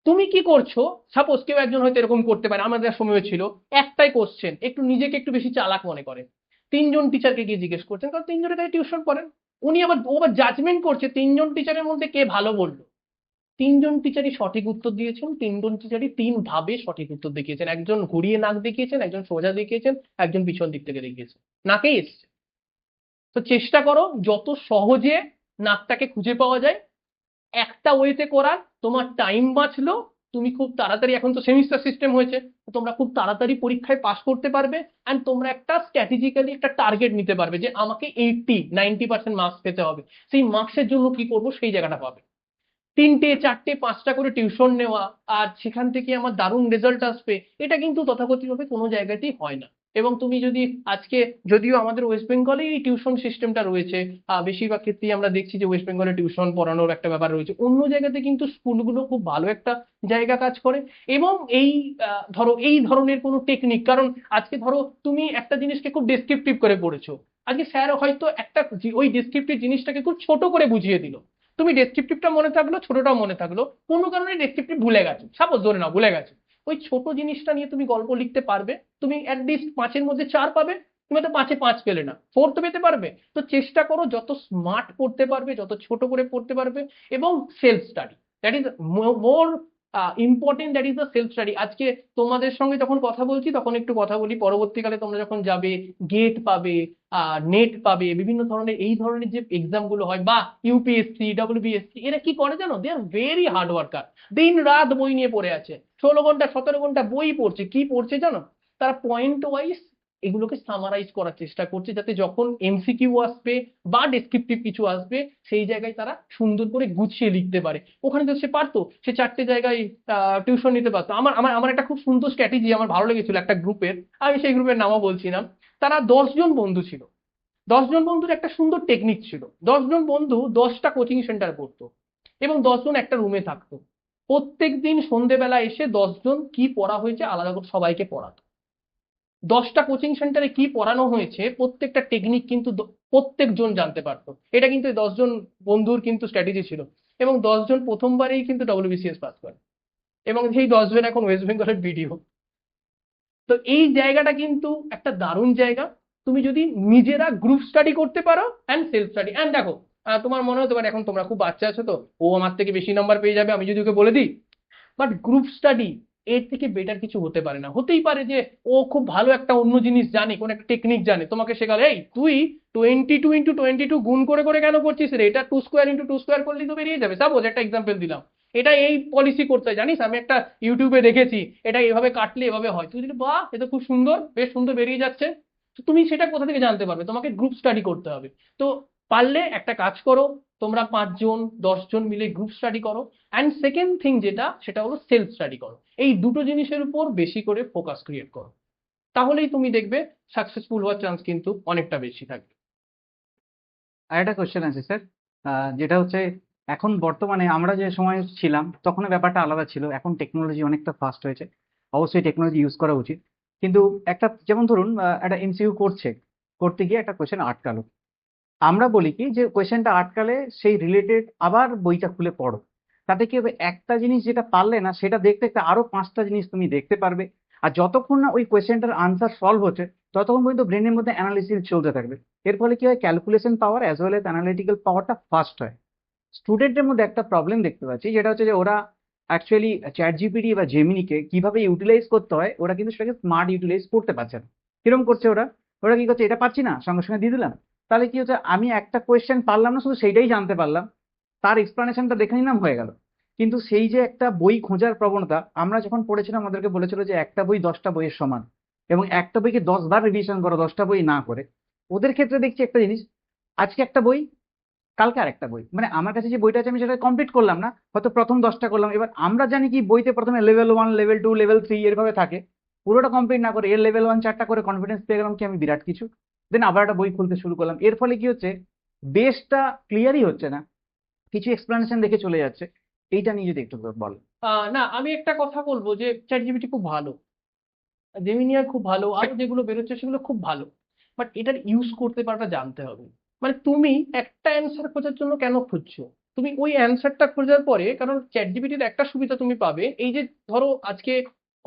তুমি কি করছো, সাপোজ কেউ একজন হয়তো এরকম করতে পারে, আমাদের সময় ছিল একটাই কোশ্চেন, একটু নিজেকে একটু বেশি চালাক মনে করে, তিনজন টিচারকে গিয়ে জিজ্ঞেস করছেন, কারণ তিনজনের কাছে টিউশন পড়েন। ও আবার জাজমেন্ট করছে তিনজন টিচারের মধ্যে কে ভালো বললো। তিনজন টিচারই সঠিক উত্তর দিয়েছেন, তিনজন টিচারই তিন ভাবে সঠিক উত্তর দেখিয়েছেন, একজন ঘুরিয়ে নাক দেখিয়েছেন, একজন সোজা দেখিয়েছেন, একজন পিছন দিক থেকে দেখিয়েছেন, নাকেই এসছে। তো চেষ্টা করো যত সহজে নাকটাকে খুঁজে পাওয়া যায় একটা ওয়েতে করার, তোমার টাইম বাঁচলো, তুমি খুব তাড়াতাড়ি, এখন তো সেমিস্টার সিস্টেম হয়েছে, তো তোমরা খুব তাড়াতাড়ি পরীক্ষায় পাস করতে পারবে, অ্যান্ড তোমরা একটা স্ট্র্যাটেজিক্যালি একটা টার্গেট নিতে পারবে যে আমাকে 90% মার্কস পেতে হবে, সেই মার্কসের জন্য কি করবো সেই জায়গাটা পাবে। তিনটে চারটে পাঁচটা করে টিউশন নেওয়া আর সেখান থেকে আমার দারুণ রেজাল্ট আসবে, এটা কিন্তু তথাকথিতভাবে কোনো জায়গাতেই হয় না। এবং তুমি যদি আজকে, যদিও আমাদের ওয়েস্ট বেঙ্গলে এই টিউশন সিস্টেমটা রয়েছে, বেশিরভাগ ক্ষেত্রেই আমরা দেখছি যে ওয়েস্ট বেঙ্গলে টিউশন পড়ানোর একটা ব্যাপার রয়েছে, অন্য জায়গাতে কিন্তু স্কুলগুলো খুব ভালো একটা জায়গা কাজ করে। এবং এই ধরো এই ধরনের কোনো টেকনিক, কারণ আজকে ধরো তুমি একটা জিনিসকে খুব ডেসক্রিপটিভ করে পড়েছো, আজকে স্যার হয়তো একটা ওই ডেসক্রিপটিভ জিনিসটাকে খুব ছোট করে বুঝিয়ে দিল, তুমি ডেসক্রিপটিভটা মনে থাকলো, ছোটটাও মনে থাকলো, কোনো কারণে ডেসক্রিপটিভ ভুলে গেছো, সাপোজ ধরে নাও ভুলে গেছো, ওই ছোট জিনিসটা নিয়ে তুমি গল্প লিখতে পারবে, তুমি অ্যাটলিস্ট 5-এর মধ্যে 4 পাবে, তুমি তো 5-এ 5 পেলে না, 4 তো পেতে পারবে। তো চেষ্টা করো যত স্মার্ট পড়তে পারবে, যত ছোট করে পড়তে পারবে, এবং self study, that is more important, that is the self study. আজকে তোমাদের সঙ্গে যখন কথা বলছি তখন একটু কথা বলি, পরবর্তীকালে তোমরা যখন যাবে, গেট পাবে, নেট পাবে, বিভিন্ন ধরনের এই ধরনের যে এক্সাম গুলো হয়, বা ইউপিএসসি, ডব্লিউবিএসসি, এরা কি করে জানো, দে আর ভেরি হার্ড ওয়ার্কার, দিন রাত বই নিয়ে পড়ে আছে, 16 ঘন্টা 17 ঘন্টা বই পড়ছে, কি পড়ছে জানো, তারা পয়েন্ট ওয়াইজ এগুলোকে সামারাইজ করার চেষ্টা করছে, যাতে যখন এমসিকিউ আসবে বা ডেসক্রিপটিভ কিছু আসবে সেই জায়গায় তারা সুন্দর করে গুছিয়ে লিখতে পারে। ওখানে তো সে পারতো, সে 4টে জায়গায় টিউশন নিতে পারতো। আমার আমার আমার একটা খুব সুন্দর স্ট্র্যাটেজি আমার ভালো লেগেছিল একটা গ্রুপের, আমি সেই গ্রুপের নামও বলছি না। তারা 10 জন বন্ধু ছিল, 10 জন বন্ধুর একটা সুন্দর টেকনিক ছিল, 10 জন বন্ধু 10টা কোচিং সেন্টার করতো, এবং 10 জন একটা রুমে থাকতো, প্রত্যেক দিন সন্ধেবেলা এসে 10 জন কি পড়া হয়েছে আলাদা করে সবাইকে পড়াতো। 10টা কোচিং সেন্টারে কি পড়ানো হয়েছে প্রত্যেকটা টেকনিক কিন্তু প্রত্যেকজন জানতে পারতো। এটা কিন্তু এই 10 জন বন্ধুর কিন্তু স্ট্র্যাটেজি ছিল, এবং 10 জন প্রথমবারেই কিন্তু ডব্লিউবিসিএস পাস করে, এবং সেই 10 জন এখন ওয়েস্ট বেঙ্গলের বিডিও। তো এই জায়গাটা কিন্তু একটা দারুণ জায়গা, তুমি যদি নিজেরা গ্রুপ স্টাডি করতে পারো অ্যান্ড সেলফ স্টাডি। অ্যান্ড দেখো, তোমার মনে হতে পারে এখন তোমরা খুব বাচ্চা আছো, তো ও আমার থেকে বেশি নাম্বার পেয়ে যাবে আমি যদি ওকে বলে দিই, বাট গ্রুপ স্টাডি এর থেকে বেটার কিছু হতে পারে না। হতেই পারে যে ও খুব ভালো একটা অন্য জিনিস জানে, কোন একটা টেকনিক জানে, তোমাকে শেখালো, এই তুই 22 × 22 গুণ করে করে কেন করছিস রে, এটা 2² × 2² করলেই তো বেরিয়ে যাবে, সাপোজ একটা এক্সাম্পল দিলাম, এটা এই পলিসি করতে হয় জানিস, আমি একটা ইউটিউবে দেখেছি, এটা এভাবে কাটলে এভাবে হয়, তুই যদি বাহ এটা খুব সুন্দর, বেশ সুন্দর বেরিয়ে যাচ্ছে, তো তুমি সেটা কোথা থেকে জানতে পারবে, তোমাকে গ্রুপ স্টাডি করতে হবে। তো পারলে একটা কাজ করো, তোমরা 5 জন 10 জন মিলে গ্রুপ স্টাডি করো, অ্যান্ড সেকেন্ড থিং যেটা, সেটা হলো সেলফ স্টাডি করো। এই দুটো জিনিসের উপর বেশি করে ফোকাস ক্রিয়েট করো, তাহলেই তুমি দেখবে সাকসেসফুল হওয়ার চান্স কিন্তু অনেকটা বেশি থাকবে। আর একটা কোশ্চেন আছে স্যার, যেটা হচ্ছে এখন বর্তমানে আমরা যে সময় ছিলাম তখন ব্যাপারটা আলাদা ছিল, এখন টেকনোলজি অনেকটা ফাস্ট হয়েছে, অবশ্যই টেকনোলজি ইউজ করা উচিত, কিন্তু একটা যেমন ধরুন একটা এমসিকিউ করতে গিয়ে একটা কোশ্চেন আটকালো, আমরা বলি কি যে কোয়েশ্চেনটা আটকালে সেই রিলেটেড আবার বইটা খুলে পড়ো, তাতে কি হবে, একটা জিনিস যেটা পারলে না সেটা দেখতে দেখতে আরো 5টা জিনিস তুমি দেখতে পারবে, আর যতক্ষণ না ওই কোয়েশ্চেনটার আনসার সলভ হচ্ছে ততক্ষণ পর্যন্ত ব্রেনের মধ্যে অ্যানালিসিস চলতে থাকবে। এর ফলে কি হয়, ক্যালকুলেশন পাওয়ার অ্যাজ ওয়েল এজ অ্যানালিটিক্যাল পাওয়ারটা ফাস্ট হয়। স্টুডেন্টের মধ্যে একটা প্রবলেম দেখতে পাচ্ছি, যেটা হচ্ছে যে ওরা অ্যাকচুয়ালি চ্যাট জিপিটি বা জেমিনিকে কিভাবে ইউটিলাইজ করতে হয় ওরা কিন্তু সেটাকে স্মার্ট ইউটিলাইজ করতে পারছে না। কিরকম করছে ওরা, ওরা কি করছে, এটা পাচ্ছি না সঙ্গে সঙ্গে দিয়ে দিলাম, তাহলে কি হচ্ছে, আমি একটা কোয়েশ্চেন পারলাম না, শুধু সেইটাই জানতে পারলাম, তার এক্সপ্লানেশনটা দেখে নিলাম, হয়ে গেল। কিন্তু সেই যে একটা বই খোঁজার প্রবণতা, আমরা যখন পড়েছিলাম আমাদেরকে বলেছিল যে একটা বই 10টা বইয়ের সমান, এবং একটা বইকে 10 বার রিভিশন করো 10টা বই না করে। ওদের ক্ষেত্রে দেখছি একটা জিনিস, আজকে একটা বই, কালকে আর একটা বই, মানে আমার কাছে যে বইটা আছে আমি সেটা কমপ্লিট করলাম না, হয়তো প্রথম 10টা করলাম। এবার আমরা জানি কি বইতে প্রথমে লেভেল 1, লেভেল 2, লেভেল 3 এরভাবে থাকে, পুরোটা কমপ্লিট না করে এর লেভেল 1 4টা করে কনফিডেন্স পেয়ে গেলাম কি আমি বিরাট কিছু, দেন আবার একটা বই খুলতে শুরু করলাম। এর ফলে কি হচ্ছে, বেসটা ক্লিয়ারই হচ্ছে না, কিছু এক্সপ্লানেশন দেখে চলে যাচ্ছে। এইটা নিয়ে যদি একটু বল। না, আমি একটা কথা বলবো যে চ্যাট জিপিটি খুব ভালো, জেমিনিয়া খুব ভালো, আরো যেগুলো বেরোচ্ছে সেগুলো খুব ভালো, বাট এটার ইউজ করতে পারাটা জানতে হবে। মানে তুমি একটা অ্যান্সার খোঁজার জন্য কেন খুঁজছো, তুমি ওই অ্যান্সারটা খোঁজার পরে, কারণ চ্যাট জিপিটির একটা সুবিধা তুমি পাবে, এই যে ধরো আজকে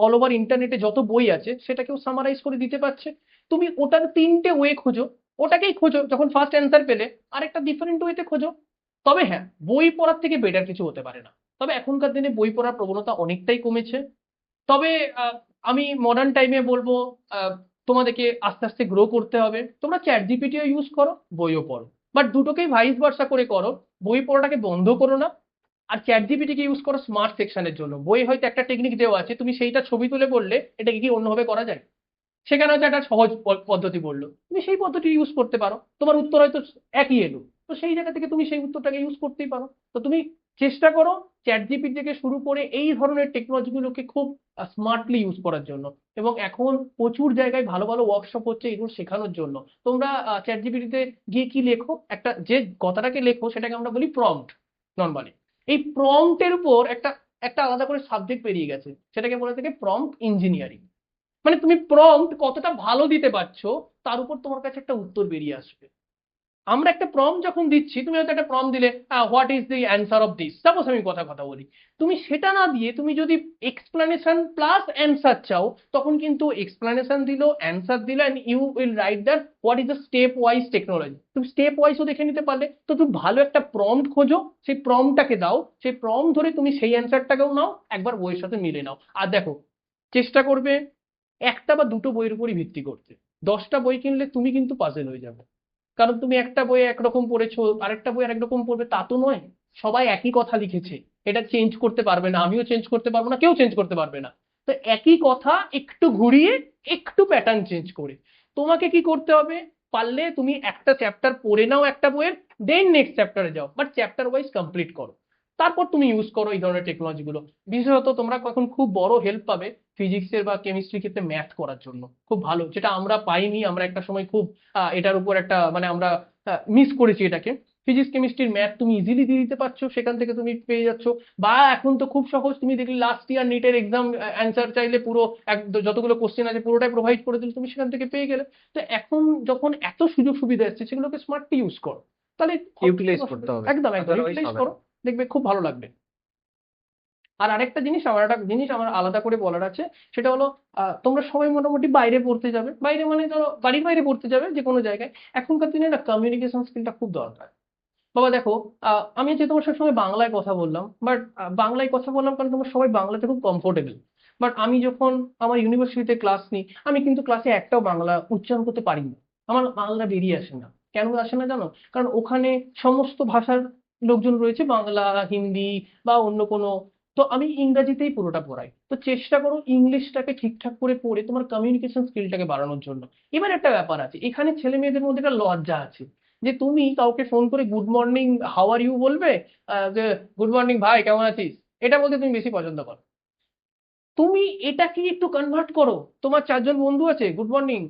অল ওভার ইন্টারনেটে যত বই আছে সেটাকেও সামারাইজ করে দিতে পারছে, তুমি ওটার 3টে ওয়ে খোঁজো, ওটাকেই খোঁজো, যখন ফার্স্ট অ্যান্সার পেলে আরেকটা ডিফারেন্ট ওয়েতে খোঁজো। তবে হ্যাঁ, বই পড়ার থেকে বেটার কিছু হতে পারে না, তবে এখনকার দিনে বই পড়ার প্রবণতা অনেকটাই কমেছে। তবে আমি মডার্ন টাইমে বলবো আহ, তোমাদেরকে আস্তে আস্তে গ্রো করতে হবে, তোমরা চ্যাট জিপিটিও ইউজ করো, বইও পড়ো, বাট দুটোকেই ভাইস ভার্সা করে করো, বই পড়াটাকে বন্ধ করো না। আর চ্যাট জিপিটিকে ইউজ করো স্মার্ট সেকশনের জন্য, বই হয়তো একটা টেকনিক দেওয়া আছে, তুমি সেইটা ছবি তুলে বললে এটাকে কি অন্যভাবে করা যায়, সেখানে হয়তো একটা সহজ পদ্ধতি বললো, তুমি সেই পদ্ধতি ইউজ করতে পারো, তোমার উত্তর হয়তো একই এলো, তো সেই জায়গা থেকে তুমি সেই উত্তরটাকে ইউজ করতেই পারো। তো তুমি চেষ্টা করো চ্যাট জিপিটি থেকে শুরু করে এই ধরনের টেকনোলজি গুলোকে খুব স্মার্টলি ইউজ করার জন্য। এবং এখন প্রচুর জায়গায় ভালো ভালো ওয়ার্কশপ হচ্ছে এগুলো শেখানোর জন্য। তোমরা চ্যাট জিপিটিতে গিয়ে কি লেখো, একটা যে কথাটাকে লেখো সেটাকে আমরা বলি প্রম্পট নর্মালি। এই প্রম্পটের উপর একটা একটা আলাদা করে সাবজেক্ট বেরিয়ে গেছে, সেটাকে বলে থাকে প্রম্পট ইঞ্জিনিয়ারিং। মানে তুমি প্রম্পট কতটা ভালো দিতে পারছো তার উপর তোমার কাছে একটা উত্তর বেরিয়ে আসবে। আমরা একটা প্রম্পট যখন দিচ্ছি, তুমি হয়তো একটা প্রম্পট দিলে what is the answer of this, suppose আমি কথা কথা বলি, তুমি সেটা না দিয়ে তুমি যদি এক্সপ্লানেশন প্লাস অ্যান্সার চাও, তখন কিন্তু এক্সপ্লানেশন দিলো, অ্যান্সার দিলো, and you will write that what is the step wise technology, তুমি স্টেপ ওয়াইজও দেখে নিতে পারলে। তো তুমি ভালো একটা প্রম্পট খোঁজো, সেই প্রম্পটটাকে দাও, সেই প্রম্পট ধরে তুমি সেই অ্যান্সারটাকেও নাও, একবার বইয়ের সাথে মিলে নাও, আর দেখো চেষ্টা করবে একটা বা দুটো বইয়ের উপরই ভিত্তি করতে। 10টা বই কিনলে তুমি কিন্তু পাজেল হয়ে যাবে, কারণ তুমি একটা বই একরকম পড়েছো, আরেকটা বই আরেক রকম পড়বে তা তো নয়, সবাই একই কথা লিখেছে, এটা চেঞ্জ করতে পারবে না, আমিও চেঞ্জ করতে পারবো না, কেউ চেঞ্জ করতে পারবে না। তো একই কথা একটু ঘুরিয়ে, একটু প্যাটার্ন চেঞ্জ করে তোমাকে কি করতে হবে, পারলে তুমি একটা চ্যাপ্টার পড়ে নাও একটা বইয়ের, দেন নেক্সট চ্যাপ্টারে যাও, বাট চ্যাপ্টার ওয়াইজ কমপ্লিট করো, তারপর তুমি ইউজ করো এই ধরনের টেকনোলজি গুলো। বিশেষত তোমরা কখন খুব বড় হেল্প পাবে ফিজিক্সের বা কেমিস্ট্রি ক্ষেত্রে ম্যাথ করার জন্য, খুব ভালো, যেটা আমরা পাইনি, আমরা একটা সময় খুব এটার উপর একটা মানে আমরা মিস করেছি এটাকে। ফিজিক্স কেমিস্ট্রির ম্যাথ তুমি ইজিলি দিয়ে দিতে পারছো, সেখান থেকে তুমি পেয়ে যাচ্ছ। বা এখন তো খুব সহজ, তুমি দেখলে লাস্ট ইয়ার নিটের এক্সাম অ্যান্সার চাইলে পুরো যতগুলো কোশ্চেন আছে পুরোটাই প্রোভাইড করে দিলে, তুমি সেখান থেকে পেয়ে গেলে। তো এখন যখন এত সুযোগ সুবিধা এসছে, সেগুলোকে স্মার্টলি ইউজ করো, তাহলে ইউটিলাইজ করতে হবে, একদম একদম otherwise ইউটিলাইজ হবে করো, না। দেখবে খুব ভালো লাগবে। আর আরেকটা জিনিস, আমার আলাদা করে বলার আছে, সেটা হলো তোমরা সবাই মোটামুটি বাইরে পড়তে যাবে, বাইরে মানে ধরো বাড়ির বাইরে পড়তে যাবে যে কোনো জায়গায়, এখনকার দিনে না কমিউনিকেশন স্কিলটা খুব দরকার। বাবা দেখো, আমি যে তোমার সবসময় বাংলায় কথা বললাম, বাট বাংলায় কথা বললাম কারণ তোমরা সবাই বাংলাতে খুব কমফোর্টেবল, বাট আমি যখন আমার ইউনিভার্সিটিতে ক্লাস নিই, আমি কিন্তু ক্লাসে একটাও বাংলা উচ্চারণ করতে পারি না, আমার বাংলা বেরিয়ে আসে না। কেন আসে না জানো? কারণ ওখানে সমস্ত ভাষার লোকজন রয়েছে, বাংলা, হিন্দি বা অন্য কোনো, তো আমি ইংরাজিতেই পুরোটা পড়াই। তো চেষ্টা করো ইংলিশটাকে ঠিকঠাক করে পড়ে তোমার কমিউনিকেশন স্কিলটাকে বাড়ানোর জন্য। এবার একটা ব্যাপার আছে, এখানে ছেলে মেয়েদের মধ্যে একটা লজ্জা আছে, যে তুমি কাউকে ফোন করে good morning how are you বলবে, যে গুড মর্নিং ভাই কেমন আছিস, এটা বলতে তুমি বেশি পছন্দ করো। তুমি এটাকে একটু কনভার্ট করো, তোমার 4জন বন্ধু আছে, good morning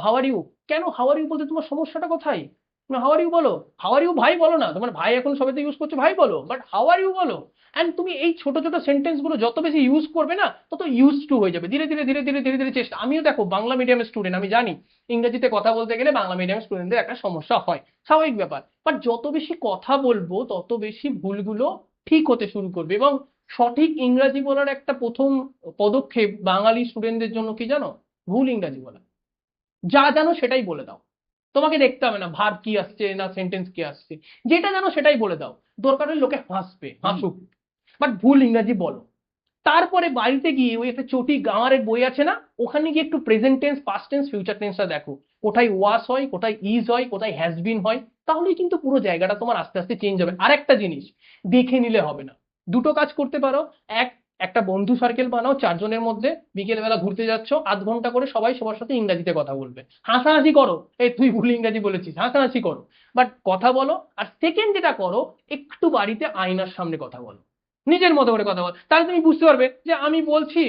how are you, কেন হাউ আর ইউ বলতে তোমার সমস্যাটা কোথায়? তুমি হাউ আর ইউ বলো, হাউ আর ইউ ভাই বলো না, তোমার ভাই এখন সবাই তো ইউজ করছে, ভাই বলো, বাট হাউ আর ইউ বলো। অ্যান্ড তুমি এই ছোট ছোট সেন্টেন্স গুলো যত বেশি ইউজ করবে না, তত ইউজ টু হয়ে যাবে, ধীরে ধীরে ধীরে ধীরে ধীরে ধীরে চেষ্টা, আমিও দেখো বাংলা মিডিয়ামের স্টুডেন্ট, আমি জানি ইংরেজিতে কথা বলতে গেলে বাংলা মিডিয়ামের স্টুডেন্টদের একটা সমস্যা হয়, স্বাভাবিক ব্যাপার, বাট যত বেশি কথা বলবো তত বেশি ভুলগুলো ঠিক হতে শুরু করবে। এবং সঠিক ইংরাজি বলার একটা প্রথম পদক্ষেপ বাঙালি স্টুডেন্টদের জন্য কি জানো? ভুল ইংরাজি বলা, যা জানো সেটাই বলে দাও, তোমাকে দেখতে হবে না ভার্ব কি আসছে না সেন্টেন্স কি আসছে, যেটা জানো সেটাই বলে দাও, দরকার হলে লোকে হাসবে, হাসুক, বাট ভুল ইংরাজি বলো। তারপরে বাড়িতে গিয়ে ওই একটা চটি গাঁওয়ারের বই আছে না, ওখানে গিয়ে একটু present tense, past tense, future টেন্সটা দেখো, কোথায় ওয়াস হয়, কোথায় ইজ হয়, কোথায় হ্যাজ বিন হয়, তাহলেই কিন্তু পুরো জায়গাটা তোমার আস্তে আস্তে চেঞ্জ হবে। আরেকটা জিনিস, দেখে নিলে হবে না, দুটো কাজ করতে পারো। এক, একটা বন্ধু সার্কেল বানাও 4জনের মধ্যে, বিকেল বেলা ঘুরতে যাচ্ছ, আধ ঘন্টা করে সবাই সবার সাথে ইংরাজিতে কথা বলবে, হাসাহাসি করো, এই তুই ভুল ইংরাজি বলেছিস, হাসাহাসি করো, বাট কথা বলো। আর সেকেন্ড যেটা করো, একটু বাড়িতে আয়নার সামনে কথা বলো, নিজের মতো করে কথা বল, তাহলে তুমি বুঝতে পারবে যে আমি বলছি,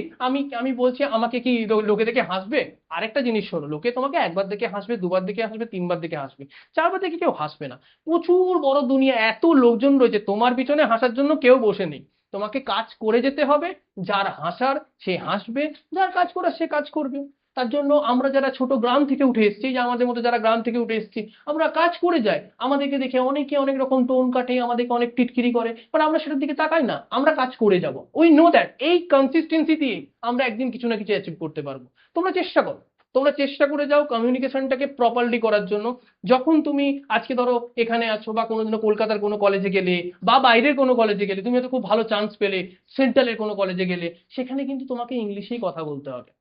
আমি বলছি, আমাকে কি লোকে দেখে হাসবে। আরেকটা জিনিস শোনো, লোকে তোমাকে একবার দেখে হাসবে, দুবার দেখে হাসবে, তিনবার দেখে হাসবে, 4বার দেখে কেউ হাসবে না। প্রচুর বড় দুনিয়া, এত লোকজন রয়েছে, তোমার পিছনে হাসার জন্য কেউ বসে নেই। তোমাকে কাজ করে যেতে হবে, যার হাসার সে হাসবে, যার কাজ করার সে কাজ করবে। তার জন্য আমরা যারা ছোট গ্রাম থেকে উঠে এসেছি, যে আমাদের মতো যারা গ্রাম থেকে উঠে এসেছি, আমরা কাজ করে যাই, আমাদেরকে দেখে অনেকে অনেক রকম টোন কাটে, আমাদেরকে অনেক টিটকিরি করে, বাট আমরা সেটার দিকে তাকাই না, আমরা কাজ করে যাব। উই নো দ্যাট এই কনসিস্টেন্সি দিয়ে আমরা একদিন কিছু না কিছু অ্যাচিভ করতে পারবো। তোমরা চেষ্টা করো, তোমরা চেষ্টা করে যাও কমিউনিকেশনটাকে প্রপারলি করার জন্য। যখন তুমি আজকে ধরো এখানে আছো বা কোনোদিনও কলকাতার কোনো কলেজে গেলে বা বাইরের কোনো কলেজে গেলে, তুমি হয়তো খুব ভালো চান্স পেলে, সেন্ট্রালের কোনো কলেজে গেলে, সেখানে কিন্তু তোমাকে ইংলিশেই কথা বলতে হবে।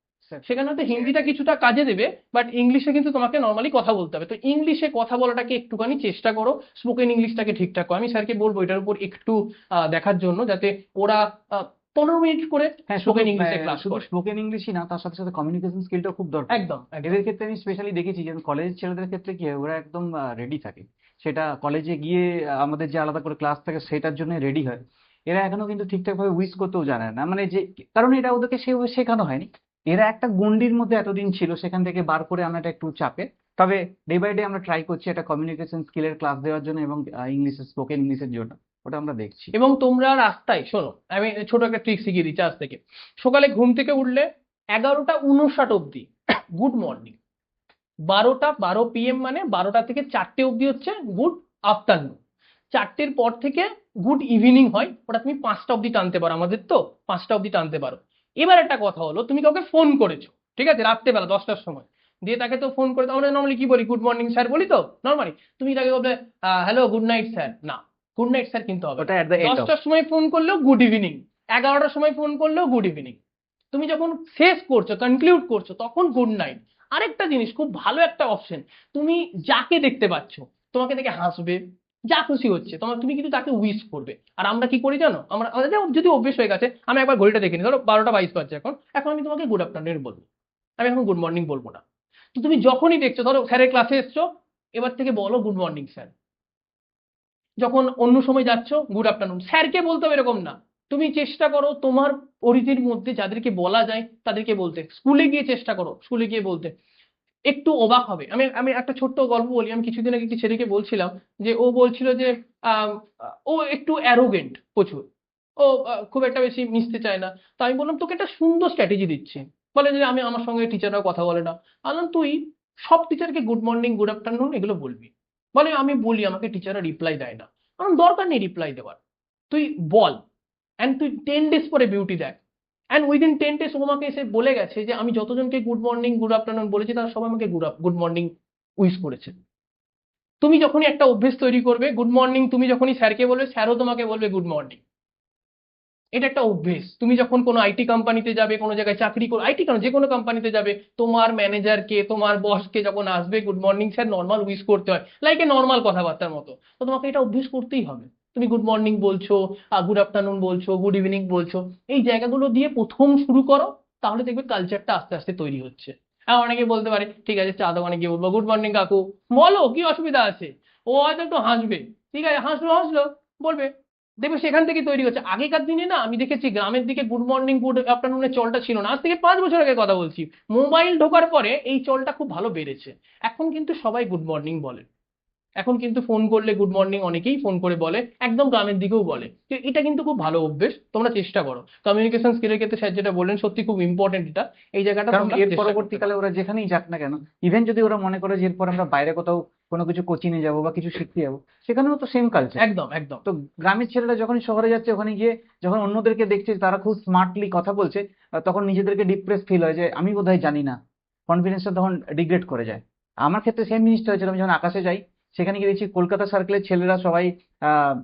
সেখানে হয়তো হিন্দিটা কিছুটা কাজে দেবে, বাট ইংলিশে কিন্তু তোমাকে নর্মালি কথা বলতে হবে। তো ইংলিশে কথা বলাটাকে একটুখানি চেষ্টা করো, স্পোকেন ইংলিশটাকে ঠিকঠাক করো। আমি স্যারকে বলবো এটার উপর একটু দেখার জন্য, যাতে ওরা 15 মিনিট করে স্পোকেন ইংলিশে ক্লাস শুধু করে। স্পোকেন ইংলিশই না, তার সাথে সাথে কমিউনিকেশন স্কিলটা খুব দরকার। একদম একদম। এদের ক্ষেত্রে আমি স্পেশালি দেখেছি যে কলেজের ছেলেদের ক্ষেত্রে কি হয়, ওরা একদম রেডি থাকে, সেটা কলেজে গিয়ে আমাদের যে আলাদা করে ক্লাস থাকে সেটার জন্য রেডি হয়। এরা এখনো কিন্তু ঠিকঠাক ভাবে উইশ করতেও জানে না, মানে যে কারণ এটা ওদেরকে সেভাবে শেখানো হয়নি। এরা একটা গণ্ডির মধ্যে এতদিন ছিল, সেখান থেকে বার করে আনাটা একটু চাপে। তবে ডে বাই ডে আমরা ট্রাই করছি একটা কমিউনিকেশন স্কিলের ক্লাস দেওয়ার জন্য এবং ইংলিশের স্পোকেন ইংলিশের জন্য, ওটা আমরা দেখছি। এবং তোমরা রাস্তায় শোনো, আমি ছোট একটা ট্রিক শিখিয়ে দিচ্ছি আজ থেকে। সকালে ঘুম থেকে উঠলে 11:59 অবধি গুড মর্নিং, 12 PM মানে 12টা থেকে 4টে অবধি হচ্ছে গুড আফটারনুন, 4টের পর থেকে গুড ইভিনিং হয়, ওটা তুমি 5টা অবধি টানতে পারো, আমাদের তো 5টা অবধি টানতে পারো। এবার একটা কথা হলো, তুমি কাউকে ফোন করেছো, ঠিক আছে, রাত্রেবেলা 10টার সময়, দিয়ে তাকে তো ফোন করে, আমরা নর্মালি কি বলি, গুড মর্নিং স্যার বলি তো নর্মালি। তুমি তাকে বলবে হ্যালো গুড নাইট স্যার, না, গুড নাইট স্যার কিন্তু হবে। ওটা at the end of 10টার সময় ফোন করলেও গুড ইভিনিং, 11টার সময় ফোন করলেও গুড ইভিনিং। তুমি যখন শেষ করছো, কনক্লুড করছো, তখন গুড নাইট। আরেকটা জিনিস, খুব ভালো একটা অপশন, তুমি যাকে দেখতে পাচ্ছ, তোমাকে দেখে হাসবে, যা খুশি হচ্ছে তোমার, তুমি কিন্তু তাকে উইশ করবে। আর আমরা কি করি জানো, আমরা আমাদের যদি অভ্যেস হয়ে গেছে, আমি একবার ঘড়িটা দেখে নিই, ধরো 12টা 22 বাজছে, এখন এখন আমি তোমাকে গুড আফটারনুন বলবো, আমি এখন গুড মর্নিং বলবো না। তো তুমি যখনই দেখছো, ধরো স্যারের ক্লাসে এসছো, এবার থেকে বলো গুড মর্নিং স্যার। যখন অন্য সময় যাচ্ছ, গুড আফটারনুন। স্যারকে বলতে হবে এরকম না, তুমি চেষ্টা করো তোমার পরিধির মধ্যে যাদেরকে বলা যায় তাদেরকে বলতে। স্কুলে গিয়ে চেষ্টা করো, স্কুলে গিয়ে বলতে। একটু অবাক হবে, আমি আমি একটা ছোট্ট গল্প বলি। আমি কিছুদিন আগে একটি ছেলেকে বলছিলাম যে, ও বলছিল যে আম, ও একটু অ্যারোগেন্ট প্রচুর, ও খুব একটা বেশি মিশতে চায় না। তো আমি বললাম তোকে একটা সুন্দর স্ট্র্যাটেজি দিচ্ছি। বলে যে আমি, আমার সঙ্গে টিচাররাও কথা বলে না। বললাম তুই সব টিচারকে গুড মর্নিং গুড আফটারনুন এগুলো বলবি। বলে আমি বলি, আমাকে টিচাররা রিপ্লাই দেয় না। আমার দরকার নেই রিপ্লাই দেওয়ার, তুই বল, অ্যান্ড তুই 10 days পরে বিউটি দেখ। অ্যান্ড উইদিন 10 days ও আমাকে এসে বলে গেছে যে আমি যতজনকে গুড মর্নিং গুড আফটারনুন বলেছি, তারা সবাই আমাকে গুড মর্নিং উইশ করেছে। তুমি যখনই একটা অভ্যেস তৈরি করবে, গুড মর্নিং তুমি যখনই স্যারকে বলবে, স্যারও তোমাকে বলবে গুড মর্নিং। এটা একটা অভ্যেস। তুমি যখন কোনো আইটি কোম্পানিতে যাবে, কোনো জায়গায় চাকরি করো, আইটি কেন, যে কোনো কোম্পানিতে যাবে, তোমার ম্যানেজারকে, তোমার বসকে যখন আসবে, good morning sir normal wish করতে হয়, লাইক এ নর্মাল কথাবার্তার মতো। তো তোমাকে এটা অভ্যেস করতেই হবে। তুমি গুড মর্নিং বলছো, গুড আফটারনুন বলছো, গুড ইভিনিং বলছো, এই জায়গাগুলো দিয়ে প্রথম শুরু করো, তাহলে দেখবে কালচারটা আস্তে আস্তে তৈরি হচ্ছে। আর অনেকে বলতে পারে ঠিক আছে চা দোকানে গিয়ে বলবো গুড মর্নিং কাকু, বলো কি অসুবিধা আছে, ও হয়তো একটু হাসবে, ঠিক আছে হাসলো হাসলো বলবে, দেখবে সেখান থেকে তৈরি হচ্ছে। আগেকার দিনে না, আমি দেখেছি গ্রামের দিকে গুড মর্নিং গুড আফটারনুনের চলটা ছিল না। আজ থেকে 5 বছর আগে কথা বলছি, মোবাইল ঢোকার পরে এই চলটা খুব ভালো বেড়েছে। এখন কিন্তু সবাই গুড মর্নিং বলে, এখন কিন্তু ফোন করলে গুড মর্নিং অনেকেই ফোন করে বলে, একদম গ্রামের দিকেও বলে। তো এটা কিন্তু খুব ভালো অভ্যেস, তোমরা চেষ্টা করো। কমিউনিকেশন স্কিলের ক্ষেত্রে স্যার যেটা বললেন সত্যি খুব ইম্পর্টেন্ট এটা, এই জায়গাটা কারণ তোমরা এর চেষ্টা করতে পরবর্তীকালে পারো। ওরা যেখানেই যাক না কেন, ইভেন যদি ওরা মনে করে যে এরপর আমরা বাইরে কোথাও কোনো কিছু কোচিং এ যাবো বা কিছু শিখতে যাবো, সেখানেও তো সেম কালচার। একদম একদম। তো গ্রামের ছেলেরা যখনই শহরে যাচ্ছে, ওখানে গিয়ে যখন অন্যদেরকে দেখছে তারা খুব স্মার্টলি কথা বলছে, তখন নিজেদেরকে ডিপ্রেস ফিল হয় যে আমি বোধহয় জানি না, কনফিডেন্সটা তখন ডিগ্রেড করে যায়। আমার ক্ষেত্রে সেম জিনিসটা হয়েছিল। আমি যখন আকাশে যাই, সেখানে গিয়ে দেখছি কলকাতা সার্কেলের ছেলেরা সবাই আহ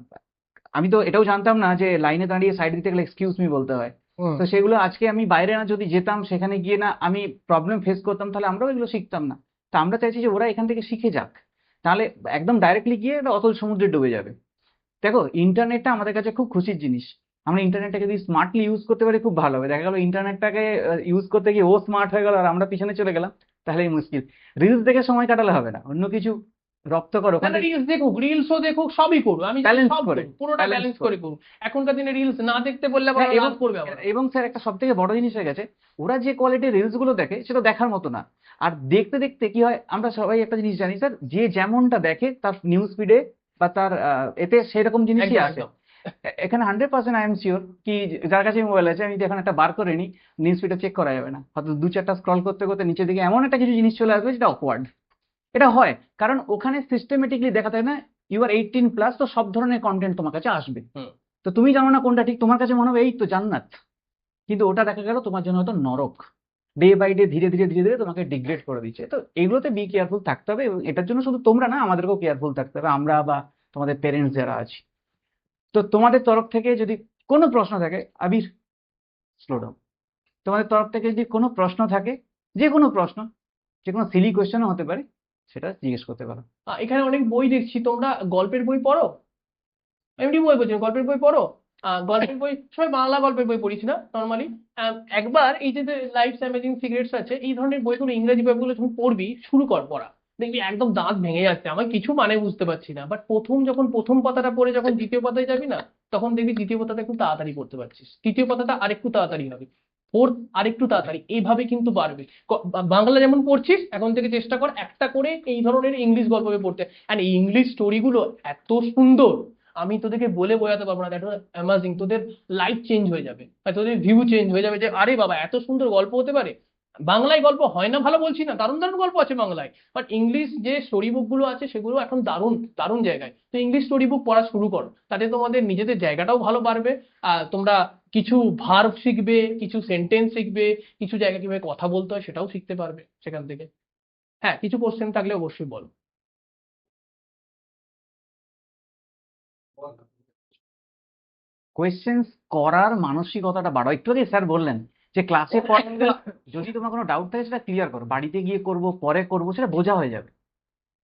আমি তো এটাও জানতাম না যে লাইনে দাঁড়িয়ে সাইড দিতে গেলে এক্সকিউজ মি বলতে হয়। তো সেগুলো আজকে আমি বাইরে না যদি যেতাম, সেখানে গিয়ে না আমি প্রবলেম ফেস করতাম, তাহলে আমরাও এগুলো শিখতাম না। তো আমরা চাইছি যে ওরা এখান থেকে শিখে যাক, তাহলে একদম ডাইরেক্টলি গিয়ে একটা অতল সমুদ্রে ডুবে যাবে। দেখো, ইন্টারনেটটা আমাদের কাছে খুব খুশির জিনিস। আমরা ইন্টারনেটটাকে যদি স্মার্টলি ইউজ করতে পারি খুব ভালো হবে। দেখা গেল ইন্টারনেটটাকে ইউজ করতে গিয়ে ও স্মার্ট হয়ে গেল আর আমরা পিছনে চলে গেলাম, তাহলেই মুশকিল। রিলস দেখে সময় কাটালে হবে না, অন্য কিছু রপ্ত করো। রিলস দেখুক, রিলসও দেখুক, সবই করুক, আমি Balance সব করে, করুক, পুরোটা balance ব্যালেন্স করে। করে করুক। এখনকার দিনে রিলস না দেখতে বললে আবার হ্যাঁ, এবং রাগ করবে আবার। এবং স্যার একটা সব থেকে বড় জিনিস হয়ে গেছে, ওরা যে কোয়ালিটির রিলস গুলো দেখে সেটা দেখার মতো না। আর দেখতে দেখতে কি হয়, আমরা সবাই একটা জিনিস জানি স্যার, যে যেমনটা দেখে তার নিউজ ফিডে বা তার এতে সেরকম জিনিসই একদম আসে। একদম। এখানে 100% আই এম শিওর কি যার কাছে মোবাইল আছে আমি যদি এখন একটা বার করে নিই, নিউজ ফিডটা চেক করা যাবে না, হয়তো 2-4টা স্ক্রল করতে করতে নিচের দিকে এমন একটা কিছু জিনিস চলে আসবে যেটা অকওয়ার্ড। এটা হয় কারণ ওখানে সিস্টেমেটিকলি দেখা থাকে না, ইউ আর 18+, তো সব ধরনের কন্টেন্ট তোমার কাছে আসবে। হুম। তো তুমি জানো না কোনটা ঠিক, তোমার কাছে মনে হবে এই তো জান্নাত, কিন্তু ওটা দেখা গেল তোমার জন্য হয়তো নরক। ডে বাই ডে ধীরে ধীরে ধীরে ধীরে তোমাকে ডিগ্রেড করে দিচ্ছে। তো এগুলোতে বি কেয়ারফুল থাকতে হবে, এবং এটার জন্য শুধু তোমরা না, আমাদেরকেও কেয়ারফুল থাকতে হবে, আমরা বা তোমাদের পেরেন্টস যারা আছে। তো তোমাদের তরফ থেকে যদি কোনো প্রশ্ন থাকে, আবির স্লো ডাউন, তোমাদের তরফ থেকে যদি কোনো প্রশ্ন থাকে, যে কোনো প্রশ্ন, যে কোনো সিলি কোয়েশ্চেনও হতে পারে, সেটা জিজ্ঞেস করতে পারো। এখানে অনেক বই দেখছি, তোমরা গল্পের বই পড়ো? এমনি বই বলছি, গল্পের বই পড়ো? গল্পের বই সবাই বাংলা গল্পের বই পড়িস না নর্মালি? একবার এই যে লাইফ অ্যামেজিং সিক্রেটস আছে, এই ধরনের বইগুলো, ইংরেজি বইগুলো তুমি পড়বি, শুরু কর পড়া, দেখবি একদম দাঁত ভেঙে যাচ্ছে, আমার কিছু মানে বুঝতে পারছি না, বাট যখন প্রথম পাতাটা পড়ে যখন দ্বিতীয় পাতায় যাবি না, তখন দেখবি দ্বিতীয় পাতাটা একটু তাড়াতাড়ি পড়তে পারছিস, তৃতীয় পাতাটা আরেকটু তাড়াতাড়ি হবে, ফোর্থ আরেকটু তাড়াতাড়ি, এইভাবে কিন্তু বাড়বে। বাংলা যেমন পড়ছিস, এখন থেকে চেষ্টা কর একটা করে এই ধরনের ইংলিশ গল্প বই পড়তে। অ্যান্ড ইংলিশ স্টোরিগুলো এত সুন্দর, আমি তোদেরকে বলে বোঝাতে পারবো না, দ্যাট ওয়াজ অ্যামাজিং। তোদের লাইফ চেঞ্জ হয়ে যাবে, আর তোদের ভিউ চেঞ্জ হয়ে যাবে, যে আরে বাবা এত সুন্দর গল্প হতে পারে। বাংলায় গল্প হয় না ভালো বলছি না, দারুণ দারুণ গল্প আছে বাংলায়, বাট ইংলিশ যে স্টোরি বুক গুলো আছে সেগুলো এখন দারুণ দারুণ জায়গায়। তো ইংলিশ স্টোরি বুক পড়া শুরু করো, তাতে তোমাদের নিজেদের জায়গাটাও ভালো বাড়বে। তোমরা কিছু ভার্ব শিখবে, কিছু সেন্টেন্স শিখবে, কিছু জায়গায় কিভাবে কথা বলতে হয় সেটাও শিখতে পারবে সেখান থেকে। হ্যাঁ, কিছু কোশ্চেন থাকলে অবশ্যই বলো। কোয়েশ্চেন্স করার মানসিকতাটা বাড়াও। একটু আগে স্যার বললেন যে ক্লাসে পড়াতে যদি তোমার কোনো ডাউট থাকে সেটা ক্লিয়ার করো, বাড়িতে গিয়ে করব, পরে করব, সেটা বোঝা হয়ে যাবে।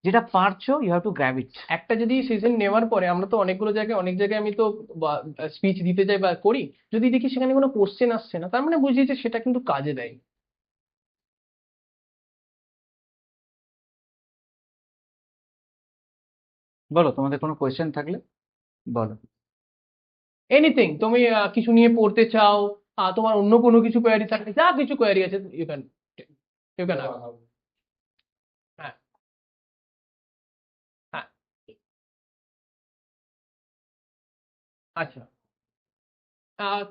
যেটা পারছো you have to grab it. একটা যদি সেশন নেওয়ার পরে, আমরা তো অনেকগুলো জায়গায়, অনেক জায়গায় আমি তো স্পিচ দিতে যাই বা করি, যদি দেখি সেখানে কোনো কোশ্চেন আসছে না, তার মানে বুঝি যে সেটা কিন্তু কাজে দেয়। বলো তোমাদের কোনো কোয়েশ্চেন থাকলে বলো। এনিথিং, তুমি কিছু নিয়ে পড়তে চাও, তোমার অন্য কোনো কিছু কোয়ারি থাকলে, যা কিছু কোয়ারি আছে ইউ ক্যান হ্যাঁ, হ্যাঁ, আচ্ছা।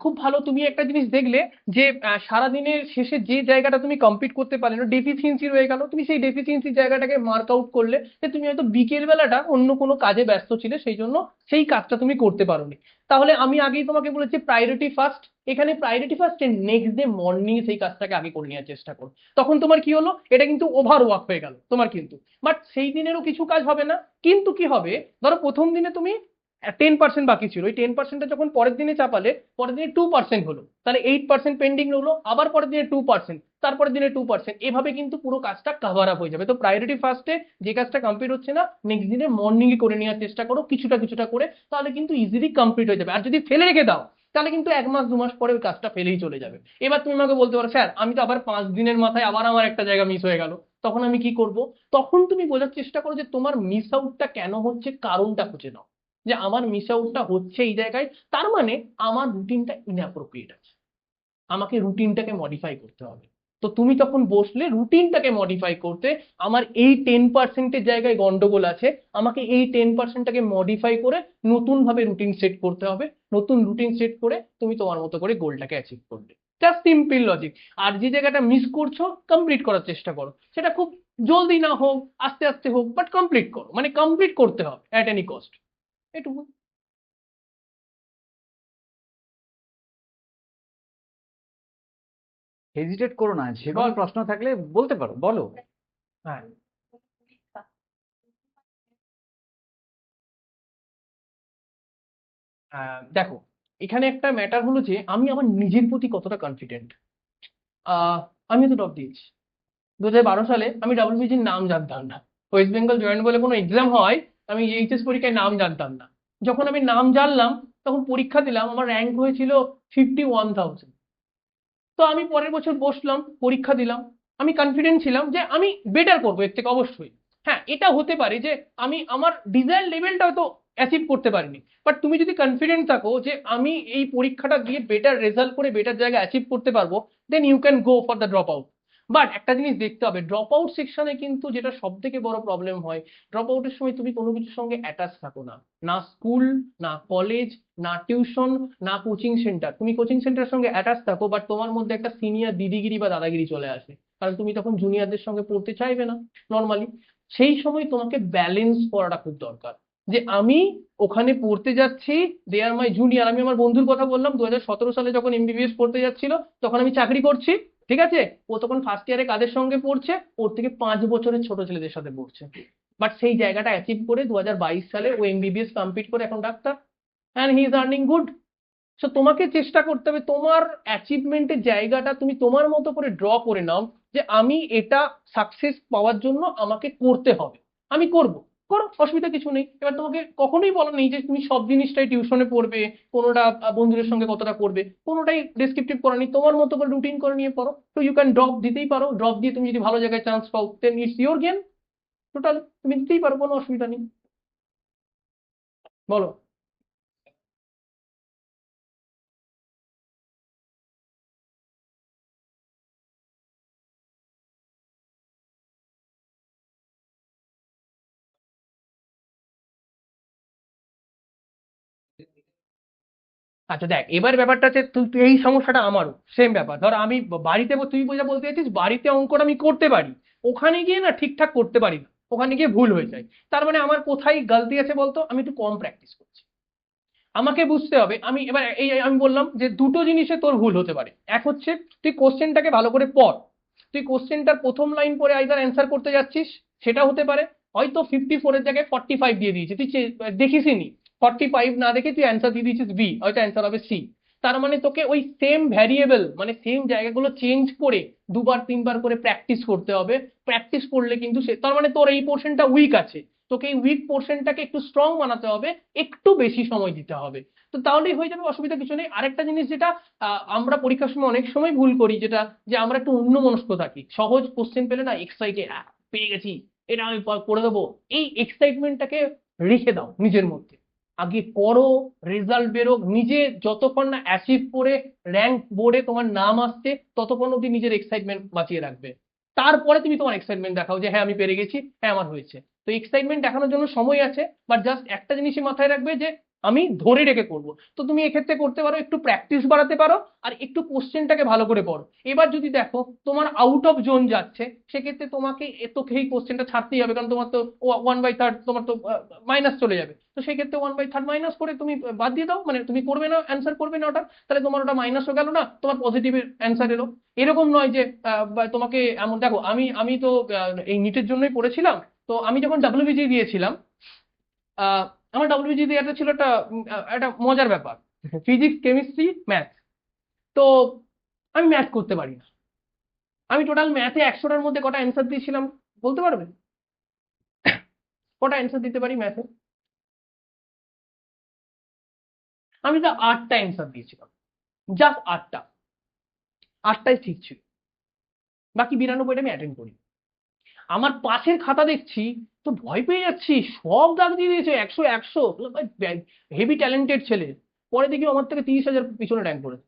খুব ভালো, তুমি একটা জিনিস দেখলে যে সারাদিনের শেষে যে জায়গাটা তুমি কমপ্লিট করতে পারলে না, ডেফিসিয়েন্সি রয়ে গেল, তুমি সেই ডেফিসিয়েন্সি জায়গাটাকে মার্ক আউট করলে, যে তুমি হয়তো বিকেল বেলাটা অন্য কোনো কাজে ব্যস্ত ছিলে, সেই জন্য সেই কাজটা তুমি করতে পারোনি। তাহলে আমি আগেই তোমাকে বলেছি প্রায়োরিটি ফার্স্ট, এখানে priority first, next day morning সেই কাজটাকে আগে করে নেওয়ার চেষ্টা করো। তখন তোমার কি হলো, এটা কিন্তু ওভার ওয়ার্ক হয়ে গেল তোমার কিন্তু, বাট সেই দিনেরও কিছু কাজ হবে না। কিন্তু কি হবে, ধরো প্রথম দিনে তুমি 10% বাকি ছিল, ওই 10%টা যখন পরের দিনে চাপালে, পরের দিনে 2% হলো, তাহলে 8% পেন্ডিং রইলো, আবার পরের দিনে 2%, তারপরের দিনে 2%, এভাবে কিন্তু পুরো কাজটা কভার আপ হয়ে যাবে। তো প্রায়োরিটি ফার্স্টে যে কাজটা কমপ্লিট হচ্ছে না, নেক্সট দিনে মর্নিং এ করে নেওয়ার চেষ্টা করো, কিছুটা কিছুটা করে, তাহলে কিন্তু ইজিলি কমপ্লিট হয়ে যাবে। আর যদি ফেলে রেখে দাও, তাহলে কিন্তু 1 মাস 2 মাস পরে ওই কাজটা ফেলেই চলে যাবে। এবার তুমি আমাকে বলতে পারো, স্যার আমি তো আবার 5 দিনের মাথায় আবার আমার একটা জায়গা মিস হয়ে গেল, তখন আমি কি করব? তখন তুমি বোঝার চেষ্টা করো যে তোমার মিস আউটটা কেন হচ্ছে, কারণটা খুঁজে নাও, যে আমার মিস আউটটা হচ্ছে এই জায়গায়, তার মানে আমার রুটিনটা ইনঅ্যাপ্রোপ্রিয়েট আছে, আমাকে রুটিনটাকে মডিফাই করতে হবে। তো তুমি তখন বসলে রুটিনটাকে মডিফাই করতে, আমার এই 10%-এর জায়গায় গন্ডগোল আছে, আমাকে এই 10%টাকে মডিফাই করে নতুন ভাবে রুটিন সেট করতে হবে। নতুন রুটিন সেট করে তুমি তোমার মতো করে গোলটাকে অ্যাচিভ করবে। Just simple logic. আর যে জায়গাটা মিস করছো, কমপ্লিট করার চেষ্টা করো, সেটা খুব জলদি না হোক, আস্তে আস্তে হোক, বাট কমপ্লিট করো, মানে কমপ্লিট করতে হবে অ্যাট এনি কস্ট, এটুকু। হেজিটেট করো না, যে কোনো প্রশ্ন থাকলে বলতে পারো, বলো। হ্যাঁ, দেখো, এখানে একটা ম্যাটার হলো যে আমি আমার নিজের প্রতি কতটা কনফিডেন্ট। আমি তো টপ দিয়েছি 2012 সালে, আমি ডাব্লিউবিসির নাম জানতাম না, ওয়েস্ট বেঙ্গল জয়েন্ট বলে কোনো এক্সাম হয়, আমি এইচএস পরীক্ষায় নাম জানতাম না। যখন আমি নাম জানলাম, তখন পরীক্ষা দিলাম, আমার র্যাঙ্ক হয়েছিল 51,000। তো আমি পরের বছর বসলাম, পরীক্ষা দিলাম, আমি কনফিডেন্ট ছিলাম যে আমি বেটার করবো এর থেকে অবশ্যই। হ্যাঁ, এটা হতে পারে যে আমি আমার ডিজায়ার লেভেলটা হয়তো অ্যাচিভ করতে পারিনি, বাট তুমি যদি কনফিডেন্ট থাকো যে আমি এই পরীক্ষাটা দিয়ে বেটার রেজাল্ট করে বেটার জায়গা অ্যাচিভ করতে পারবো, then you can go for the drop out. But একটা জিনিস দেখতে হবে, ড্রপ আউট সেকশনে কিন্তু যেটা সব থেকে বড় প্রবলেম হয়, ড্রপ আউটের সময় তুমি কোনো কিছুর সঙ্গে অ্যাটাচ থাকো না, না স্কুল, না কলেজ, না টিউশন, না কোচিং সেন্টার। তুমি কোচিং সেন্টারের সঙ্গে অ্যাটাচ থাকো, বাট তোমার মধ্যে একটা সিনিয়র দিদিগিরি বা দাদাগিরি চলে আসে, কারণ তুমি তখন জুনিয়রদের সঙ্গে পড়তে চাইবে না নর্মালি। সেই সময় তোমাকে ব্যালেন্স করাটা খুব দরকার, যে আমি ওখানে পড়তে যাচ্ছি, দে আর মাই জুনিয়র। আমি আমার বন্ধুর কথা বললাম, 2017 সালে যখন এমবিবিএস পড়তে যাচ্ছিল তখন আমি চাকরি করছি, ঠিক আছে, ও তখন ফার্স্ট ইয়ারে কাদের সঙ্গে পড়ছে, ওর থেকে 5 বছরের ছোট ছেলেদের সাথে পড়ছে, বাট সেই জায়গাটা অ্যাচিভ করে 2022 সালে ও এমবিবিএস কমপ্লিট করে এখন doctor, and he is earning good. So তোমাকে চেষ্টা করতে হবে তোমার অ্যাচিভমেন্টের জায়গাটা তুমি তোমার মতো করে ড্র করে নাও, যে আমি এটা সাকসেস পাওয়ার জন্য আমাকে করতে হবে, আমি করব, করো, অসুবিধা কিছু নেই। এবার তোমাকে কখনোই বলা নেই যে তুমি সব জিনিসটাই টিউশনে পড়বে, কোনোটা বন্ধুদের সঙ্গে কতটা করবে, কোনোটাই ডেসক্রিপটিভ করা নেই, তোমার মতো করে রুটিন করে নিয়ে পড়ো। তো ইউ ক্যান ড্রপ দিতেই পারো, ড্রপ দিয়ে তুমি যদি ভালো জায়গায় চান্স পাও দেন ইটস ইউর গেম, টোটাল তুমি দিতেই পারো, কোনো অসুবিধা নেই। বলো। আচ্ছা দেখ, এবার ব্যাপারটা হচ্ছে এই সমস্যাটা আমারও সেম ব্যাপার। ধর আমি বাড়িতে তুই যা বলতে চাইছিস, বাড়িতে অঙ্কটা আমি করতে পারি, ওখানে গিয়ে না ঠিকঠাক করতে পারি না, ওখানে গিয়ে ভুল হয়ে যায়। তার মানে আমার কোথায় গালতি আছে বলতো, আমি একটু কম প্র্যাকটিস করছি। আমাকে বুঝতে হবে, আমি এবার এই আমি বললাম যে দুটো জিনিসে তোর ভুল হতে পারে। এক হচ্ছে তুই কোশ্চেনটাকে ভালো করে পড়, তুই কোশ্চেনটার প্রথম লাইন পড়ে আইদার অ্যান্সার করতে যাচ্ছিস, সেটা হতে পারে, হয়তো 54-এর জায়গায় 45 দিয়ে দিয়েছে, তুই দেখিসনি, 45 না দেখে তুই অ্যান্সার দিয়ে দিয়েছিস বি, হয়তো অ্যান্সার হবে সি। তার মানে তোকে ওই সেম ভ্যারিয়েবল মানে সেম জায়গাগুলো চেঞ্জ করে দুবার তিনবার করে প্র্যাকটিস করতে হবে। প্র্যাকটিস করলে কিন্তু সে, তার মানে তোর এই পোর্শনটা উইক আছে, তোকে এই উইক পোর্শনটাকে একটু স্ট্রং বানাতে হবে, একটু বেশি সময় দিতে হবে। তো তাহলেই হয়ে যাবে, অসুবিধা কিছু নেই। আরেকটা জিনিস যেটা আমরা পরীক্ষার সময় অনেক সময় ভুল করি, যেটা যে আমরা একটু অন্যমনস্ক থাকি, সহজ কোশ্চেন পেলে না এক্সাইটেড, পেয়ে গেছি, এটা আমি করে দেবো, এই এক্সাইটমেন্টটাকে রেখে দাও নিজের মধ্যে, আগে করো, রেজাল্ট বেরোক, নিজে যতক্ষণ না অ্যাচিভ করে র্যাঙ্ক বোর্ডে তোমার নাম আসছে ততক্ষণ অব্দি নিজের এক্সাইটমেন্ট বাঁচিয়ে রাখবে। তারপরে তুমি তোমার এক্সাইটমেন্ট দেখাও যে হ্যাঁ আমি পেরে গেছি, হ্যাঁ আমার হয়েছে। তো এক্সাইটমেন্ট দেখানোর জন্য সময় আছে, বাট জাস্ট একটা জিনিসই মাথায় রাখবে যে আমি ধরে রেখে করবো। তো তুমি এক্ষেত্রে করতে পারো, একটু প্র্যাকটিস বাড়াতে পারো, আর একটু কোশ্চেনটাকে ভালো করে পড়ো। এবার যদি দেখো তোমার আউট অফ জোন যাচ্ছে, সেক্ষেত্রে তোমাকে তোকে কোশ্চেনটা ছাড়তেই হবে, কারণ তোমার তো 1/3 তোমার তো মাইনাস চলে যাবে। তো সেক্ষেত্রে 1/3 মাইনাস করে তুমি বাদ দিয়ে দাও, মানে তুমি করবে না, অ্যান্সার করবে না ওটা, তাহলে তোমার ওটা মাইনাসও গেল না, তোমার পজিটিভ অ্যান্সার এলো। এরকম নয় যে বা তোমাকে এমন, দেখো আমি আমি তো এই নিটের জন্যই পড়েছিলাম। তো আমি যখন ডাব্লিউবিজি দিয়েছিলাম, আহ, আমার ডাব্লিউবিজি দেওয়াটা ছিল একটা মজার ব্যাপার, ফিজিক্স কেমিস্ট্রি ম্যাথ। তো আমি ম্যাথ করতে পারি না। আমি টোটাল ম্যাথে 100টার মধ্যে কটা অ্যান্সার দিয়েছিলাম বলতে পারবে? কটা অ্যান্সার দিতে পারি ম্যাথে? আমি তো 8টা অ্যান্সার দিয়েছিলাম, জাস্ট 8টা, 8টাই ঠিক ছিল, বাকি 92টা আমি অ্যাটেন্ড করি। আমার পাশের খাতা দেখছি, তো ভয় পেয়ে যাচ্ছি, সব দাগ দিয়ে দিয়েছে 100 100, হেভি ট্যালেন্টেড ছেলে। পরে দেখি আমার থেকে 30,000 পিছনে র্যাঙ্ক করেছে।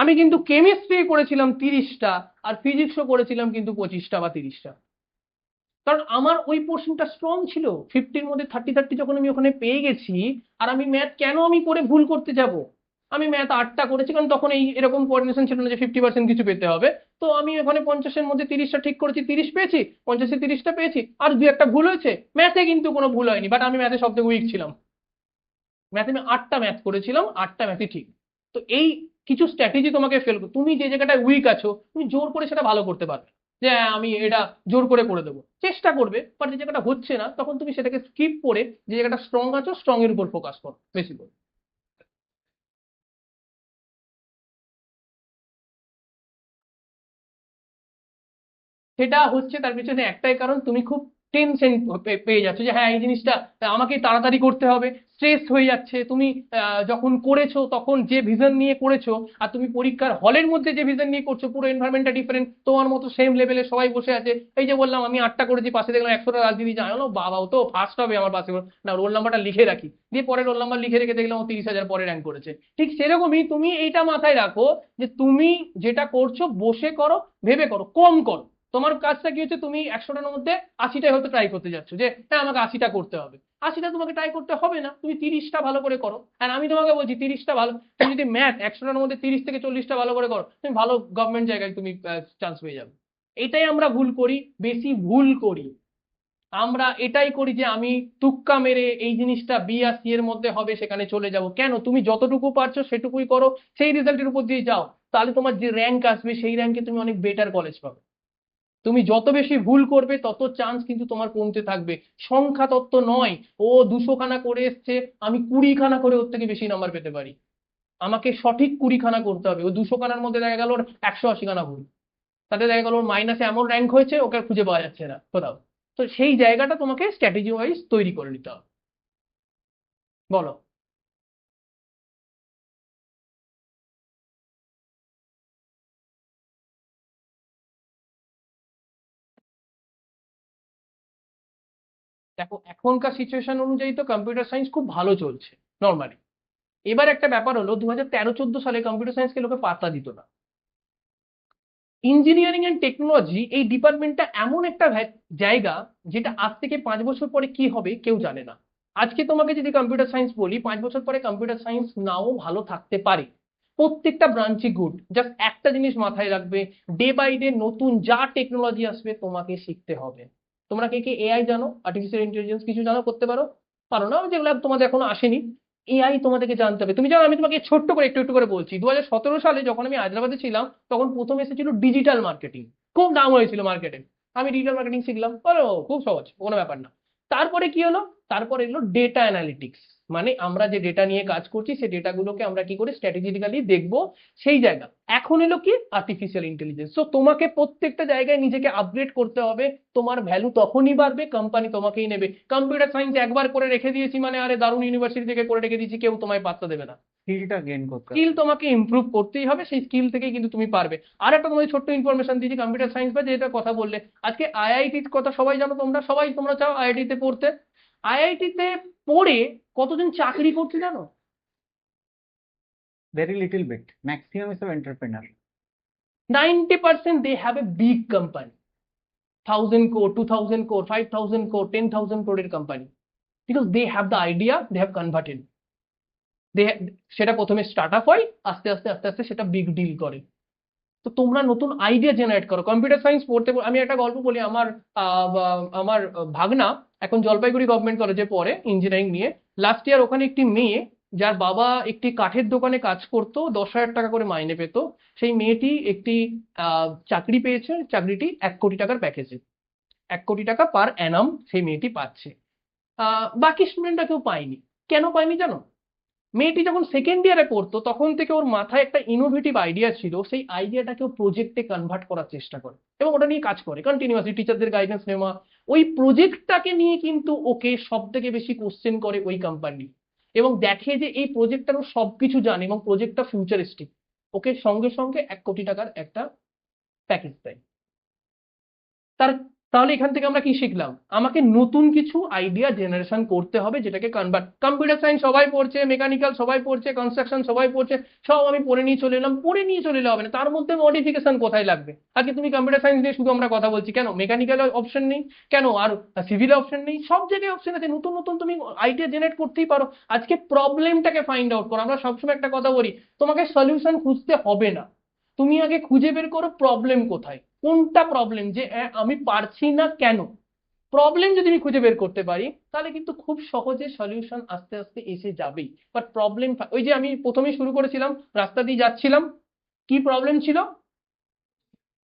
আমি কিন্তু কেমিস্ট্রি করেছিলাম 30টা, আর ফিজিক্সও করেছিলাম কিন্তু 25টা বা 30টা, কারণ আমার ওই পোর্শনটা স্ট্রং ছিল। 50-র মধ্যে 30-30 যখন আমি ওখানে পেয়ে গেছি, আর আমি ম্যাথ কেন আমি করে ভুল করতে যাব? আমি ম্যাথ 8টা করেছি, কারণ তখন এই এরকম কোঅর্ডিনেশন ছিল না যে 50% কিছু পেতে হবে। তো আমি ওখানে 50-এর মধ্যে 30টা ঠিক করেছি, 30 পেয়েছি, 50-এ 30টা পেয়েছি, আর দু একটা ভুল হয়েছে। ম্যাথে কিন্তু কোনো ভুল হয়নি, বাট আমি ম্যাথে সব থেকে উইক ছিলাম। ম্যাথে আমি 8টা ম্যাথ করেছিলাম, 8টা ম্যাথই ঠিক। তো এই কিছু স্ট্র্যাটেজি তোমাকে ফেল, তুমি যে জায়গাটায় উইক আছো তুমি জোর করে সেটা ভালো করতে পারবে, যে হ্যাঁ, আমি এটা জোর করে দেবো, চেষ্টা করবে, বাট যে জায়গাটা হচ্ছে না তখন তুমি সেটাকে স্কিপ করে যে জায়গাটা স্ট্রং আছো স্ট্রং এর উপর ফোকাস করো বেশি করে। সেটা হচ্ছে তার পিছনে একটাই কারণ, তুমি খুব টেনশন পেয়ে যাচ্ছ যে হ্যাঁ এই জিনিসটা আমাকে তাড়াতাড়ি করতে হবে, স্ট্রেস হয়ে যাচ্ছে। তুমি যখন করেছো তখন যে ভিশন নিয়ে করেছো আর তুমি পরীক্ষার হলের মধ্যে যে ভিশন নিয়ে করছো, পুরো এনভায়রনমেন্টটা ডিফারেন্ট। তোমার মতো সেম লেভেলে সবাই বসে আছে, এই যে বললাম আমি 8টা করেছি, পাশে দেখলাম 100টা রাজনীতি জানো, বাবাও তো ফার্স্ট হবে আমার পাশে, না রোল নাম্বারটা লিখে রাখি, দিয়ে পরে রোল নাম্বার লিখে রেখে দেখলাম ও 30,000 পরে র্যাঙ্ক করেছে। ঠিক সেরকমই তুমি এইটা মাথায় রাখো যে তুমি যেটা করছো বসে করো, ভেবে করো, কম করো। তোমার কাজটা কি হচ্ছে, তুমি 100টার মধ্যে 80টাই হয়তো ট্রাই করতে যাচ্ছ যে হ্যাঁ আমাকে 80টা করতে হবে। 80টা তোমাকে ট্রাই করতে হবে না, তুমি 30টা ভালো করে করো। আর আমি তোমাকে বলছি 30টা ভালো, তুমি যদি ম্যাথ 100টার মধ্যে 30 থেকে 40টা ভালো করে করো, তুমি ভালো গভর্নমেন্ট জায়গায় তুমি চান্স পেয়ে যাবে। এটাই আমরা ভুল করি, বেশি ভুল করি। আমরা এটাই করি যে আমি তুক্কা মেরে এই জিনিসটা বি আর সি এর মধ্যে হবে সেখানে চলে যাব। কেন? তুমি যতটুকু পারছো সেটুকুই করো, সেই রেজাল্টের উপর দিয়ে যাও, তাহলে তোমার যে র্যাঙ্ক আসবে সেই র্যাঙ্কে তুমি অনেক বেটার কলেজ পাবে। তুমি যত বেশি ভুল করবে তত চান্স কিন্তু তোমার কমতে থাকবে। সংখ্যা তত্ত্ব নয়, ও 200খানা করে এসছে, আমি 20খানা করে ওর থেকে বেশি নাম্বার পেতে পারি। আমাকে সঠিক 20খানা করতে হবে। ও 200খানার মধ্যে দেখা গেল ওর 180খানা ভুল, তাতে দেখা গেল ওর মাইনাসে এমন র্যাঙ্ক হয়েছে ওকে আর খুঁজে পাওয়া যাচ্ছে না কোথাও। তো সেই জায়গাটা তোমাকে স্ট্র্যাটেজি ওয়াইজ তৈরি করে নিতে হবে। বলো। দেখো এখনকার সিচুয়েশন অনুযায়ী তো কম্পিউটার সায়েন্স খুব ভালো চলছে নর্মালি। এবার একটা ব্যাপার হলো, 2013-14 সালে কম্পিউটার সায়েন্সকে লোকে পাত্তা দিত না। ইঞ্জিনিয়ারিং এন্ড টেকনোলজি এই ডিপার্টমেন্টটা এমন একটা জায়গা যেটা আজ থেকে 5 বছর পরে কি হবে কেউ জানে না। আজকে তোমাকে যদি কম্পিউটার সায়েন্স বলি, 5 বছর পরে কম্পিউটার সায়েন্স নাও ভালো থাকতে পারে। প্রত্যেকটা ব্রাঞ্চই গুড, জাস্ট একটা জিনিস মাথায় রাখবে, ডে বাই ডে নতুন যা টেকনোলজি আসবে তোমাকে শিখতে হবে। তোমরা কে কে এআই জানো, আর্টিফিশিয়াল ইন্টেলিজেন্স কিছু জানো, করতে পারো? পারো না, যেগুলো তোমাদের এখনো আসেনি। এআই তোমাদেরকে জানতে হবে। তুমি জানো, আমি তোমাকে ছোট্ট করে একটু একটু করে বলছি, 2017 সালে যখন আমি হায়দ্রাবাদে ছিলাম তখন প্রথম এসেছিল ডিজিটাল মার্কেটিং, খুব দাম হয়েছিল মার্কেটে। আমি ডিজিটাল মার্কেটিং শিখলাম, বলো খুব সহজ, কোনো ব্যাপার না। তারপরে কি হলো? তারপরে এলো ডেটা অ্যানালিটিক্স, মানে আমরা যে ডেটা নিয়ে কাজ করছি সেই ডেটাগুলোকে আমরা কি করে স্ট্র্যাটেজিক্যালি দেখবো, সেই জায়গা। এখন এলো কি আর্টিফিশিয়াল ইন্টেলিজেন্স। তো তোমাকে প্রত্যেকটা জায়গায় নিজেকে আপগ্রেড করতে হবে। তোমার ভ্যালু তখনই বাড়বে, কোম্পানি তোমাকেই নেবে। কম্পিউটার সায়েন্স একবার করে রেখে দিয়েছি মানে আরে দারুণ ইউনিভার্সিটি থেকে করে রেখে দিয়েছি, কেউ তোমায় পাত্তা দেবে না। স্কিলটা গেইন করতে হবে। স্কিল তোমাকে ইমপ্রুভ করতেই হবে, সেই স্কিল থেকেই কিন্তু তুমি পারবে। আর একটা তোমাদের ছোট্ট ইনফরমেশন দিয়েছি, কম্পিউটার সায়েন্স বা যেটা কথা বললে, আজকে আইআইটির কথা সবাই জানো, তোমরা সবাই তোমরা চাও আইআইটি তে পড়তে। আইআইটি তে পড়ে কতজন চাকরি করছে জানো? Very little bit, maximum is entrepreneur. 90% they have a big company, 1,000 crore, 2,000 crore, 5,000 crore, 10,000 crore company, because they have the idea, they have converted, they সেটা প্রথমে স্টার্ট আপ হয়, আস্তে আস্তে আস্তে আস্তে সেটা বিগ ডিল করে। তো তোমরা নতুন আইডিয়া জেনারেট করো। কম্পিউটার সায়েন্স পড়তে আমি একটা গল্প বলি, আমার ভাগনা এখন জলপাইগুড়ি গভর্নমেন্ট কলেজে পড়ে ইঞ্জিনিয়ারিং নিয়ে। লাস্ট ইয়ার ওখানে একটি মেয়ে, যার বাবা একটি কাঠের দোকানে কাজ করতো, 10,000 টাকা করে মাইনে পেত, সেই মেয়েটি একটি চাকরি পেয়েছে। চাকরিটি 1 কোটি টাকার প্যাকেজে, 1 কোটি টাকা পার অ্যানাম সেই মেয়েটি পাচ্ছে। বাকি স্টুডেন্টরা কেউ পায়নি। কেন পায়নি জানো? মেয়েটি যখন সেকেন্ড ইয়ারে পড়তো তখন থেকে ওর মাথায় একটা ইনোভেটিভ আইডিয়া ছিল, সেই আইডিয়াটাকে ও প্রজেক্টে কনভার্ট করার চেষ্টা করে এবং ওটা নিয়ে কাজ করে কন্টিনিউয়াসলি, টিচারদের গাইডেন্স নেওয়া। ওই প্রজেক্টটাকে নিয়ে কিন্তু ওকে সব থেকে বেশি কোশ্চেন করে ওই কোম্পানি, এবং দেখে যে এই প্রজেক্টটার ও সবকিছু জানে এবং প্রজেক্টটা ফিউচারিস্টিক, ওকে সঙ্গে সঙ্গে 1 কোটি টাকার একটা প্যাকেজ দেয়। তার তাহলে এখান থেকে আমরা কি শিখলাম? আমাকে নতুন কিছু আইডিয়া জেনারেশন করতে হবে, যেটাকে কনভার্ট। কম্পিউটার সায়েন্স সবাই পড়ছে, মেকানিক্যাল সবাই পড়ছে, কনস্ট্রাকশন সবাই পড়ছে, সব আমি পড়ে নিয়ে চলে এলাম। পড়ে নিয়ে চলে এলে হবে না, তার মধ্যে মডিফিকেশন কোথায় লাগবে? আজকে তুমি কম্পিউটার সায়েন্স নিয়ে শুধু আমরা কথা বলছি, কেন মেকানিক্যাল অপশন নেই? কেন আর সিভিল অপশন নেই? সব জায়গায় অপশন আছে, নতুন নতুন তুমি আইডিয়া জেনারেট করতেই পারো। আজকে প্রবলেমটাকে ফাইন্ড আউট করো। আমরা সবসময় একটা কথা বলি, তোমাকে সলিউশন খুঁজতে হবে না, তুমি আগে খুঁজে বের করো প্রবলেম কোথায়, কোনটা প্রবলেম, যে আমি পারছি না কেন। প্রবলেম যদি আমি খুঁজে বের করতে পারি তাহলে কিন্তু খুব সহজে সলিউশন আস্তে আস্তে এসে যাবেই। বাট প্রবলেম, ওই যে আমি প্রথমেই শুরু করেছিলাম, রাস্তা দিয়ে যাচ্ছিলাম, কি প্রবলেম ছিল?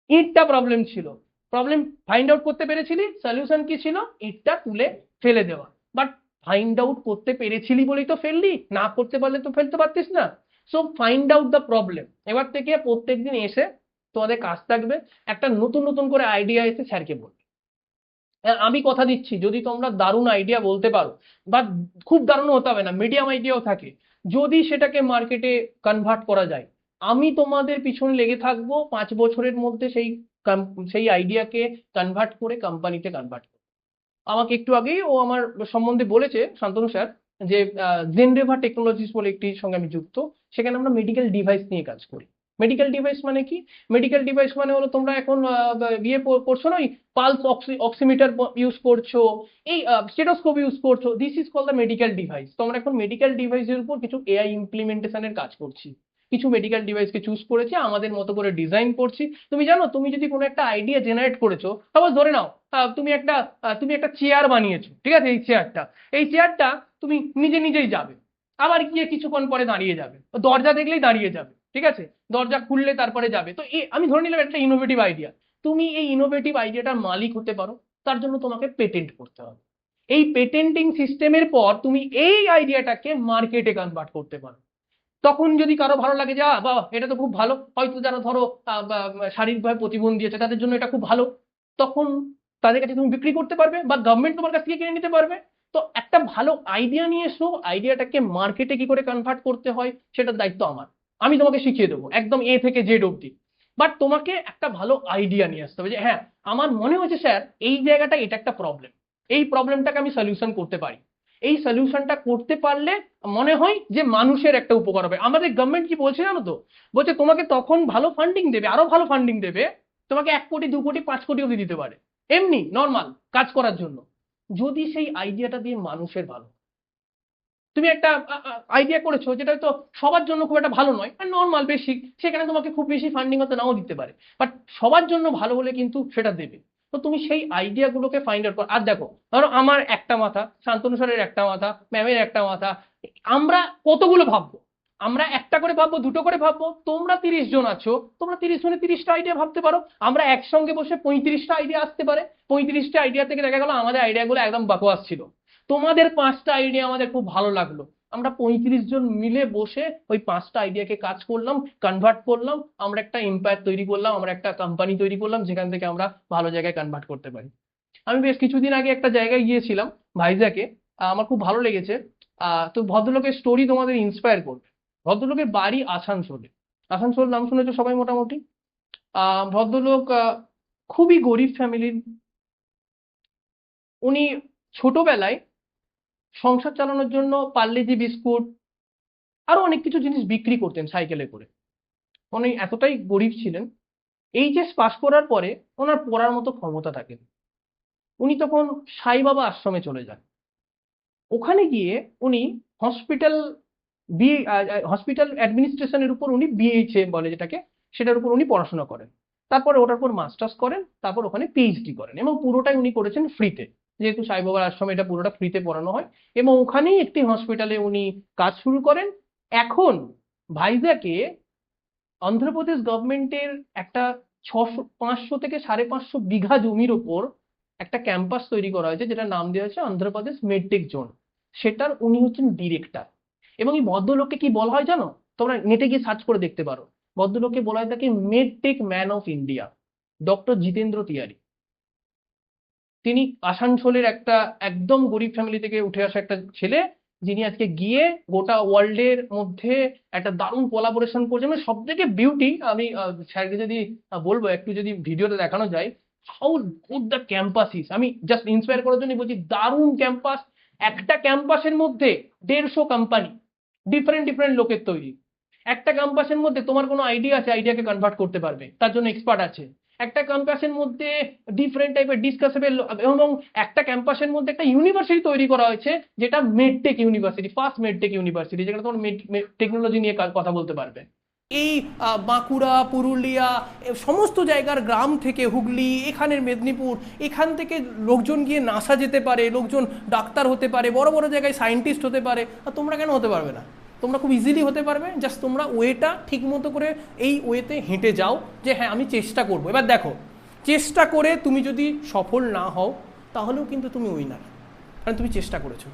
ইটটা প্রবলেম ছিল। প্রবলেম ফাইন্ড আউট করতে পেরেছিলি, সলিউশন কি ছিল? ইটটা তুলে ফেলে দেওয়া। বাট ফাইন্ড আউট করতে পেরেছিলি বলেই তো ফেললি, না করতে পারলে তো ফেলতে পারতিস না। So find out the problem. এবার থেকে প্রত্যেকদিন এসে তোমাদের কাজ থাকবে একটা নতুন নতুন করে আইডিয়া এসে স্যারকে বলবে, আমি কথা দিচ্ছি, যদি তোমরা দারুণ আইডিয়া বলতে পারো, বা খুব দারুণ হতে হবে না, মিডিয়াম আইডিয়াও থাকে, যদি সেটাকে মার্কেটে কনভার্ট করা যায়, আমি তোমাদের পিছনে লেগে থাকবো 5 বছরের মধ্যে সেই আইডিয়াকে কনভার্ট করে কোম্পানিতে কনভার্ট। আমাকে একটু আগেই ও আমার সম্বন্ধে বলেছে শান্তনু স্যার যে জেনরেভা টেকনোলজিস বলে একটির সঙ্গে আমি যুক্ত, সেখানে আমরা মেডিকেল ডিভাইস নিয়ে কাজ করি। মেডিকেল ডিভাইস মানে কি? মেডিকেল ডিভাইস মানে হলো তোমরা এখন করছো না, পালস অক্সিমিটার ইউজ করছো, এই স্টেথোস্কোপ ইউজ করছো, this is call the medical device. তোমরা এখন মেডিকেল ডিভাইসের উপর কিছু এআই ইমপ্লিমেন্টেশনের কাজ করছি, কিছু মেডিকেল ডিভাইসকে চুজ করেছি, আমাদের মতো করে ডিজাইন করছি। তুমি জানো, তুমি যদি কোনো একটা আইডিয়া জেনারেট করেছো, সাপোজ ধরে নাও তুমি একটা চেয়ার বানিয়েছো, ঠিক আছে? এই চেয়ারটা তুমি নিজেই যাবে, আবার গিয়ে কিছুক্ষণ পরে দাঁড়িয়ে যাবে, দরজা দেখলেই দাঁড়িয়ে যাবে, ঠিক আছে? দরজা খুললে তারপরে যাবে। তো আমি ধরে নিলাম একটা ইনোভেটিভ আইডিয়া। তুমি এই ইনোভেটিভ আইডিয়াটার মালিক হতে পারো, তার জন্য তোমাকে পেটেন্ট করতে হবে। এই পেটেন্টিং সিস্টেমের পর তুমি এই আইডিয়াটাকে মার্কেটে কনভার্ট করতে পারো। তখন যদি কারো ভালো লাগে যে বাবা এটা তো খুব ভালো, হয়তো যারা ধরো শারীরিকভাবে প্রতিবন্ধী আছে তাদের জন্য এটা খুব ভালো, তখন তাদের কাছে তুমি বিক্রি করতে পারবে, বা গভর্নমেন্ট তোমার কাছ থেকে কিনে নিতে পারবে। তো একটা ভালো আইডিয়া নিয়ে এসো, আইডিয়াটাকে মার্কেটে কি করে কনভার্ট করতে হয় সেটার দায়িত্ব আমার। আমি তোমাকে শিখিয়ে দেবো একদম এ থেকে জেড অব্দি। বাট তোমাকে একটা ভালো আইডিয়া নিয়ে আসতে হবে যে হ্যাঁ, আমার মনে হচ্ছে স্যার এই জায়গাটা এটা একটা প্রবলেম, এই প্রবলেমটাকে আমি সলিউশন করতে পারি। এই সলিউশনটা করতে পারলে মনে হয় যে মানুষের একটা উপকার হবে। আমাদের গভর্নমেন্ট কি বলছে জানো তো? বলছে তোমাকে তখন ভালো ফান্ডিং দেবে, আরো ভালো ফান্ডিং দেবে, তোমাকে 1 কোটি 2 কোটি 5 কোটি অব্দি দিতে পারে এমনি নর্মাল কাজ করার জন্য, যদি সেই আইডিয়াটা দিয়ে মানুষের ভালো। তুমি একটা আইডিয়া করেছো যেটা হয়তো সবার জন্য খুব একটা ভালো নয়, নর্মাল বেসিক, সেখানে তোমাকে খুব বেশি ফান্ডিং হতে নাও দিতে পারে, বাট সবার জন্য ভালো হলে কিন্তু সেটা দেবে। তো তুমি সেই আইডিয়াগুলোকে ফাইন্ড আউট করো। আর দেখো, ধরো আমার একটা মাথা, শান্তনু স্যারের একটা মাথা, ম্যামের একটা মাথা, আমরা কতগুলো ভাববো? আমরা একটা করে ভাববো, দুটো করে ভাববো। তোমরা 30 জন আছো, তোমরা 30 জনে 30টা আইডিয়া ভাবতে পারো। আমরা একসঙ্গে বসে 35টা আইডিয়া আসতে পারে। 35টা আইডিয়া থেকে দেখা গেল আমাদের আইডিয়াগুলো একদম বাকোয়াস ছিল, তোমাদের 5টা আইডিয়া আমাদের খুব ভালো লাগলো, আমরা 35 জন মিলে বসে ওই 5টা আইডিয়াকে কাজ করলাম, কনভার্ট করলাম, আমরা একটা এম্পায়ার তৈরি করলাম, আমরা একটা কোম্পানি তৈরি করলাম, যেখান থেকে আমরা ভালো জায়গায় কনভার্ট করতে পারি। আমি বেশ কিছুদিন আগে একটা জায়গায় গিয়েছিলাম, ভাইজ্যাকে, আমার খুব ভালো লেগেছে। তো ভদ্রলোকের স্টোরি তোমাদের ইন্সপায়ার করবে। ভদ্রলোকের বাড়ি আসানসোলে। আসানসোল নাম শুনেছো সবাই মোটামুটি। ভদ্রলোক খুবই গরিব ফ্যামিলির। উনি ছোটবেলায় সংসার চালানোর জন্য পার্লেজি বিস্কুট আরো অনেক কিছু জিনিস বিক্রি করতেন সাইকেলে করে। উনি এতটাই গরিব ছিলেন, এইচএস পাস করার পরে ওনার পড়ার মতো ক্ষমতা থাকে। উনি তখন সাই বাবা আশ্রমে চলে যান। ওখানে গিয়ে উনি হসপিটাল অ্যাডমিনিস্ট্রেশনের উপর উনি বিএইচএ বলে যেটাকে, সেটার উপর উনি পড়াশোনা করেন। তারপরে ওটার উপর মাস্টার্স করেন, তারপর ওখানে পিএইচডি করেন, এবং পুরোটাই উনি করেছেন ফ্রিতে, যেহেতু সাই বাবার আশ্রমে এটা পুরোটা ফ্রিতে পড়ানো হয়। এবং ওখানেই একটি হসপিটালে উনি কাজ শুরু করেন। এখন ভাইজ্যাকে অন্ধ্রপ্রদেশ গভর্নমেন্টের একটা 500 থেকে 550 বিঘা জমির ওপর একটা ক্যাম্পাস তৈরি করা হয়েছে, যেটার নাম দেওয়া হয়েছে অন্ধ্রপ্রদেশ মেডটেক জোন। সেটার উনি হচ্ছেন ডিরেক্টর। এবং এই ভদ্রলোককে কি বলা হয় জানো? তোমরা নেটে গিয়ে সার্চ করে দেখতে পারো। ভদ্রলোককে বলা হয় তাকে medtech man of India, doctor Jitendra Tiwari. তিনি আসানসোলের একটা একদম গরিব ফ্যামিলি থেকে উঠে আসা একটা ছেলে, যিনি আজকে গিয়ে গোটা ওয়ার্ল্ডের মধ্যে একটা দারুণ কোলাবোরেশন করছেন। মানে সব থেকে বিউটি, আমি স্যারকে যদি বলবো একটু যদি ভিডিওতে দেখানো যায়, how good the campus is. আমি জাস্ট ইন্সপায়ার করার জন্য বলছি, দারুণ ক্যাম্পাস। একটা ক্যাম্পাসের মধ্যে 150 কোম্পানি, ডিফারেন্ট লোকের তৈরি। একটা ক্যাম্পাসের মধ্যে তোমার কোনো আইডিয়া আছে, আইডিয়াকে কনভার্ট করতে পারবে, তার জন্য এক্সপার্ট আছে। একটা ক্যাম্পাসের মধ্যে ডিফারেন্ট টাইপের ডিসকাসেবল, এবং একটা ক্যাম্পাসের মধ্যে একটা ইউনিভার্সিটি তৈরি করা হয়েছে, যেটা medtech university, first medtech university, যেখানে তোমার টেকনোলজি নিয়ে কথা বলতে পারবে। এই বাঁকুড়া, পুরুলিয়া, সমস্ত জায়গার গ্রাম থেকে, হুগলি, এখানের মেদিনীপুর, এখান থেকে লোকজন গিয়ে নাসা যেতে পারে, লোকজন ডাক্তার হতে পারে, বড় বড় জায়গায় সায়েন্টিস্ট হতে পারে। আর তোমরা কেন হতে পারবে না? তোমরা খুব ইজিলি হতে পারবে, জাস্ট তোমরা ওয়েটা ঠিক মতো করে এই ওয়েতে হেঁটে যাও, যে হ্যাঁ আমি চেষ্টা করবো। এবার দেখো, চেষ্টা করে তুমি যদি সফল না হও তাহলেও কিন্তু তুমি উইনার, কারণ তুমি চেষ্টা করেছো।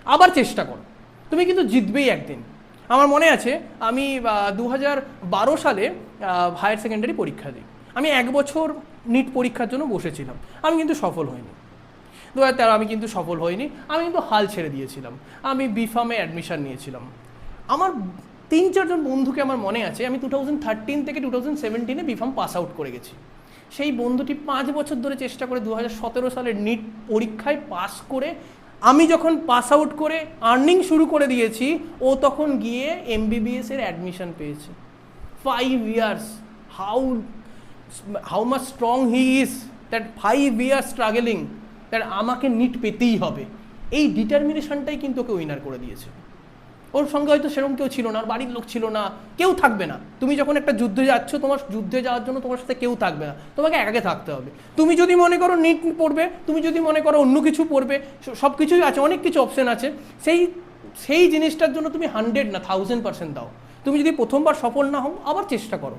আবার চেষ্টা করো, তুমি কিন্তু জিতবেই একদিন। আমার মনে আছে আমি 2012 সালে হায়ার সেকেন্ডারি পরীক্ষা দিই। আমি 1 বছর নিট পরীক্ষার জন্য বসেছিলাম, আমি কিন্তু সফল হইনি। 2013 আমি কিন্তু সফল হইনি, আমি কিন্তু হাল ছেড়ে দিয়েছিলাম। আমি বিফার্মে অ্যাডমিশন নিয়েছিলাম। আমার 3-4 জন বন্ধুকে আমার মনে আছে, আমি 2013 থেকে 2017 বিফার্ম পাস আউট করে গেছি। সেই বন্ধুটি 5 বছর ধরে চেষ্টা করে 2017 সালের নিট পরীক্ষায় পাস করে, আমি যখন পাস আউট করে আর্নিং শুরু করে দিয়েছি, ও তখন গিয়ে MBBS এর অ্যাডমিশন পেয়েছে। 5 years, how much strong he is, that 5 years struggling, that আমাকে নিট পেতেই হবে, এই ডিটারমিনেশনটাই কিন্তু ওকে উইনার করে দিয়েছে। ওর সঙ্গে হয়তো সেরকম কেউ ছিল না, ওর বাড়ির লোক ছিল না, কেউ থাকবে না। তুমি যখন একটা যুদ্ধে যাচ্ছ, তোমার যুদ্ধে যাওয়ার জন্য তোমার সাথে কেউ থাকবে না, তোমাকে একাকে থাকতে হবে। তুমি যদি মনে করো নিট পড়বে, তুমি যদি মনে করো অন্য কিছু পড়বে, সব কিছুই আছে, অনেক কিছু অপশন আছে, সেই জিনিসটার জন্য তুমি 100 না 1000% দাও। তুমি যদি প্রথমবার সফল না হও, আবার চেষ্টা করো।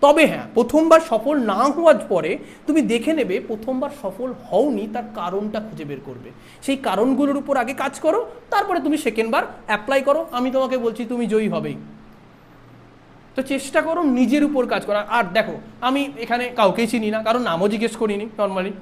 তবে হ্যাঁ, প্রথমবার সফল না হওয়ার পরে তুমি দেখে নেবে প্রথমবার সফল হওনি, তার কারণটা খুঁজে বের করবে। সেই কারণগুলোর উপর আগে কাজ করো, তারপরে তুমি সেকেন্ডবার অ্যাপ্লাই করো। আমি তোমাকে বলছি তুমি জয়ী হবেই। তো চেষ্টা করো নিজের উপর কাজ করা। আর দেখো, আমি এখানে কাউকেই চিনি না, কারণ নামও জিজ্ঞেস করিনি নর্মালি।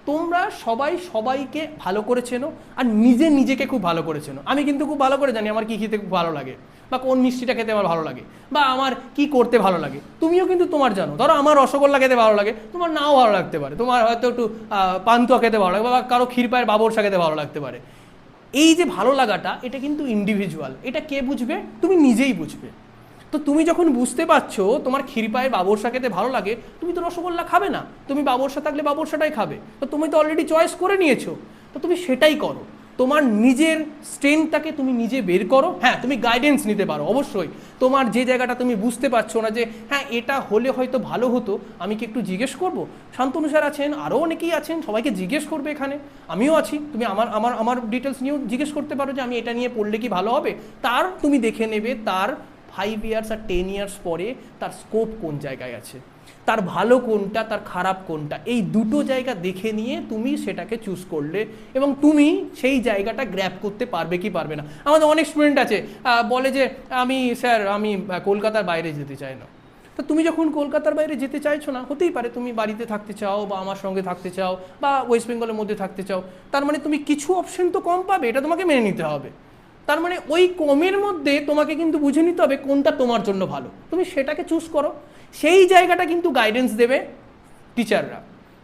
তোমরা সবাই সবাইকে ভালো করে চেনো, আর নিজেকে খুব ভালো করে চেনো। আমি কিন্তু খুব ভালো করে জানি আমার কী খেতে খুব ভালো লাগে, বা কোন মিষ্টিটা খেতে আমার ভালো লাগে, বা আমার কি করতে ভালো লাগে। তুমিও কিন্তু তোমার জানো। ধরো আমার রসগোল্লা খেতে ভালো লাগে, তোমার নাও ভালো লাগতে পারে। তোমার হয়তো একটু পান্তুয়া খেতে ভালো লাগে, বা কারো ক্ষীরপায়ের বাবরসা খেতে ভালো লাগতে পারে। এই যে ভালো লাগাটা, এটা কিন্তু ইন্ডিভিজুয়াল। এটা কে বুঝবে? তুমি নিজেই বুঝবে। তো তুমি যখন বুঝতে পারছো তোমার ক্ষীরপায়ের বাবরসা খেতে ভালো লাগে, তুমি তো রসগোল্লা খাবে না, তুমি বাবরসা থাকলে বাবরসাটাই খাবে। তো তুমি তো অলরেডি চয়েস করে নিয়েছো, তো তুমি সেটাই করো। তোমার নিজের স্ট্রেংথটাকে তুমি নিজে বের করো। হ্যাঁ, তুমি গাইডেন্স নিতে পারো অবশ্যই। তোমার যে জায়গাটা তুমি বুঝতে পারছো না, যে হ্যাঁ এটা হলে হয়তো ভালো হতো, আমি কি একটু জিজ্ঞেস করবো? শান্তনু স্যার আছেন, আরও অনেকেই আছেন, সবাইকে জিজ্ঞেস করবে। এখানে আমিও আছি, তুমি আমার ডিটেলস নিয়েও জিজ্ঞেস করতে পারো যে আমি এটা নিয়ে পড়লে কি ভালো হবে। তার তুমি দেখে নেবে তার 5 years আর 10 years পরে তার স্কোপ কোন জায়গায় আছে, তার ভালো কোনটা, তার খারাপ কোনটা। এই দুটো জায়গা দেখে নিয়ে তুমি সেটাকে চুজ করলে, এবং তুমি সেই জায়গাটা গ্র্যাব করতে পারবে কি পারবে না। আমাদের অনেক স্টুডেন্ট আছে বলে যে স্যার আমি কলকাতার বাইরে যেতে চাই না। তো তুমি যখন কলকাতার বাইরে যেতে চাইছো না, হতেই পারে তুমি বাড়িতে থাকতে চাও, বা আমার সঙ্গে থাকতে চাও, বা ওয়েস্ট বেঙ্গলের মধ্যে থাকতে চাও। তার মানে তুমি কিছু অপশন তো কম পাবে, এটা তোমাকে মেনে নিতে হবে। তার মানে ওই কমের মধ্যে তোমাকে কিন্তু বুঝে নিতে হবে কোনটা তোমার জন্য ভালো, তুমি সেটাকে চুজ করো। সেই জায়গাটা কিন্তু গাইডেন্স দেবে টিচাররা।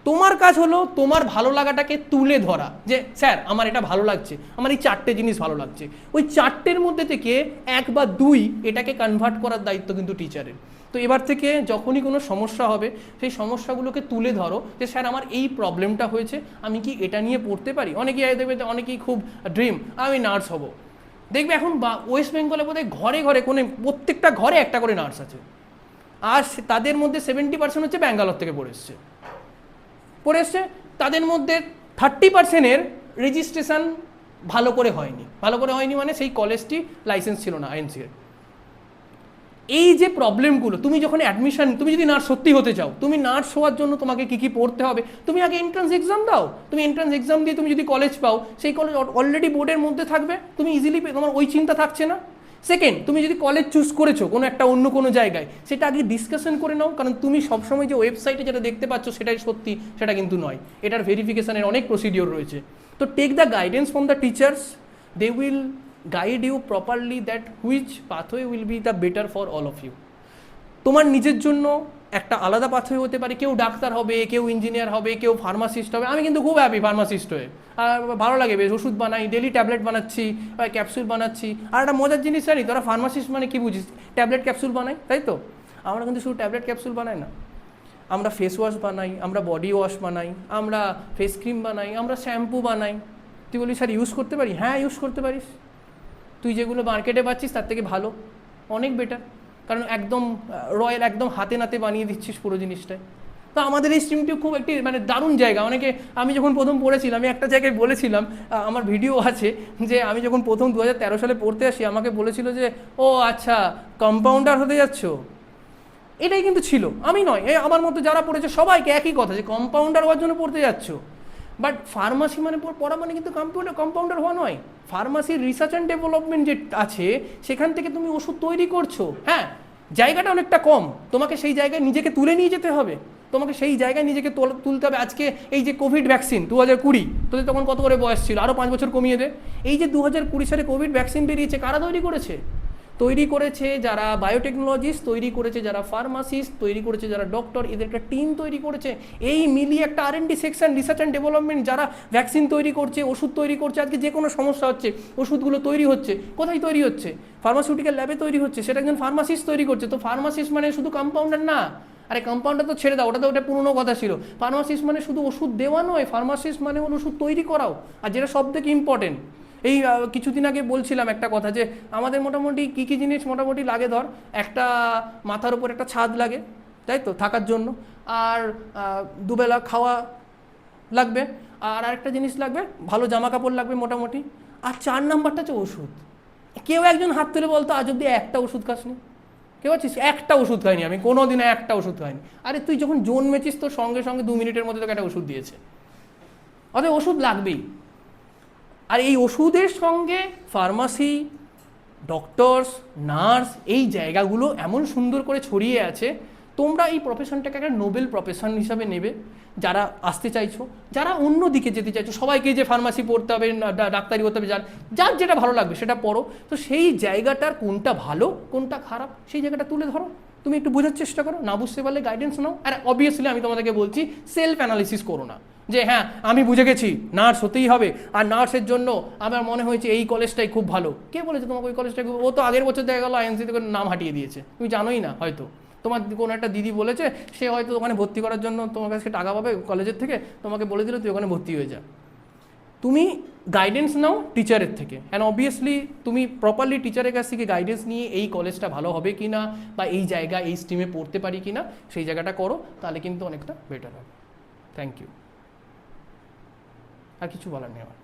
তোমার কাজ হলো তোমার ভালো লাগাটাকে তুলে ধরা, যে স্যার আমার এটা ভালো লাগছে, আমার এই 4টে জিনিস ভালো লাগছে। ওই 4টের মধ্যে থেকে 1 বা 2 এটাকে কনভার্ট করার দায়িত্ব কিন্তু টিচারের। তো এবার থেকে যখনই কোনো সমস্যা হবে, সেই সমস্যাগুলোকে তুলে ধরো, যে স্যার আমার এই প্রবলেমটা হয়েছে, আমি কি এটা নিয়ে পড়তে পারি। অনেকেই দেখবে, অনেকেই খুব ড্রিম আমি নার্স হব। দেখবে এখন ওয়েস্ট বেঙ্গলে বোধহয় ঘরে ঘরে প্রত্যেকটা ঘরে একটা করে নার্স আছে। আর তাদের মধ্যে 70% হচ্ছে ব্যাঙ্গালোর থেকে পড়ে এসছে। তাদের মধ্যে 30%-এর রেজিস্ট্রেশন ভালো করে হয়নি মানে সেই কলেজটি লাইসেন্স ছিল না আইএনসি-এর। এই যে প্রবলেমগুলো, তুমি যখন অ্যাডমিশন, তুমি যদি নার্স সত্যি হতে চাও, তুমি নার্স হওয়ার জন্য তোমাকে কী কী পড়তে হবে, তুমি আগে এন্ট্রান্স এক্সাম দাও। তুমি এন্ট্রান্স এক্সাম দিয়ে তুমি যদি কলেজ পাও, সেই কলেজ অলরেডি বোর্ডের মধ্যে থাকবে, তুমি ইজিলি তোমার ওই চিন্তা থাকছে না। সেকেন্ড, তুমি যদি কলেজ চুজ করেছো কোনো একটা অন্য কোনো জায়গায়, সেটা আগে ডিসকাশন করে নাও। কারণ তুমি সবসময় যে ওয়েবসাইটে যেটা দেখতে পাচ্ছ সেটাই সত্যি, সেটা কিন্তু নয়। এটার ভেরিফিকেশনের অনেক প্রসিডিওর রয়েছে। তো take the guidance from the teachers, they will guide you properly that which pathway will be the better for all of you. তোমার নিজের জন্য একটা আলাদা পাথওয়ে হতে পারে। কেউ ডাক্তার হবে, কেউ ইঞ্জিনিয়ার হবে, কেউ ফার্মাসিস্ট হবে। আমি কিন্তু খুব হ্যাপি ফার্মাসিস্ট হয়ে, আর ভালো লাগে বেশ। ওষুধ বানাই, ডেলি ট্যাবলেট বানাচ্ছি, ক্যাপসুল বানাচ্ছি। আর একটা মজার জিনিস জানি, তোরা ফার্মাসিস্ট মানে কি বুঝিস? ট্যাবলেট ক্যাপসুল বানাই, তাই তো? আমরা কিন্তু শুধু ট্যাবলেট ক্যাপসুল বানাই না, আমরা ফেস ওয়াশ বানাই, আমরা বডি ওয়াশ বানাই, আমরা ফেস ক্রিম বানাই, আমরা শ্যাম্পু বানাই। তুই বলি স্যার ইউজ করতে পারি? হ্যাঁ, ইউজ করতে পারিস। তুই যেগুলো মার্কেটে পাচ্ছিস তার থেকে ভালো, অনেক বেটার। কারণ একদম রয়্যাল, একদম হাতে নাতে বানিয়ে দিচ্ছিস পুরো জিনিসটাই। তো আমাদের এই স্ট্রিমটি খুব একটি দারুণ জায়গা। অনেকে, আমি যখন প্রথম পড়েছিলাম, আমি একটা জায়গায় বলেছিলাম, আমার ভিডিও আছে, যে আমি যখন প্রথম 2013 সালে পড়তে আসি, আমাকে বলেছিল যে ও আচ্ছা কম্পাউন্ডার হতে যাচ্ছ। এটাই কিন্তু ছিল, আমি নয়, আমার মতো যারা পড়েছে সবাইকে একই কথা, যে কম্পাউন্ডার হওয়ার জন্য পড়তে যাচ্ছ। বাট ফার্মাসি মানে পড়া মানে কিন্তু কম্পাউন্ডার হওয়া নয়। ফার্মাসির রিসার্চ অ্যান্ড ডেভেলপমেন্ট যে আছে, সেখান থেকে তুমি ওষুধ তৈরি করছো। হ্যাঁ, জায়গাটা অনেকটা কম, তোমাকে সেই জায়গায় নিজেকে তুলে নিয়ে যেতে হবে, তোমাকে সেই জায়গায় নিজেকে তুলতে হবে। আজকে এই যে কোভিড ভ্যাকসিন 2020, তোদের তখন কত করে বয়স ছিল, আরও 5 বছর কমিয়ে দে। এই যে 2020 সালে কোভিড ভ্যাকসিন বেরিয়েছে, কারা তৈরি করেছে? তৈরি করেছে যারা বায়োটেকনোলজিস্ট, তৈরি করেছে যারা ফার্মাসিস্ট, তৈরি করেছে যারা ডক্টর, এদের একটা টিম তৈরি করেছে। এই মিলিয়ে একটা R&D section, research and development, যারা ভ্যাকসিন তৈরি করছে, ওষুধ তৈরি করছে। আজকে যে কোনো সমস্যা হচ্ছে, ওষুধগুলো তৈরি হচ্ছে, কোথায় তৈরি হচ্ছে? ফার্মাসিউটিক্যাল ল্যাবে তৈরি হচ্ছে, সেটা একজন ফার্মাসিস্ট তৈরি করছে। তো ফার্মাসিস্ট মানে শুধু কম্পাউন্ডার না। আরে কম্পাউন্ডার তো ছেড়ে দাও, ওটা পুরনো কথা ছিল। ফার্মাসিস্ট মানে শুধু ওষুধ দেওয়া নয়, ফার্মাসিস্ট মানে হলো ওষুধ তৈরি করাও। আর যেটা সব থেকে ইম্পর্টেন্ট, এই কিছুদিন আগে বলছিলাম একটা কথা, যে আমাদের মোটামুটি কী কী জিনিস মোটামুটি লাগে, ধর একটা মাথার উপর একটা ছাদ লাগে, তাই তো, থাকার জন্য, আর দুবেলা খাওয়া লাগবে, আর আরেকটা জিনিস লাগবে, ভালো জামা কাপড় লাগবে মোটামুটি, আর 4 নাম্বারটা হচ্ছে ওষুধ। কেউ একজন হাত তুলে বলতো আজ অব্দি একটা ওষুধ খাসনি? কেউ আছিস? একটা ওষুধ খাইনি আমি, কোনো দিনে একটা ওষুধ খাইনি। আরে তুই যখন জন্মেছিস তোর সঙ্গে সঙ্গে 2 মিনিটের মধ্যে তোকে একটা ওষুধ দিয়েছে, অতএব ওষুধ লাগবেই। আর এই ওষুধের সঙ্গে ফার্মাসি, ডক্টরস, নার্স, এই জায়গাগুলো এমন সুন্দর করে ছড়িয়ে আছে। তোমরা এই প্রফেশনটাকে একটা নোবেল প্রফেশন হিসাবে নেবে, যারা আসতে চাইছো, যারা অন্য দিকে যেতে চাইছো। সবাইকে যে ফার্মাসি পড়তে হবে, ডাক্তারি হতে হবে, যার যেটা ভালো লাগবে সেটা পড়ো। তো সেই জায়গাটার কোনটা ভালো কোনটা খারাপ সেই জায়গাটা তুলে ধরো, তুমি একটু বোঝার চেষ্টা করো, না বুঝতে পারলে গাইডেন্স নাও। আর অবভিয়াসলি আমি তোমাদেরকে বলছি, সেলফ অ্যানালিসিস করো না, যে হ্যাঁ আমি বুঝে গেছি নার্স হতেই হবে, আর নার্সের জন্য আমার মনে হয়েছে এই কলেজটাই খুব ভালো। কে বলেছে তোমাকে ওই কলেজটাই খুব? ও তো আগের বছর দেখা গেলো আইএনসি থেকে নাম হাঁটিয়ে দিয়েছে, তুমি জানোই না। হয়তো তোমার কোনো একটা দিদি বলেছে, সে হয়তো ওখানে ভর্তি করার জন্য তোমার কাছে টাকা পাবে কলেজের থেকে, তোমাকে বলে দিল তুই ওখানে ভর্তি হয়ে যা। তুমি গাইডেন্স নাও টিচারের থেকে, অ্যান্ড অবভিয়াসলি তুমি প্রপারলি টিচারের কাছ থেকে গাইডেন্স নিয়ে এই কলেজটা ভালো হবে কি না, বা এই জায়গা এই স্ট্রিমে পড়তে পারি কি না, সেই জায়গাটা করো, তাহলে কিন্তু অনেকটা বেটার হবে। Thank you. আর কিছু বলার নেই আমার।